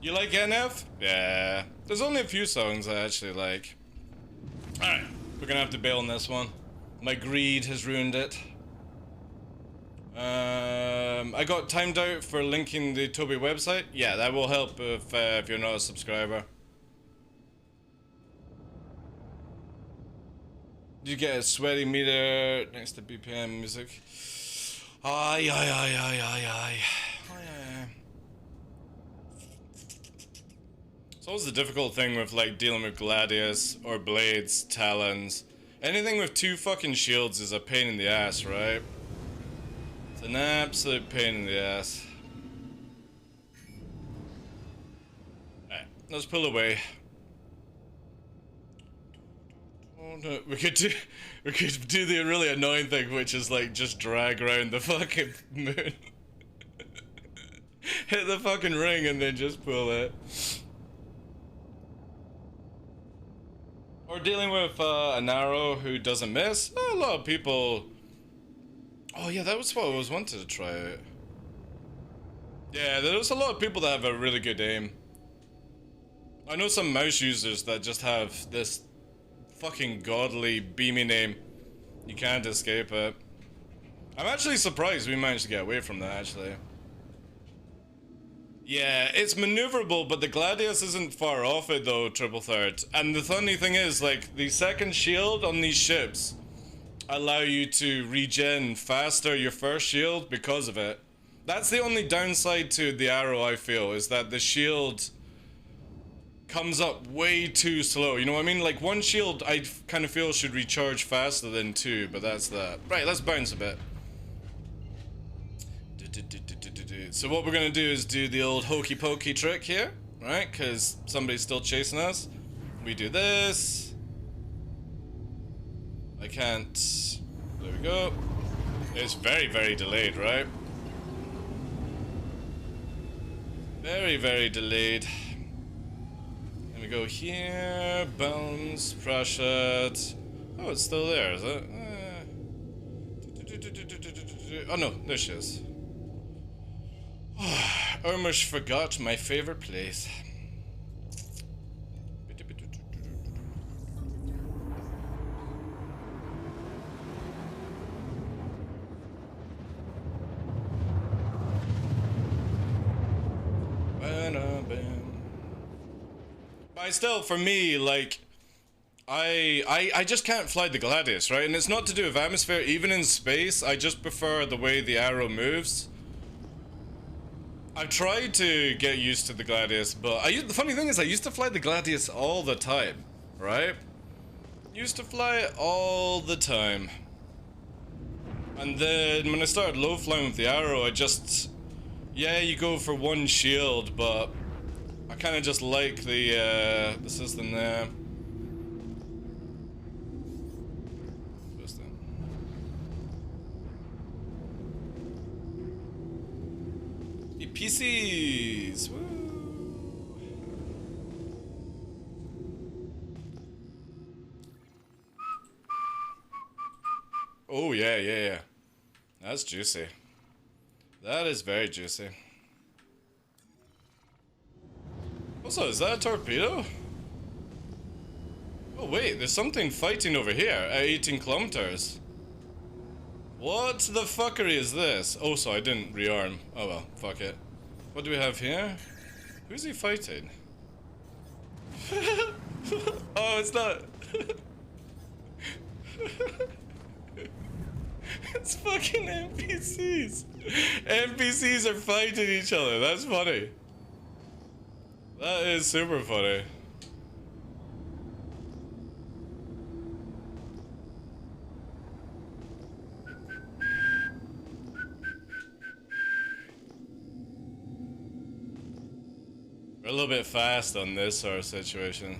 You like NF? Yeah. There's only a few songs I actually like. Alright, we're gonna have to bail on this one. My greed has ruined it. I got timed out for linking the Toby website. Yeah, that will help if you're not a subscriber. Did you get a sweaty meter next to BPM music? Aye, aye, aye, aye, aye, aye. Aye. It's always the difficult thing with, like, dealing with Gladius or Blades, Talons. Anything with 2 fucking shields is a pain in the ass, right? It's an absolute pain in the ass. Alright, let's pull away. Oh no, we could do the really annoying thing, which is like just drag around the fucking moon. Hit the fucking ring and then just pull it. Or dealing with an arrow who doesn't miss. A lot of people. Oh yeah, that was what I was wanted to try out. Yeah, there's a lot of people that have a really good aim. I know some mouse users that just have this fucking godly beaming aim. You can't escape it. I'm actually surprised we managed to get away from that, actually. Yeah, it's maneuverable, but the Gladius isn't far off it though, Triple Third. And the funny thing is, like, the second shield on these ships allow you to regen faster your first shield because of it. That's the only downside to the arrow, I feel, is that the shield comes up way too slow. You know what I mean? Like, one shield I kind of feel should recharge faster than 2, but that's that. Right, let's bounce a bit. So what we're gonna do is do the old hokey pokey trick here, right? Because somebody's still chasing us. We do this. I can't. There we go. It's very, very delayed, right? Very, very delayed. And we go here, bounce, crush it. Oh, it's still there, is it? Oh no, there she is. Almost forgot my favorite place. But still, for me, like, I just can't fly the Gladius, right? And it's not to do with atmosphere. Even in space, I just prefer the way the arrow moves. I've tried to get used to the Gladius, but the funny thing is I used to fly the Gladius all the time, right? Used to fly it all the time. And then when I started low flying with the arrow, I just... Yeah, you go for one shield, but I kind of just like the system there. PCs! Woo. Oh, yeah. That's juicy. That is very juicy. Also, is that a torpedo? Oh, wait, there's something fighting over here at 18 kilometers. What the fuckery is this? Oh, so I didn't rearm. Oh well, fuck it. What do we have here? Who's he fighting? Oh, it's not. It's fucking NPCs. NPCs are fighting each other. That's funny. That is super funny. We're a little bit fast on this sort of situation.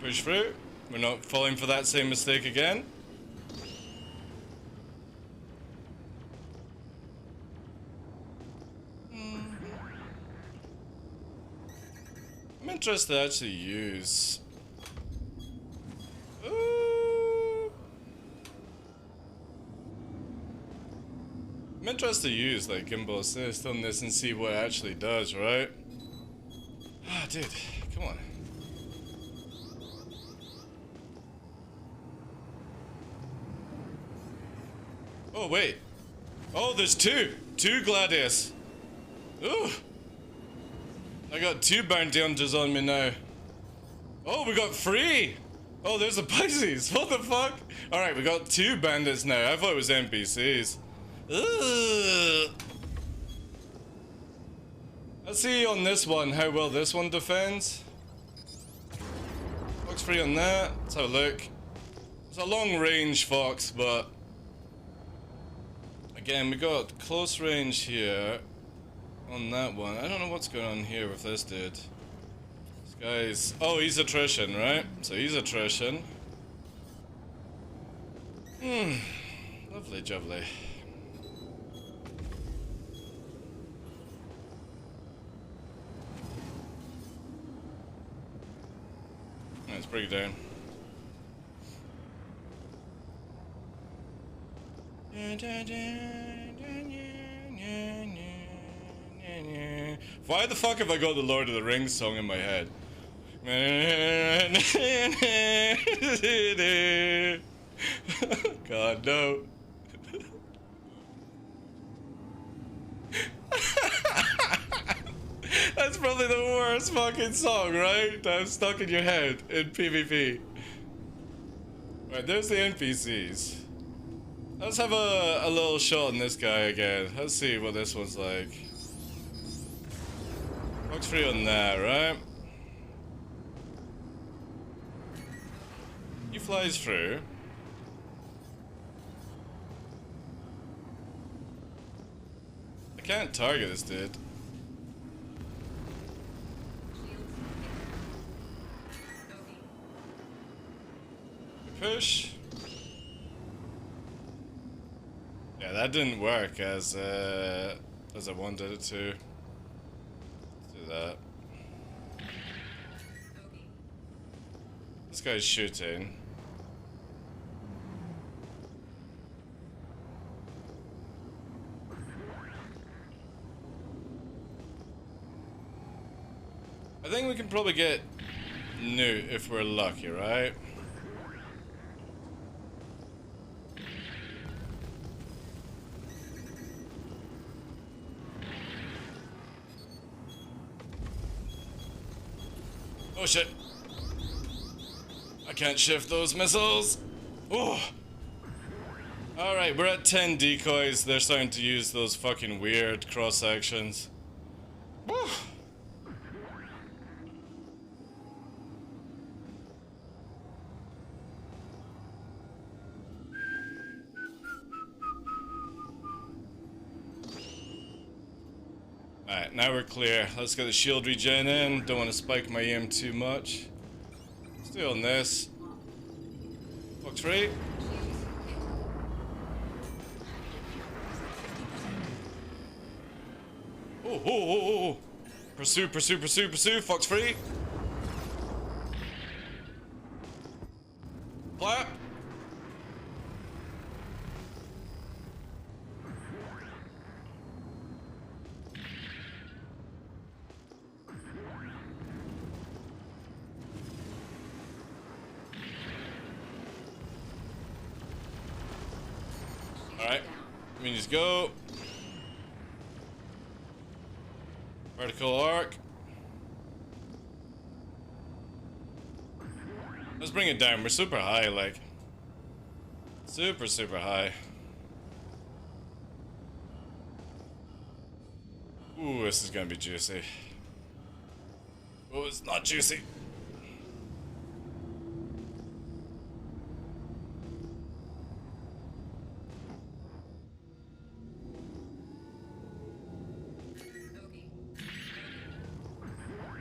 Push through. We're not falling for that same mistake again. I'm interested to actually use. I'm interested to use like gimbal assist on this and see what it actually does, right? Ah, dude, come on. Oh wait. Oh, there's two Gladius. Ooh. I got 2 bounty hunters on me now. Oh, we got 3. Oh, there's the Pisces. What the fuck? Alright, we got 2 bandits now. I thought it was NPCs. Ugh. Let's see on this one how well this one defends. Fox free on that. Let's have a look. It's a long range fox, but again, we got close range here on that one. I don't know what's going on here with this dude. This guy's... Oh, he's attrition, right? So he's attrition. Lovely jubbly. Let's bring it down. Why the fuck have I got the Lord of the Rings song in my head? God, no. That's probably the worst fucking song, right? That's stuck in your head in PvP. Right, there's the NPCs. Let's have a little shot on this guy again. Let's see what this one's like. Fox free on that, right? He flies through. I can't target this dude. Push. Yeah, that didn't work as I wanted it to. Let's do that. This guy's shooting. I think we can probably get Newt if we're lucky, right? Oh shit. I can't shift those missiles. Oh. Alright, we're at 10 decoys. They're starting to use those fucking weird cross sections. Woo. Alright, now we're clear. Let's get the shield regen in. Don't want to spike my EM too much. Stay on this. Fox free. Oh. Pursue. Fox free. Clap. Alright. We need to go. Vertical arc. Let's bring it down. We're super high, like. Super, super high. Ooh, this is gonna be juicy. Oh, it's not juicy.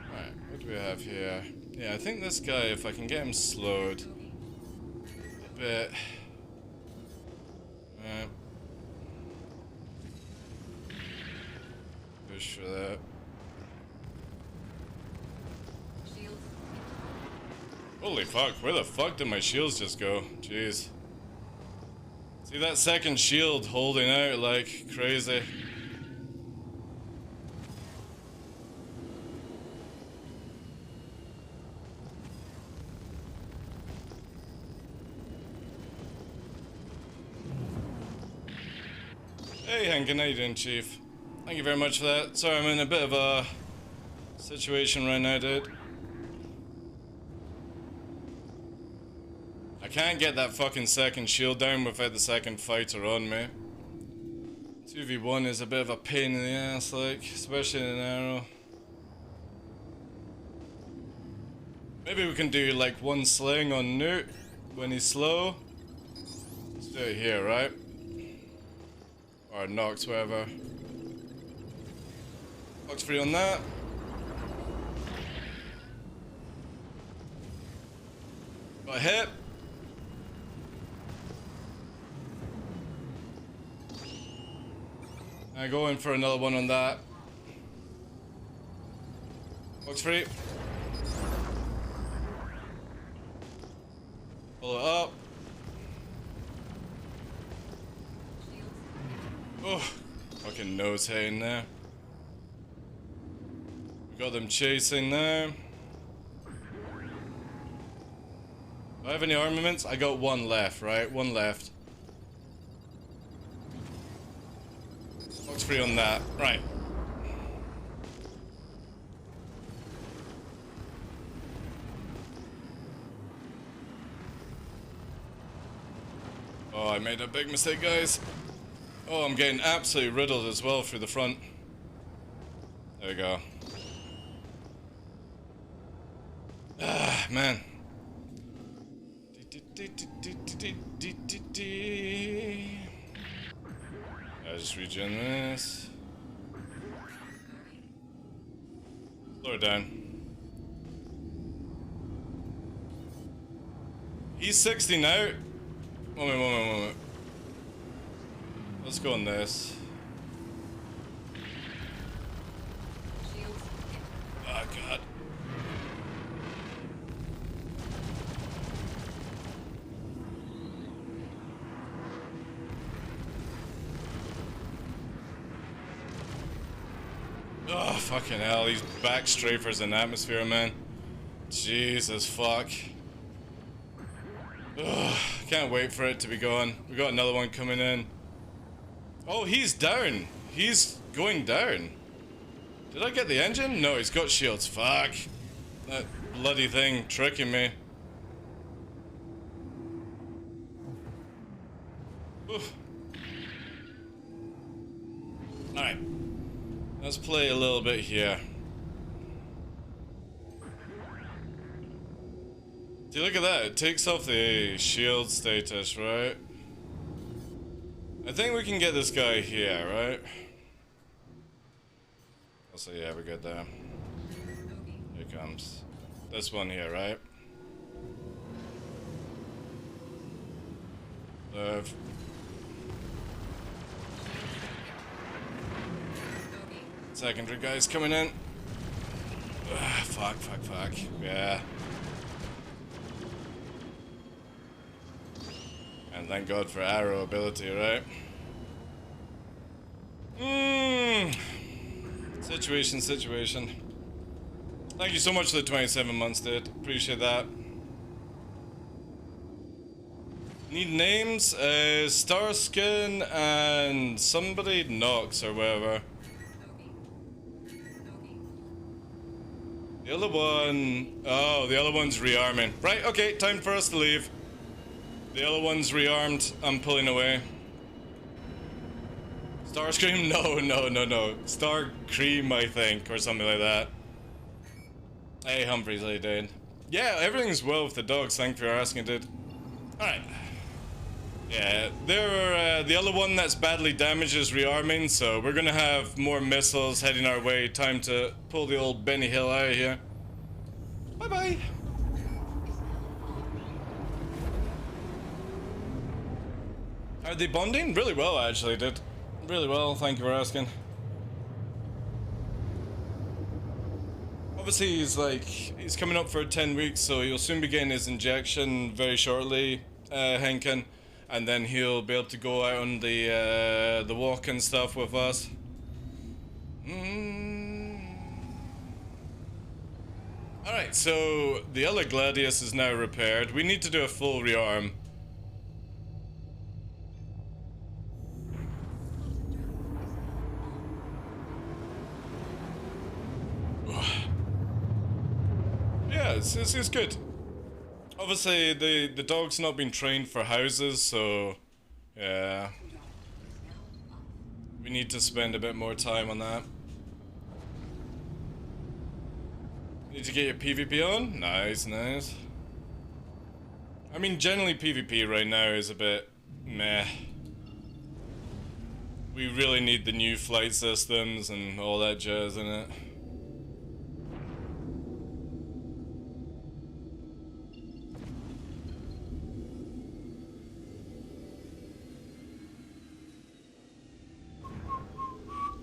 Alright, what do we have here? Yeah, I think this guy, if I can get him slowed a bit. Push for that. Shields. Holy fuck, where the fuck did my shields just go? Jeez. See that second shield holding out like crazy. Hey Hankin, how you doing, Chief? Thank you very much for that. Sorry, I'm in a bit of a situation right now, dude. I can't get that fucking second shield down without the second fighter on me. 2v1 is a bit of a pain in the ass, like, especially in an arrow. Maybe we can do like one sling on Newt when he's slow. Let's do it here, right? Or Nox, whatever. Nox free on that. Got a hit. I go in for another one on that. Nox free. Pull it up. Oh, fucking nose hitting there. We got them chasing now. Do I have any armaments? I got one left, right? One left. Looks free on that. Right. Oh, I made a big mistake, guys. Oh, I'm getting absolutely riddled as well through the front. There we go. Ah, man. I just regen this. Slow it down. He's 60 now. Moment. Let's go on this. Shields. Oh god. Oh fucking hell, these back strafers in atmosphere, man. Jesus fuck. Ugh, can't wait for it to be gone. We got another one coming in. Oh, he's down. He's going down. Did I get the engine? No, he's got shields. Fuck. That bloody thing tricking me. Oof. Alright. Let's play a little bit here. See, look at that. It takes off the shield status, right? I think we can get this guy here, right? So yeah, we're good there. Here it comes. This one here, right? Love. Secondary guys coming in. Ugh, fuck. Yeah. And thank God for arrow ability, right? Situation. Thank you so much for the 27 months, dude. Appreciate that. Need names? Starskin and somebody Knox or whatever. The other one... Oh, the other one's rearming. Right, okay, time for us to leave. The other one's rearmed. I'm pulling away. Starscream? No. Starcream, I think, or something like that. Hey, Humphreys, how you doing? Yeah, everything's well with the dogs, thank you for asking, dude. Alright. Yeah, the other one that's badly damaged is rearming, so we're gonna have more missiles heading our way. Time to pull the old Benny Hill out of here. Bye-bye. Are they bonding? Really well, actually, dude. Really well, thank you for asking. Obviously, he's coming up for 10 weeks, so he'll soon be getting his injection very shortly, Henkin, and then he'll be able to go out on the walk and stuff with us. Alright, so the other Gladius is now repaired. We need to do a full rearm. Yeah, it's good. Obviously, the dog's not been trained for houses, so yeah, we need to spend a bit more time on that. Need to get your PvP on? Nice. I mean, generally PvP right now is a bit meh. We really need the new flight systems and all that jazz in it.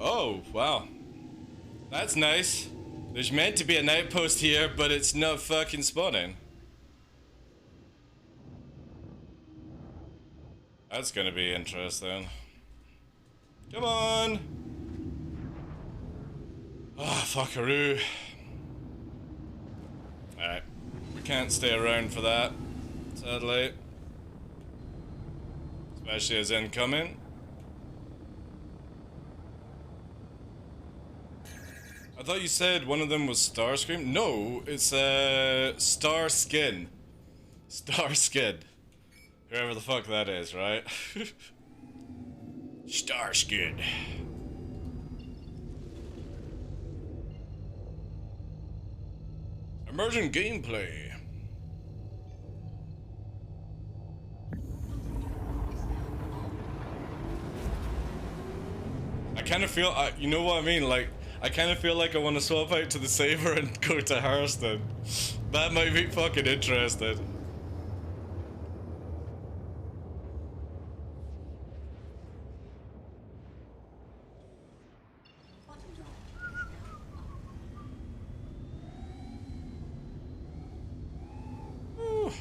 Oh, wow. That's nice. There's meant to be an outpost here, but it's not fucking spawning. That's gonna be interesting. Come on! Ah, fuckaroo. Alright. We can't stay around for that, sadly. Especially as incoming. I thought you said one of them was Starscream? No, it's Starskin. Starskin. Whoever the fuck that is, right? Starskin. Emergent gameplay. I kind of feel, you know what I mean? Like, I kind of feel like I want to swap out to the Saber and go to Harston. That might be fucking interesting. Ooh.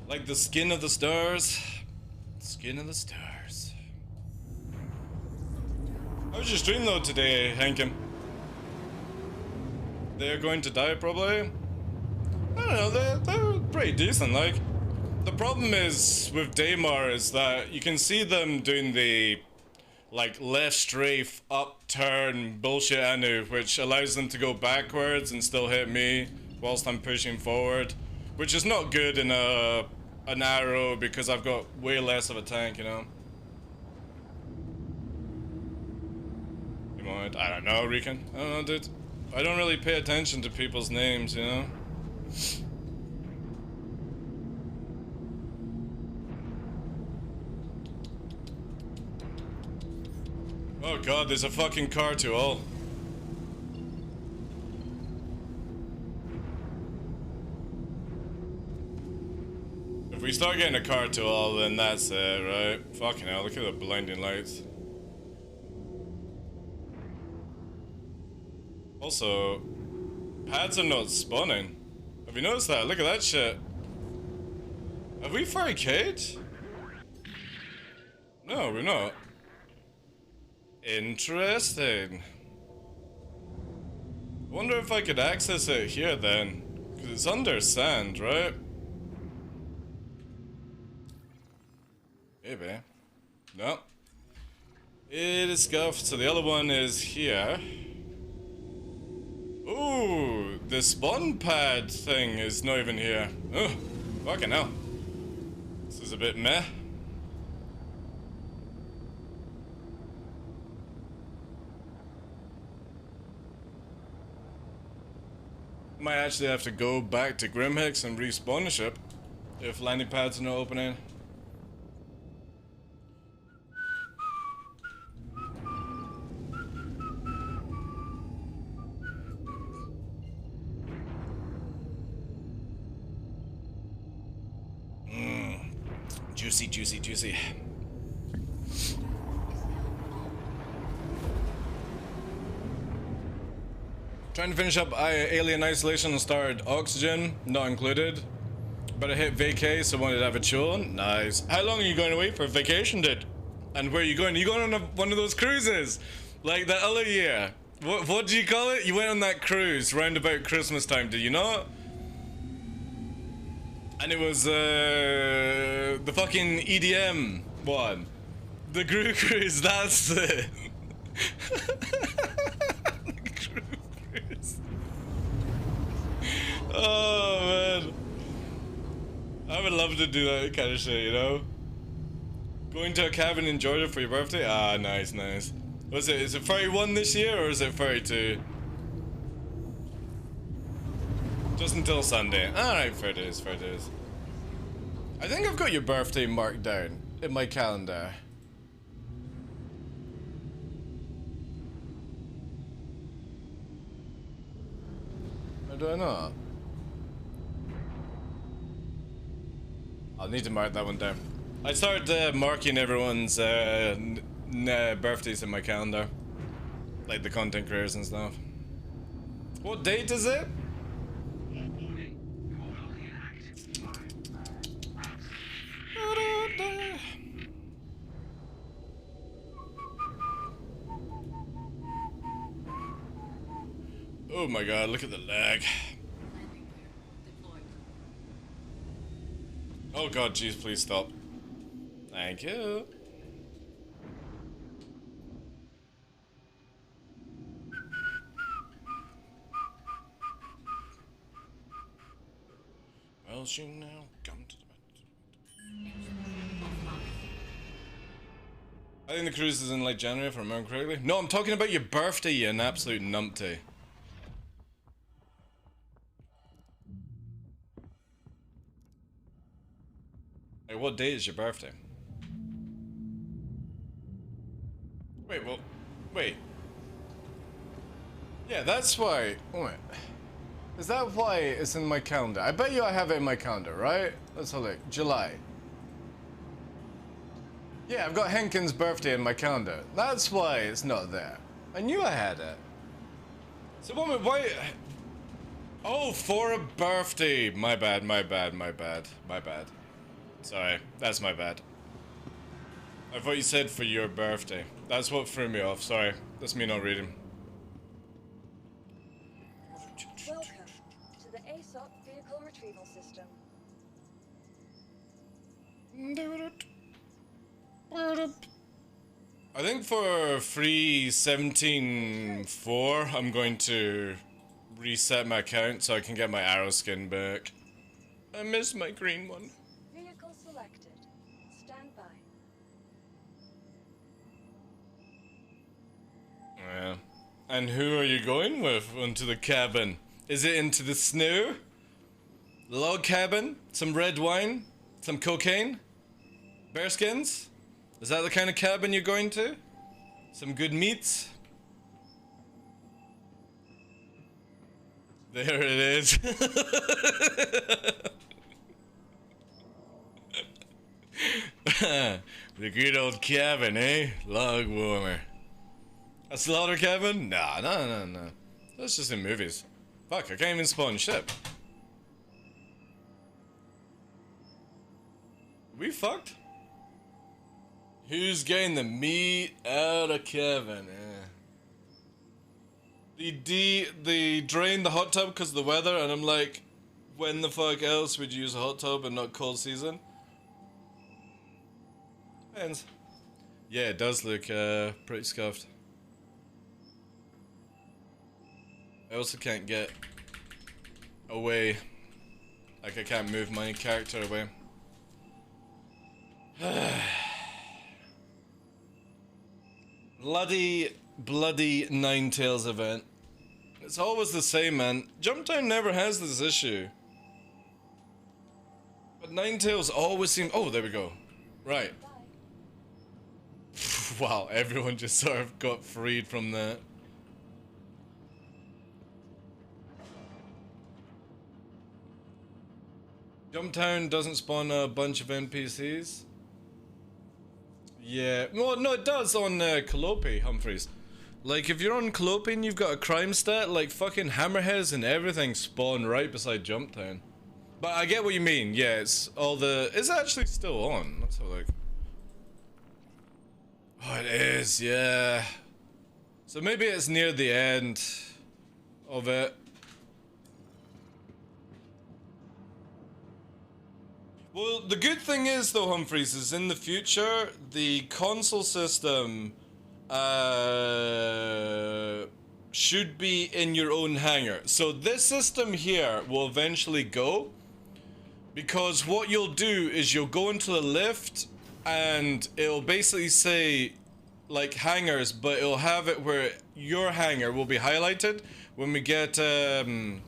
Like the skin of the stars. Skin of the stars. How was your stream though today, Hankin? They're going to die probably? I don't know, they're pretty decent, like. The problem is with Daymar is that you can see them doing the like left strafe, up turn bullshit Anu, which allows them to go backwards and still hit me whilst I'm pushing forward. Which is not good in an arrow because I've got way less of a tank, you know. I don't know, Rican. I don't know, dude. I don't really pay attention to people's names, you know? Oh god, there's a fucking car to all. If we start getting a car to all, then that's it, right? Fucking hell, look at the blinding lights. Also, pads are not spawning. Have you noticed that? Look at that shit. Have we 4K'd? No, we're not. Interesting. I wonder if I could access it here then. Because it's under sand, right? Maybe. No. It is scuffed, so the other one is here. Ooh, the spawn pad thing is not even here. Oh, fucking hell. This is a bit meh. Might actually have to go back to Grimhix and respawn the ship if landing pads are not opening. Juicy, juicy, juicy. Trying to finish up Alien Isolation and start Oxygen, not included. But I hit vacay, so wanted to have a chill. Nice. How long are you going away for vacation, dude? And where are you going? Are you going on one of those cruises? Like that other year? What do you call it? You went on that cruise round about Christmas time, did you not? And it was the fucking EDM one. The Gru Cruise, that's it. The Gru Cruise. Oh man. I would love to do that kind of shit, you know? Going to a cabin in Georgia for your birthday? Ah, nice, nice. Was it, is it 31 this year or is it 32? Just until Sunday. Alright, fair dues, fair dues. I think I've got your birthday marked down in my calendar. Or do I not? I'll need to mark that one down. I started marking everyone's birthdays in my calendar. Like the content creators and stuff. What date is it? Oh my god, look at the lag. Landing gear deployed. Oh god, jeez, please stop. Thank you. Well, she now come to the Engines offline. I think the cruise is in like January, if I remember correctly. No, I'm talking about your birthday, you an absolute numpty. Hey, what date is your birthday? Wait, well, wait. Yeah, that's why. Wait. Is that why it's in my calendar? I bet you I have it in my calendar, right? Let's have a look. July. Yeah, I've got Henkin's birthday in my calendar. That's why it's not there. I knew I had it. So why? Oh, for a birthday. My bad, my bad, my bad, my bad. Sorry, that's my bad. I thought you said for your birthday. That's what threw me off. Sorry, that's me not reading. Welcome to the ASOP Vehicle Retrieval System. I think for 3.17.4, I'm going to reset my account so I can get my arrow skin back. I miss my green one. Vehicle selected. Stand by. Yeah. And who are you going with onto the cabin? Is it into the snow? Log cabin? Some red wine? Some cocaine? Bearskins? Is that the kind of cabin you're going to? Some good meats? There it is. The good old cabin, eh? Log warmer. A slaughter cabin? Nah, no. That's just in movies. Fuck, I can't even spawn ship. We fucked? Who's getting the meat out of Kevin? They drained the hot tub because of the weather, and I'm like, when the fuck else would you use a hot tub and not cold season? Depends. Yeah, it does look pretty scuffed. I also can't get away. Like, I can't move my character away. Bloody Ninetales event. It's always the same, man. Jumptown never has this issue. But Ninetales always seem... Oh, there we go. Right. Wow, everyone just sort of got freed from that. Jumptown doesn't spawn a bunch of NPCs. Yeah, well, no, it does on Calliope, Humphreys. Like, if you're on Calliope and you've got a crime stat, like, fucking hammerheads and everything spawn right beside Jumptown. But I get what you mean, yeah, it's all the... It's actually still on, let's have a look. Oh, it is, yeah. So maybe it's near the end of it. Well, the good thing is, though, Humphreys, is in the future, the console system should be in your own hangar. So this system here will eventually go, because what you'll do is you'll go into the lift and it'll basically say like hangars, but it'll have it where your hangar will be highlighted when we get permanent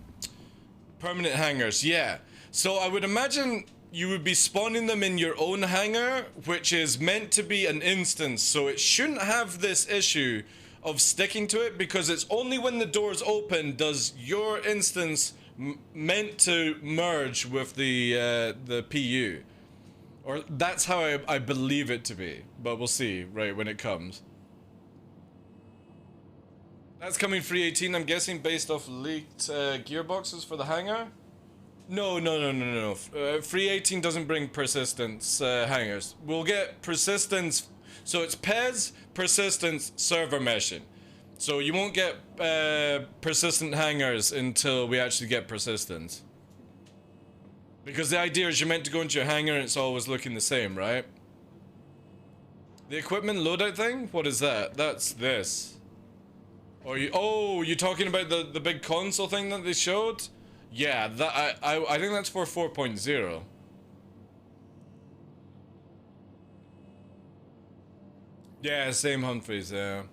hangars. Yeah, so I would imagine you would be spawning them in your own hangar, which is meant to be an instance, so it shouldn't have this issue of sticking to it, because it's only when the doors open does your instance meant to merge with the PU. Or that's how I believe it to be, but we'll see, right, when it comes. That's coming free 18, I'm guessing, based off leaked gearboxes for the hangar? No. Free 18 doesn't bring persistence hangars. We'll get persistence, so it's PES, persistence, server meshing. So you won't get persistent hangars until we actually get persistence. Because the idea is you're meant to go into your hangar and it's always looking the same, right? The equipment loadout thing? What is that? That's this. Or you... Oh, you're talking about the big console thing that they showed? Yeah, that I think that's for 4.0. Yeah, same Humphreys, yeah.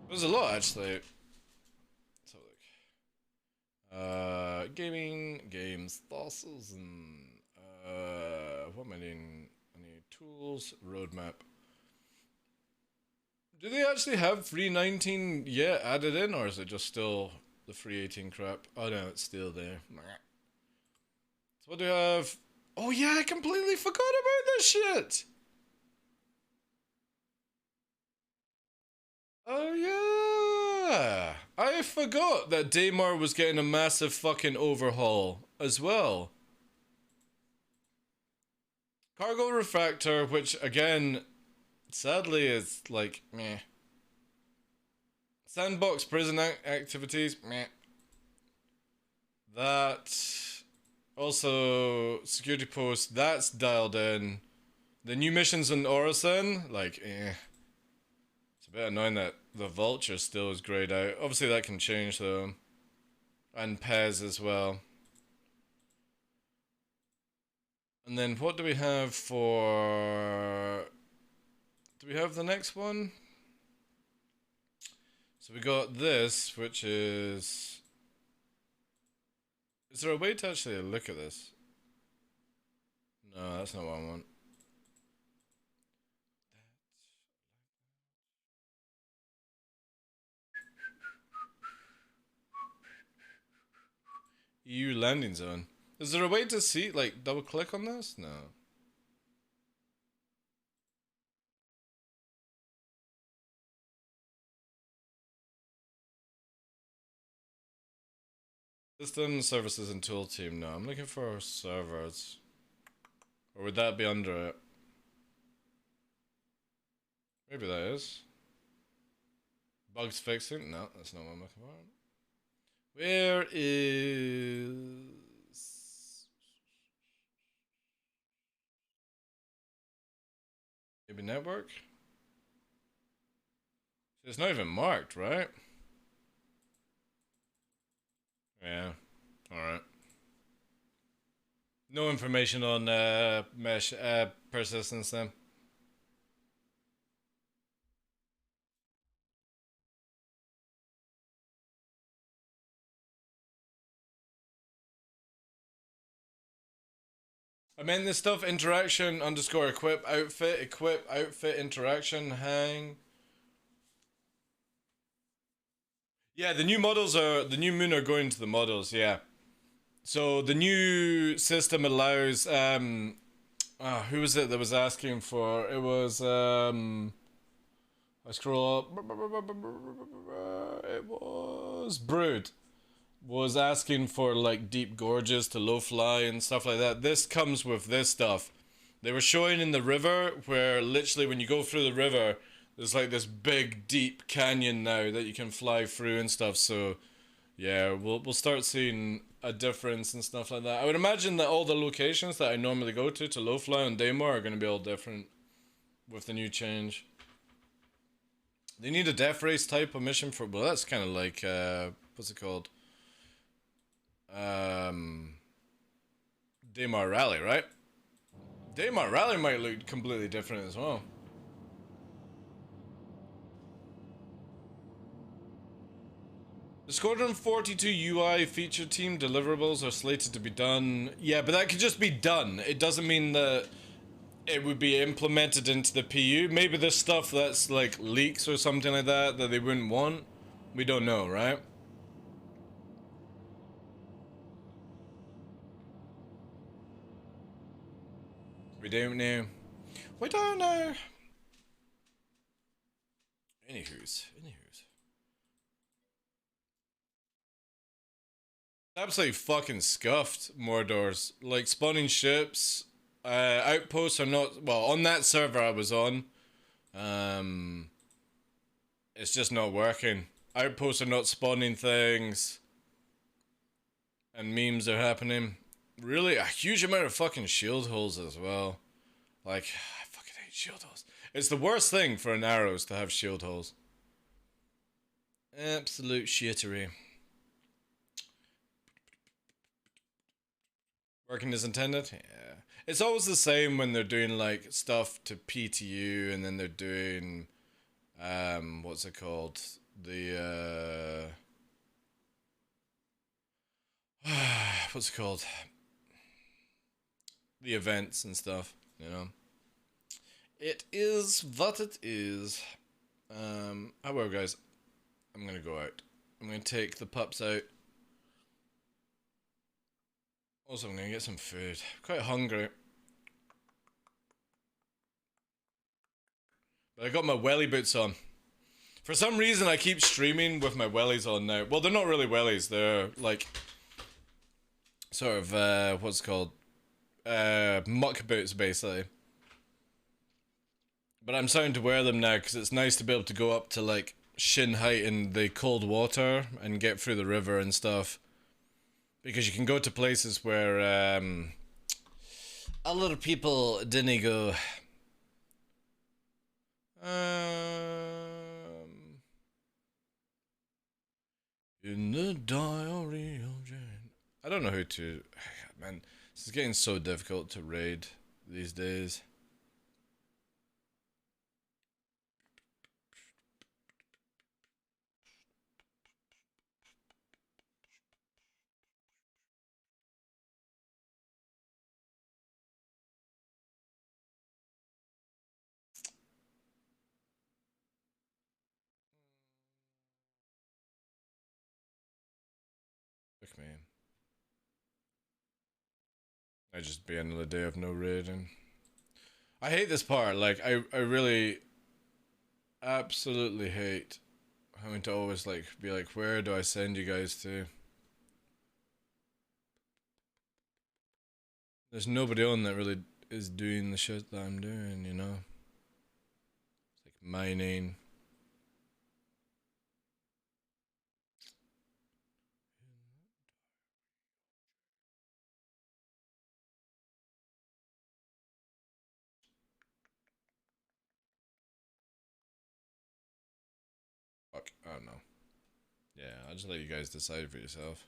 There's a lot, actually. Let's have a look. Gaming, games, fossils, and what am I doing? I need tools, roadmap. Do they actually have free 19 yet added in, or is it just still the free 18 crap? Oh no, it's still there. So what do we have? Oh yeah, I completely forgot about this shit! Oh yeah! I forgot that Daymar was getting a massive fucking overhaul as well. Cargo refractor, which again, sadly is like, meh. Sandbox prison activities, meh. That, also security post, that's dialed in. The new missions in Orison, like, eh. It's a bit annoying that the Vulture still is grayed out. Obviously that can change though. And Pez as well. And then what do we have for... Do we have the next one? So we got this, which is... Is there a way to actually look at this? No, that's not what I want. EU landing zone. Is there a way to see, like, double click on this? No. System services and tool team. No, I'm looking for servers. Or would that be under it? Maybe that is. Bugs fixing? No, that's not what I'm looking for. Where is... Maybe network? It's not even marked, right? Yeah. Alright. No information on mesh persistence then. I meant this stuff, interaction underscore equip outfit interaction hang. Yeah, the new models are, the new moon are going to the models, yeah. So the new system allows, who was it that was asking for, it was, I scroll up, it was Brood. Was asking for like deep gorges to low fly and stuff like that. This comes with this stuff. They were showing in the river where literally when you go through the river, there's like this big deep canyon now that you can fly through and stuff. So yeah, we'll start seeing a difference and stuff like that. I would imagine that all the locations that I normally go to low fly on Daymar are going to be all different with the new change. They need a death race type of mission for, well, that's kind of like what's it called? Daymar Rally, right? Daymar Rally might look completely different as well. The Squadron 42 UI feature team deliverables are slated to be done. Yeah, but that could just be done. It doesn't mean that it would be implemented into the PU. Maybe there's stuff that's like leaks or something like that that they wouldn't want. We don't know, right? We don't know. We don't know. Anywho's. Absolutely fucking scuffed, Mordor's. Like, spawning ships, outposts are not, well, on that server I was on, it's just not working. Outposts are not spawning things, and memes are happening. Really, a huge amount of fucking shield holes as well. Like, I fucking hate shield holes. It's the worst thing for an arrows to have shield holes. Absolute shittery. Working as intended? Yeah. It's always the same when they're doing like stuff to PTU and then they're doing what's it called? The what's it called? The events and stuff, you know. It is what it is. However, guys, I'm gonna go out. I'm gonna take the pups out. Also, I'm gonna get some food. I'm quite hungry. But I got my welly boots on. For some reason, I keep streaming with my wellies on now. Well, they're not really wellies. They're like sort of what's it called? Muck boots, basically. But I'm starting to wear them now because it's nice to be able to go up to like shin height in the cold water and get through the river and stuff. Because you can go to places where a lot of people didn't go. In the diary of Jane. I don't know who to. Man, this is getting so difficult to raid these days. Look, man. I just be another day of no raiding. I hate this part. Like, I really absolutely hate having to always like be like, where do I send you guys to? there's nobody on that really is doing the shit that I'm doing, you know? It's like mining. Fuck, I don't know. Yeah, I'll just let you guys decide for yourself.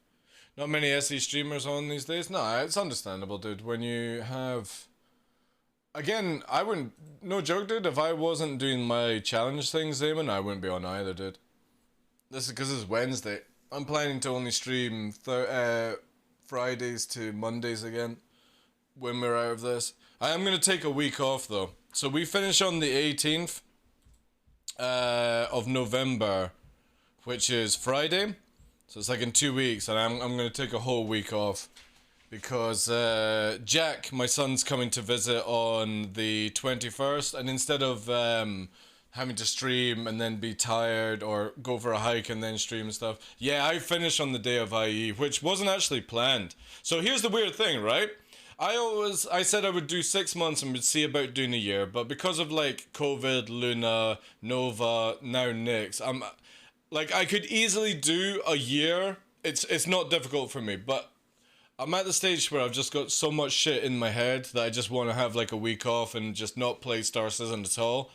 Not many SE streamers on these days. No, it's understandable, dude. When you have, again, I wouldn't. No joke, dude. If I wasn't doing my challenge things, Eamon, I wouldn't be on either, dude. This is because it's Wednesday. I'm planning to only stream Fridays to Mondays again when we're out of this. I am gonna take a week off though. So we finish on the 18th of November, which is Friday. So it's like in 2 weeks, and I'm gonna take a whole week off because Jack, my son's coming to visit on the 21st, and instead of having to stream and then be tired or go for a hike and then stream and stuff, yeah, I finish on the day of IE, which wasn't actually planned. So here's the weird thing, right? I said I would do 6 months and would see about doing a year, but because of like COVID, Luna, Nova, now Nyx, I'm like, I could easily do a year. It's not difficult for me, but I'm at the stage where I've just got so much shit in my head that I just want to have like a week off and just not play Star Citizen at all,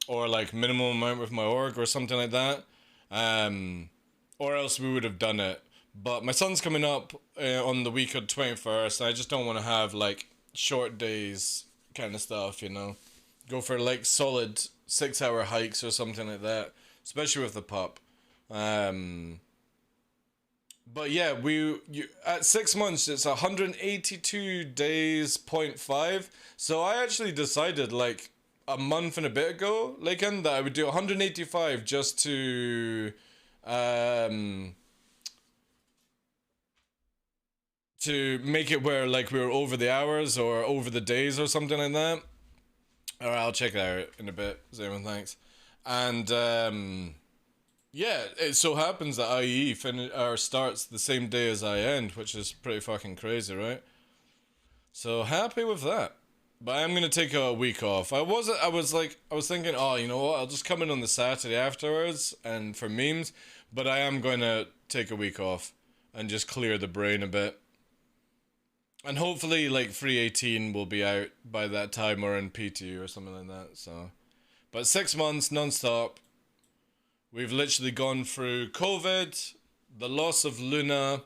or like minimum amount with my org or something like that. Or else we would have done it. But my son's coming up on the week of 21st, and I just don't want to have like short days kind of stuff, you know. Go for like solid 6-hour hikes or something like that, especially with the pup. But yeah, at 6 months it's 182 days, 0.5. So I actually decided like a month and a bit ago, like, that I would do 185 just to make it where like we were over the hours or over the days or something like that. Alright, I'll check that out in a bit. Zayman, thanks. And yeah, it so happens that IE starts the same day as I end, which is pretty fucking crazy, right? So happy with that. But I'm gonna take a week off. I was thinking, oh, you know what? I'll just come in on the Saturday afterwards and for memes. But I am going to take a week off and just clear the brain a bit. And hopefully, like, 318 will be out by that time, or in PTU or something like that. So, but 6 months non-stop. We've literally gone through COVID, the loss of Luna,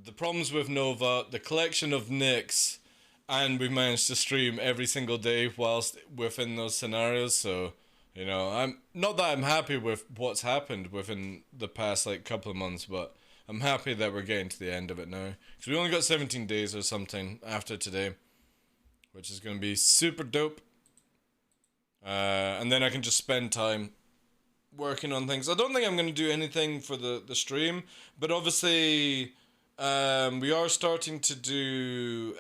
the problems with Nova, the collection of Nyx, and we've managed to stream every single day whilst within those scenarios. So, you know, I'm not that I'm happy with what's happened within the past like couple of months, but I'm happy that we're getting to the end of it now. Because we only got 17 days or something after today, which is going to be super dope. And then I can just spend time working on things. I don't think I'm going to do anything for the stream, but obviously we are starting to do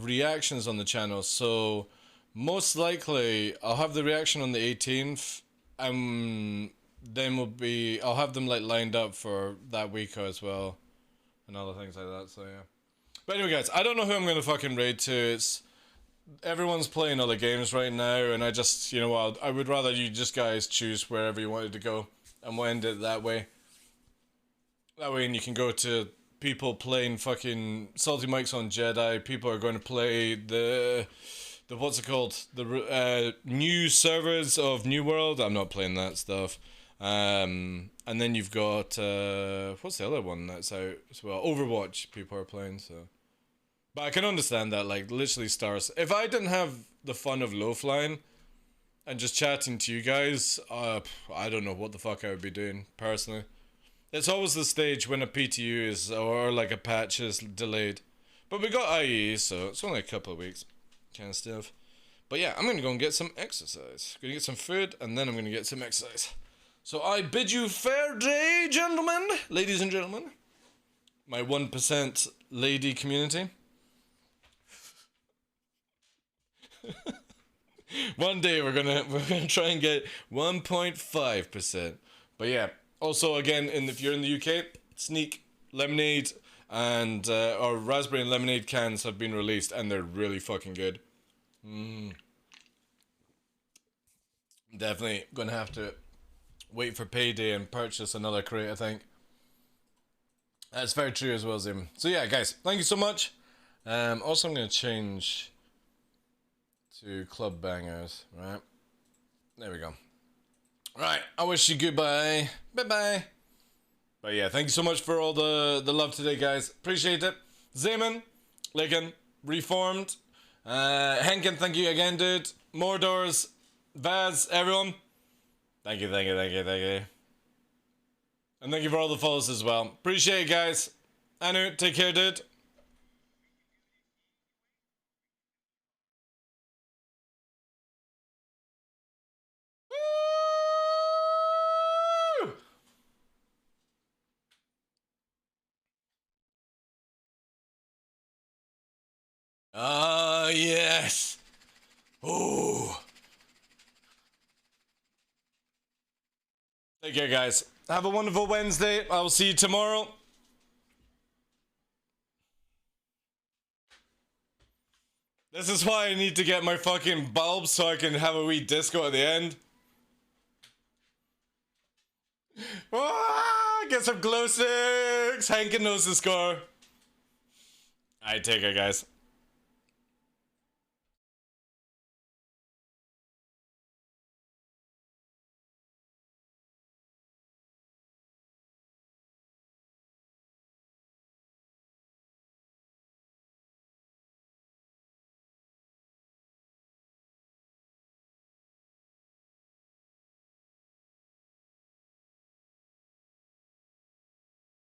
reactions on the channel, so most likely I'll have the reaction on the 18th, and then I'll have them like lined up for that week as well and other things like that. So yeah, but anyway guys, I don't know who I'm gonna fucking raid to. Everyone's playing other games right now, and I just, you know what, I would rather you just guys choose wherever you wanted to go, and we'll end it that way. That way, and you can go to people playing fucking Salty Mike's on Jedi. People are going to play the what's it called? The new servers of New World. I'm not playing that stuff. And then you've got what's the other one that's out as well? Overwatch. People are playing, so. But I can understand that, like, literally stars. If I didn't have the fun of low flying and just chatting to you guys, I don't know what the fuck I would be doing personally. It's always the stage when a PTU is, or like a patch is delayed. But we got IE, so it's only a couple of weeks kind of stuff. But yeah, I'm going to go and get some exercise. Going to get some food, and then I'm going to get some exercise. So I bid you fair day, gentlemen, ladies and gentlemen. My 1% lady community. One day we're gonna try and get 1.5%. But yeah, Also, again, if you're in the UK, Sneak lemonade and or raspberry and lemonade cans have been released, and they're really fucking good. Definitely gonna have to wait for payday and purchase another crate, I think. That's very true as well, Zim. So yeah, guys, thank you so much. Also, I'm gonna change to Club Bangers, right? There we go. Right, I wish you goodbye. Bye-bye. But yeah, thank you so much for all the love today, guys. Appreciate it. Zeman, Licken, Reformed, Henkin, thank you again, dude. Mordors, Vaz, everyone. Thank you, thank you, thank you, thank you. And thank you for all the follows as well. Appreciate it, guys. Anu, take care, dude. Woo! Ah, yes. Oh. Take care, guys. Have a wonderful Wednesday. I will see you tomorrow. This is why I need to get my fucking bulbs so I can have a wee disco at the end. Ah, get some glow sticks. Hankin knows the score. Alright, take care, guys.